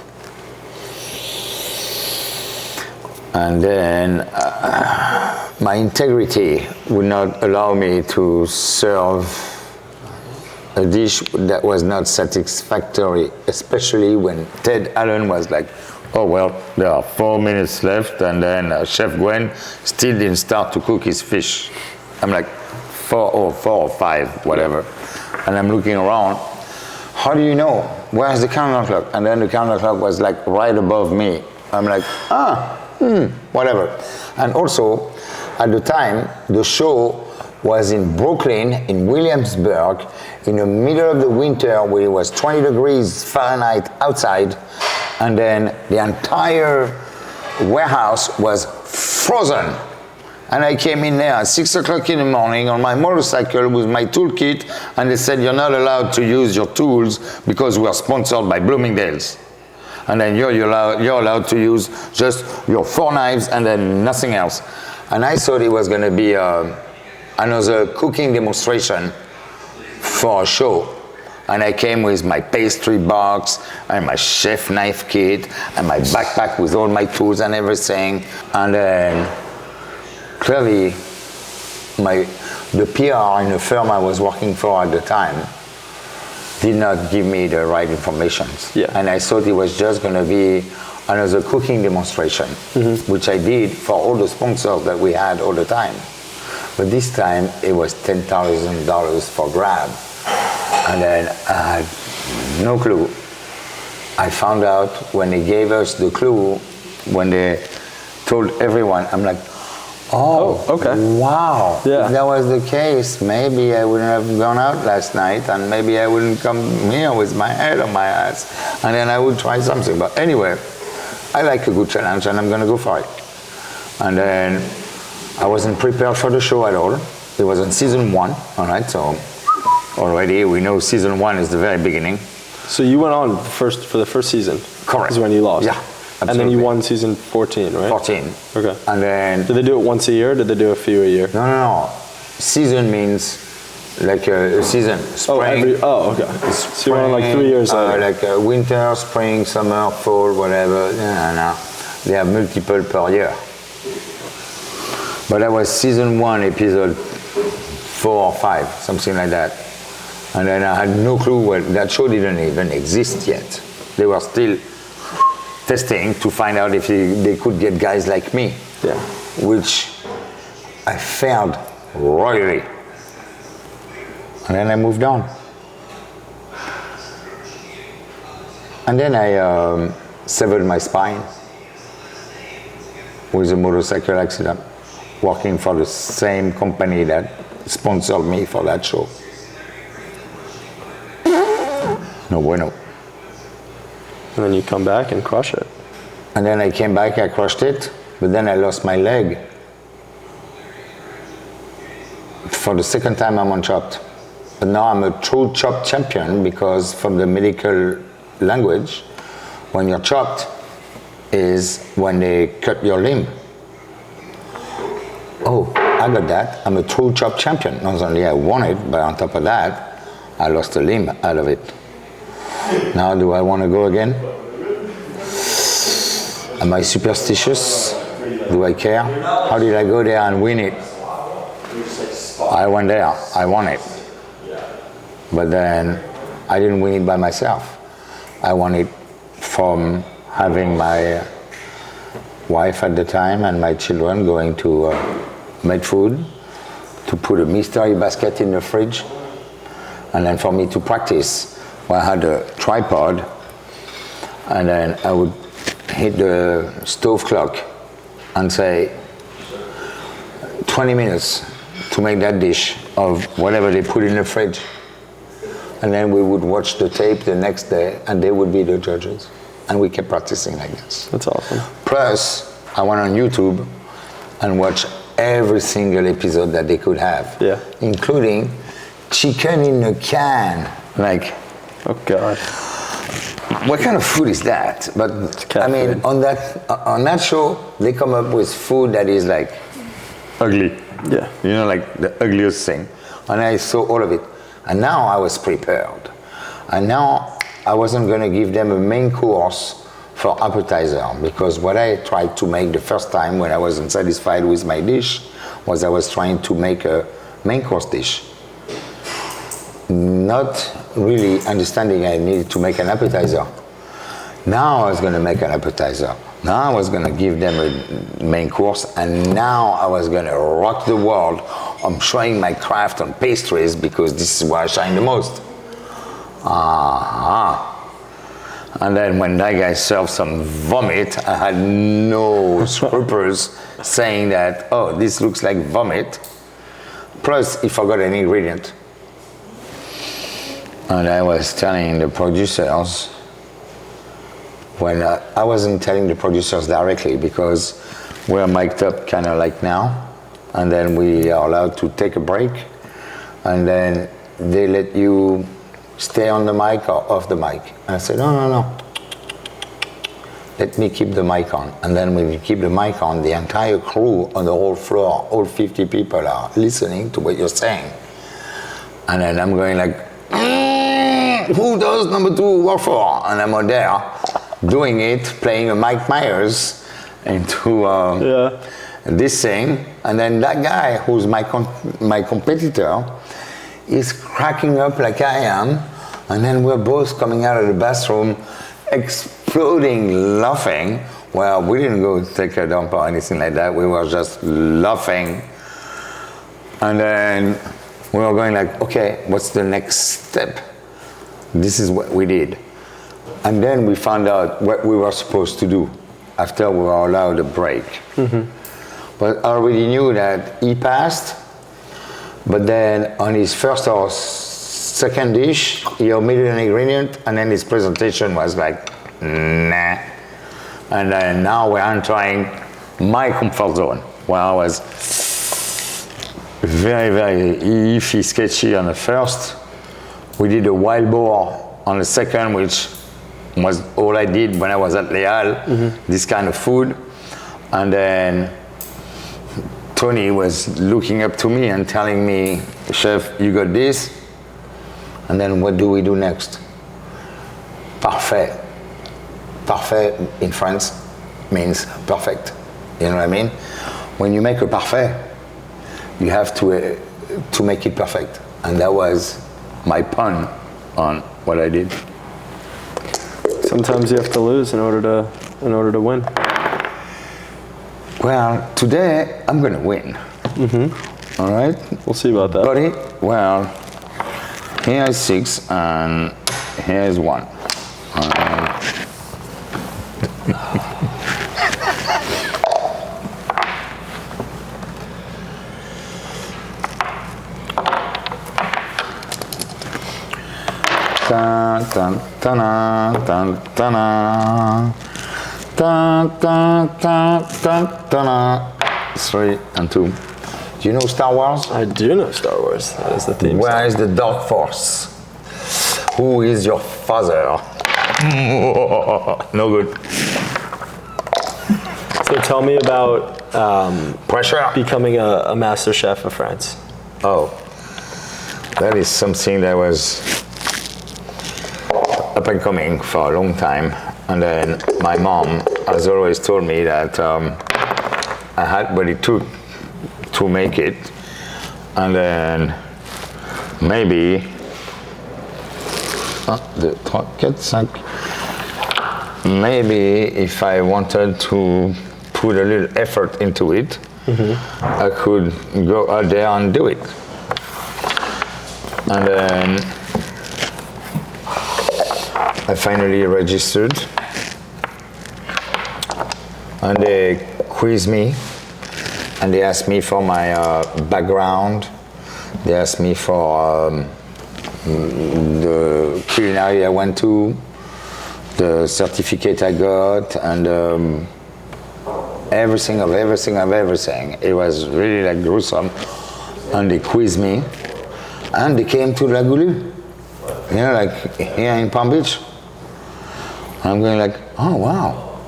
And then my integrity would not allow me to serve a dish that was not satisfactory, especially when Ted Allen was like, oh well, there are 4 minutes left, and then Chef Gwen still didn't start to cook his fish. I'm like, 4 or 5, whatever. And I'm looking around, how do you know? Where's the counter clock? And then the counter clock was like right above me. I'm like, whatever. And also, at the time, the show was in Brooklyn, in Williamsburg, in the middle of the winter where it was 20 degrees Fahrenheit outside, and then the entire warehouse was frozen. And I came in there at 6 o'clock in the morning on my motorcycle with my toolkit, and they said, you're not allowed to use your tools because we are sponsored by Bloomingdale's. And then you're allowed to use just your 4 knives and then nothing else. And I thought it was gonna be another cooking demonstration for a show. And I came with my pastry box and my chef knife kit and my backpack with all my tools and everything. And then clearly the PR in the firm I was working for at the time did not give me the right information. Yeah. And I thought it was just going to be another cooking demonstration, which I did for all the sponsors that we had all the time. But this time it was $10,000 for grab. And then I had no clue. I found out when they gave us the clue, when they told everyone, I'm like, oh, okay. Wow. Yeah. If that was the case, maybe I wouldn't have gone out last night and maybe I wouldn't come here with my head on my ass and then I would try something. But anyway, I like a good challenge and I'm going to go for it. And then I wasn't prepared for the show at all. It was on season 1, all right, so already we know season 1 is the very beginning. So you went on for the first season? Correct. Is when you lost? Yeah, absolutely. And then you absolutely. won season 14, right? 14. Okay. And then... Did they do it once a year or did they do a few a year? No. Season means like a season. Spring. Okay. So you went on like 3 years later. Like winter, spring, summer, fall, whatever. No. They have multiple per year. But that was season 1, episode 4 or 5, something like that. And then I had no clue what that show didn't even exist yet. They were still testing to find out if they could get guys like me. Yeah. Which I failed royally. And then I moved on. And then I severed my spine with a motorcycle accident, working for the same company that sponsored me for that show. No bueno. And then you come back and crush it. And then I came back, I crushed it, but then I lost my leg. For the second time I'm on Chopped. But now I'm a true Chopped champion because from the medical language, when you're chopped is when they cut your limb. Oh, I got that. I'm a true Chopped champion. Not only I won it, but on top of that, I lost a limb out of it. Now, do I want to go again? Am I superstitious? Do I care? How did I go there and win it? I went there, I won it. But then I didn't win it by myself. I won it from having my wife at the time and my children going to make food, to put a mystery basket in the fridge, and then for me to practice. Well, I had a tripod, and then I would hit the stove clock and say 20 minutes to make that dish of whatever they put in the fridge. And then we would watch the tape the next day and they would be the judges. And we kept practicing like this. That's awesome. Plus, I went on YouTube and watched every single episode that they could have. Yeah. Including chicken in a can. Like, oh God. what kind of food is that? But I mean, food. on that show, they come up with food that is like ugly. Yeah. You know, like the ugliest thing. And I saw all of it. And now I was prepared. And now I wasn't going to give them a main course for appetizer, because what I tried to make the first time when I wasn't satisfied with my dish was I was trying to make a main course dish. Not really understanding I needed to make an appetizer. Now I was going to make an appetizer. Now I was going to give them a main course, and now I was going to rock the world on showing my craft on pastries, because this is where I shine the most. And then when that guy served some vomit, I had no scruples saying that, oh, this looks like vomit. Plus, he forgot an ingredient. And I was telling the producers, when I wasn't telling the producers directly, because we're mic'd up kind of like now, and then we are allowed to take a break, and then they let you stay on the mic or off the mic. And I said, no. Let me keep the mic on. And then when you keep the mic on, the entire crew on the whole floor, all 50 people are listening to what you're saying. And then I'm going like, who does number 2 work for? And I'm out there doing it, playing a Mike Myers into this thing, And then that guy, who's my competitor, is cracking up like I am. And then we're both coming out of the bathroom, exploding, laughing. Well, we didn't go take a dump or anything like that. We were just laughing. And then we were going like, okay, what's the next step? This is what we did. And then we found out what we were supposed to do after we were allowed a break. But I already knew that he passed, but then on his first or second dish, he omitted an ingredient, and then his presentation was like, nah. And then now we're entering my comfort zone, where I was very, very iffy, sketchy on the first. We did a wild boar on the second, which was all I did when I was at Leal, this kind of food. And then Tony was looking up to me and telling me, chef, you got this? And then what do we do next? Parfait. Parfait in France means perfect. You know what I mean? When you make a parfait, you have to make it perfect. And that was my pun on what I did. Sometimes you have to lose in order to win. Well, today I'm gonna win. All right? We'll see about that. Buddy, well, here is 6 and here is 1. Dun, dun, dun, dun, dun, dun, dun, dun, dun, dun. 3 and 2. Do you know Star Wars? I do know Star Wars. That is the theme. Where is the Dark Force? Who is your father? No good. So tell me about Pressure. becoming a master chef of France. Oh, that is something that was up and coming for a long time. And then my mom has always told me that I had what it took to make it. And then maybe maybe if I wanted to put a little effort into it, I could go out there and do it. And then I finally registered, and they quizzed me, and they asked me for my background. They asked me for the culinary I went to, the certificate I got, and everything of everything. It was really like gruesome. And they quizzed me, and they came to La Goulue, you know, like here in Palm Beach. And I'm going like, oh wow.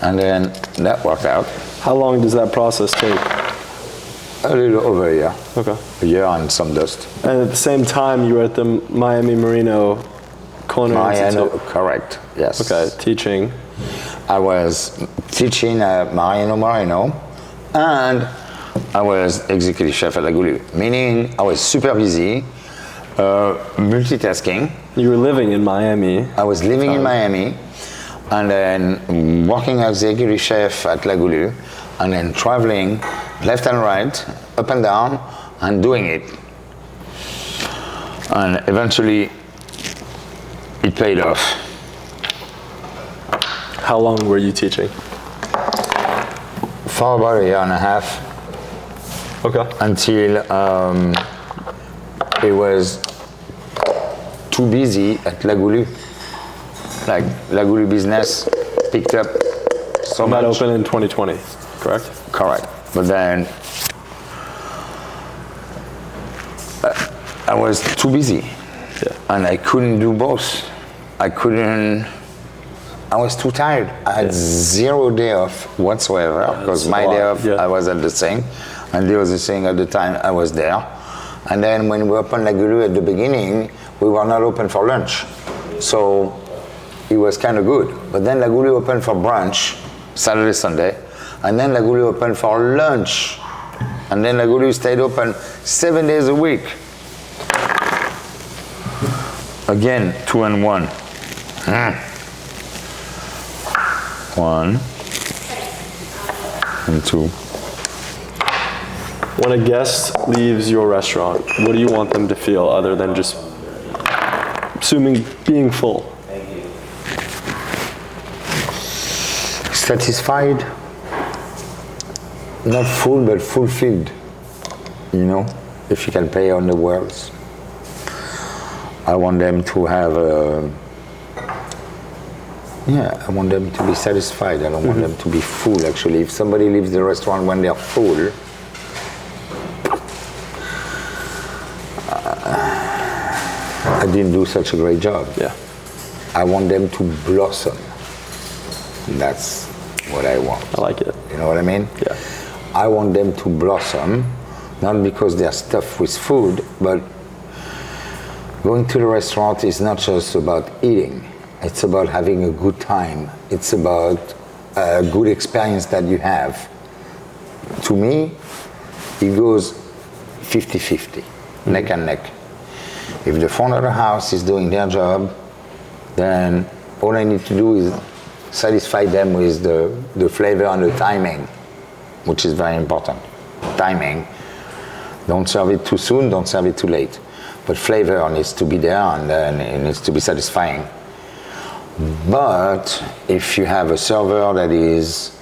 And then that worked out. How long does that process take? A little over a year. Okay. A year and some dust. And at the same time, you were at the Miami Marino Culinary Institute. Correct, yes. Okay, teaching. I was teaching at Marino, and I was executive chef at La Goulue, meaning I was super busy, multitasking. You were living in Miami. I was living in Miami, and then working as executive chef at La Goulue, and then traveling left and right, up and down, and doing it. And eventually, it paid off. How long were you teaching? For about a year and a half. Okay. Until it was too busy at La Goulue. Like La Goulue business picked up so much. That opened in 2020, correct? Correct. But then I was too busy. Yeah. And I couldn't do both. I was too tired. I had 0 day off whatsoever, because my day off, I was at the same, and they was the same at the time I was there. And then when we opened La Goulue at the beginning, we were not open for lunch. So it was kind of good. But then La Goulue opened for brunch, Saturday, Sunday, and then La Goulue opened for lunch And then La Goulou's stayed open 7 days a week. Again, 2 and 1. 1 and 2. When a guest leaves your restaurant, what do you want them to feel other than just assuming being full? Satisfied, not full but fulfilled, you know, if you can play on the words. I want them to have I want them to be satisfied. I don't want them to be full. Actually, if somebody leaves the restaurant when they're full, I didn't do such a great job. Yeah. I want them to blossom. That's what I want. I like it. You know what I mean? Yeah. I want them to blossom, not because they're stuffed with food, but going to the restaurant is not just about eating. It's about having a good time. It's about a good experience that you have. To me, it goes 50-50, neck and neck. If the front of the house is doing their job, then all I need to do is satisfy them with the flavor and the timing, which is very important. Timing. Don't serve it too soon, don't serve it too late. But flavor needs to be there, and then it needs to be satisfying. But if you have a server that is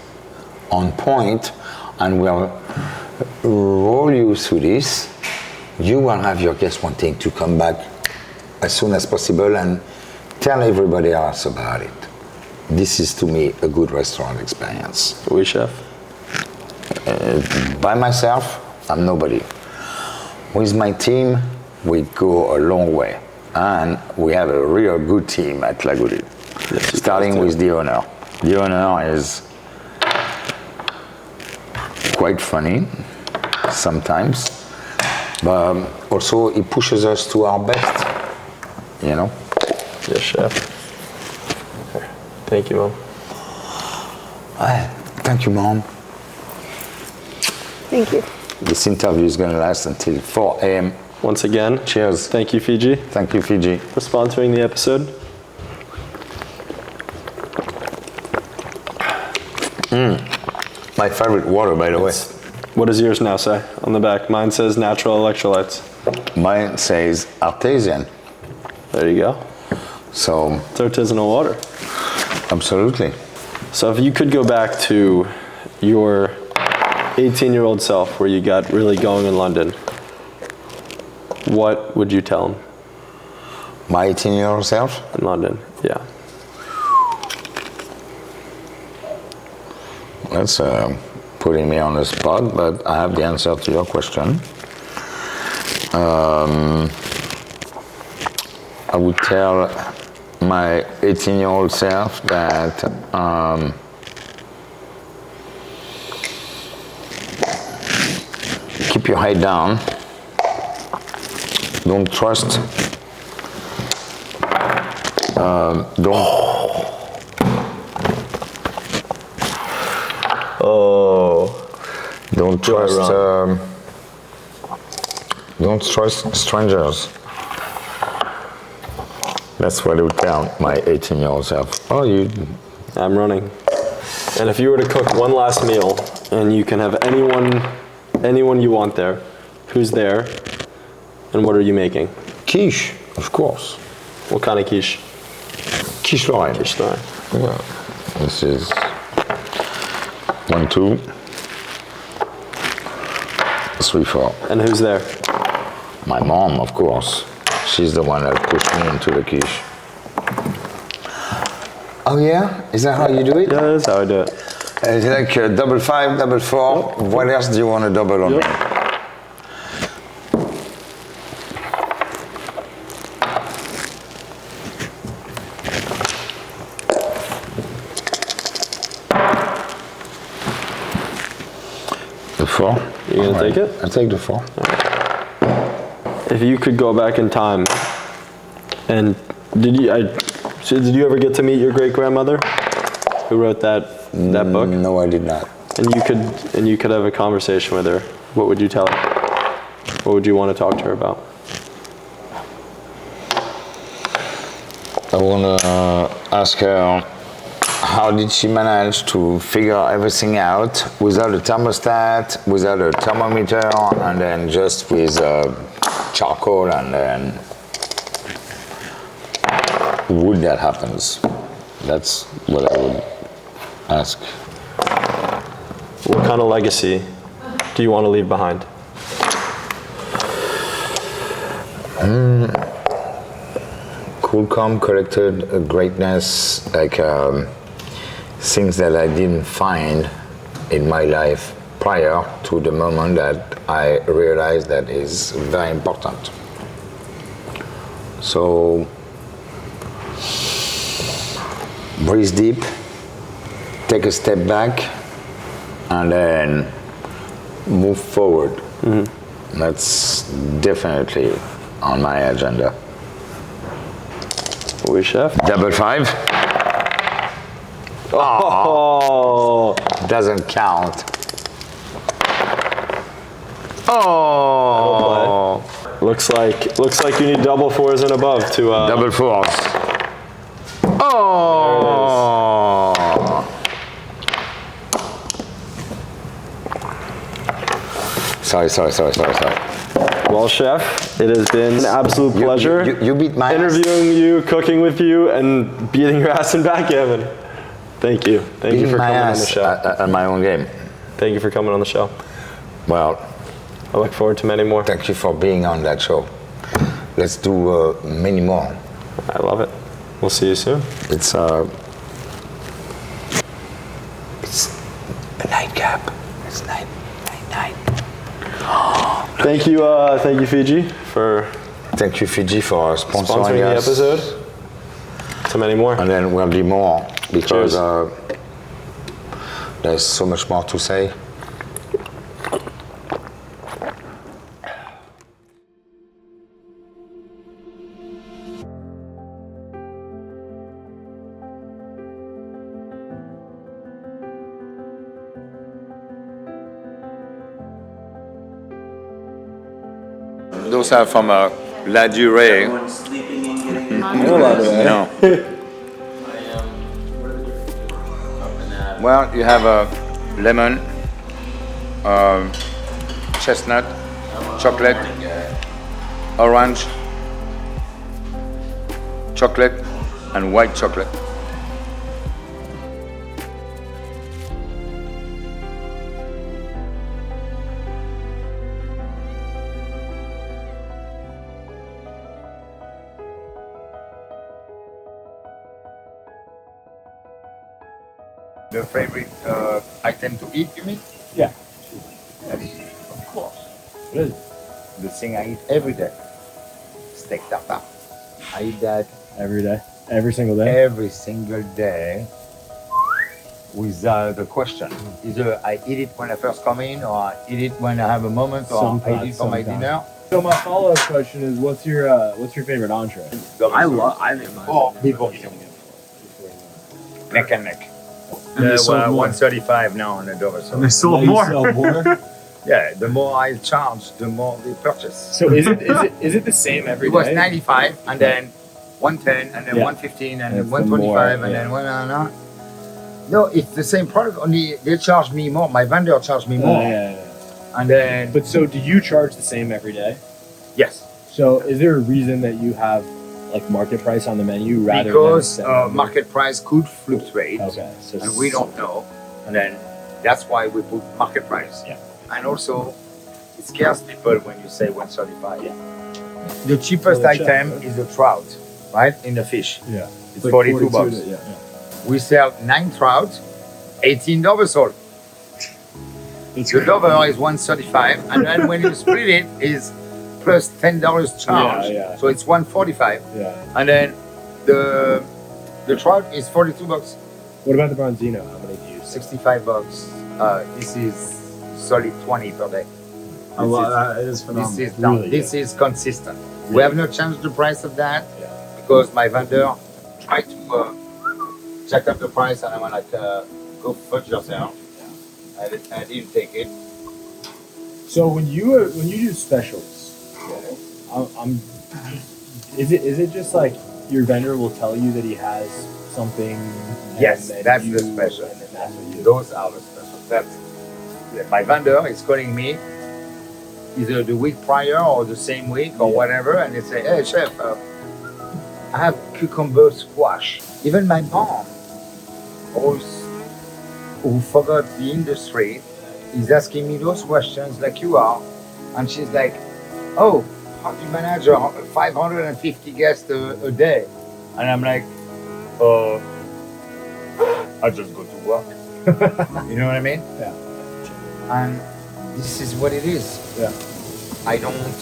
on point and will roll you through this, you will have your guests wanting to come back as soon as possible and tell everybody else about it. This is to me a good restaurant experience. Oui, chef. By myself, I'm nobody. With my team, we go a long way. And we have a real good team at La Goulue. Yes, starting with the owner. The owner is quite funny sometimes, but also he pushes us to our best, you know? Yes, chef. Thank you, Mom. Thank you, Mom. Thank you. This interview is going to last until 4 a.m. Once again, Cheers. Thank you, Fiji. Thank you, Fiji. For sponsoring the episode. My favorite water, by the way. What does yours now say on the back? Mine says natural electrolytes. Mine says artesian. There you go. So, It's artisanal water. absolutely. So if you could go back to your 18-year-old self where you got really going in London, what would you tell him My 18-year-old self? in London? Yeah. That's putting me on the spot, but I have the answer to your question. I would tell my 18-year-old self that keep your head down. Don't trust. Don't trust strangers. That's what I would tell my 18-year-old self. Oh, I'm running. And if you were to cook one last meal and you can have anyone you want there, who's there and what are you making? quiche, of course. What kind of quiche? Quiche Lorraine. Quiche Lorraine. Yeah. This is 1, 2, 3, 4. And who's there? My mom, of course. She's the one that pushed me into the quiche. Oh yeah? Is that how you do it? Yeah, that's how I do it. Is it like 5, 5, 4? Yep. What else do you want to double on me? The 4. You gonna take it? I'll take the 4. If you could go back in time, and did you ever get to meet your great grandmother, who wrote that book? No, I did not. and you could have a conversation with her, what would you tell her? What would you want to talk to her about? I want to ask her, how did she manage to figure everything out without a thermostat, without a thermometer, and then just with charcoal, and then wood that happens? That's what I would ask. What kind of legacy do you want to leave behind? Cool, calm, collected greatness, like things that I didn't find in my life prior to the moment that I realized that is very important. So, breathe deep, take a step back, and then move forward. Mm-hmm. That's definitely on my agenda. Oui, chef. Double five. Oh, Doesn't count. Oh. looks like you need double fours and above to. Double fours. Oh. Sorry. Well, chef, it has been an absolute pleasure. You beat my interviewing you, cooking with you, and beating your ass in backgammon. Thank you. Thank you for coming on the show. At my own game. Thank you for coming on the show. Well, I look forward to many more. thank you for being on that show. Let's do many more. I love it. We'll see you soon. It's a nightcap. It's night. Thank you, Fiji, for Thank you, Fiji, for sponsoring sponsoring the us. episode. To many more. And then we'll be more because Cheers. there's so much more to say. Those are from La Durée. No. Well, you have a lemon, chestnut, chocolate, orange, chocolate, and white chocolate. The favorite item to eat, you mean? Yeah. Yes, of course. What is it? The thing I eat every day. Steak tartare. I eat that Every day? Every single day? every single day without a question. Either I eat it when I first come in, or I eat it when I have a moment, or I eat it for my dinner. So my follow-up question is, what's your favorite entree? I think mine. Or people neck and neck. And they sold more. 135 now on the Dover. So They sold more? yeah, the more I charge, the more they purchase. So is it the same every It was day? 95, and then 110, and then Yeah. 115, and And then it's 125, more, and yeah. then 1. No, it's the same product. Only they charge me more. My vendor charged me more, Yeah. and then But so do you charge the same every day? yes, So is there a reason that you have like market price on the menu rather because than set menu? market price could fluctuate, Okay. So and we don't know, and then that's why we put market price. Yeah. And also, it scares people when you say 135. Yeah. The cheapest So the check, item right? is a trout, right? In the fish. Yeah. It's 42 bucks. Yeah. We sell 9 trout, 18 Dover salt. It's The Dover is 135, and then when you split it, is plus $10 charge. Yeah. So it's 145, Yeah. and then the trout is 42 bucks, What about the Bronzino? How many do you use? 65 bucks. This is solid 20 per day. That is This is Really this good. is consistent. We have not changed the price of that because my vendor tried to jack up the price, and I went like, go fuck yourself. I didn't take it. So when you do specials, is it just like your vendor will tell you that he has something? Yes, and that's you- the special. And then that's what you do. Those are the special. My vendor is calling me either the week prior or the same week or whatever, and they say, "Hey, chef, I have cucumber squash." Even my mom, who forgot the industry, is asking me those questions like you are, and she's like, "Oh, how do you manage 550 guests a day?" And I'm like, I just go to work. You know what I mean? Yeah. And this is what it is. Yeah. I don't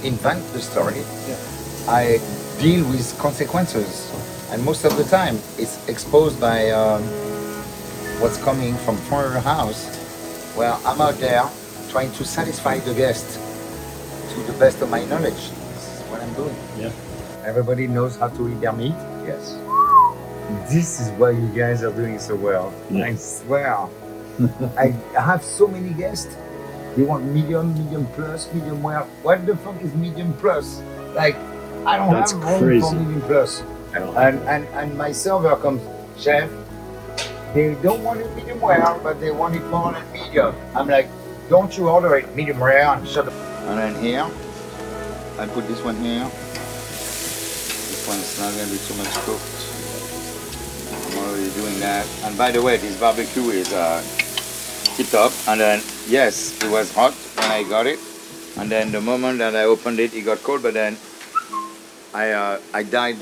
invent the story. Yeah. I deal with consequences, and most of the time it's exposed by what's coming from front of the house. Well, I'm out there trying to satisfy the guest to the best of my knowledge. This is what I'm doing. Yeah. Everybody knows how to eat their meat. Yes. This is why you guys are doing so well. I swear. I have so many guests. They want medium, medium plus, medium well. What the fuck is medium plus? Like, I don't That's have room crazy. for medium plus. And my server comes, chef, they don't want it medium well, but they want it more than medium. I'm like, don't you order it medium rare and shut up. And then here, I put this one here. This one's not gonna be too much cooked. I'm already doing that. And by the way, this barbecue is tip top. And then, yes, it was hot when I got it. And then the moment that I opened it, it got cold. But then I dyed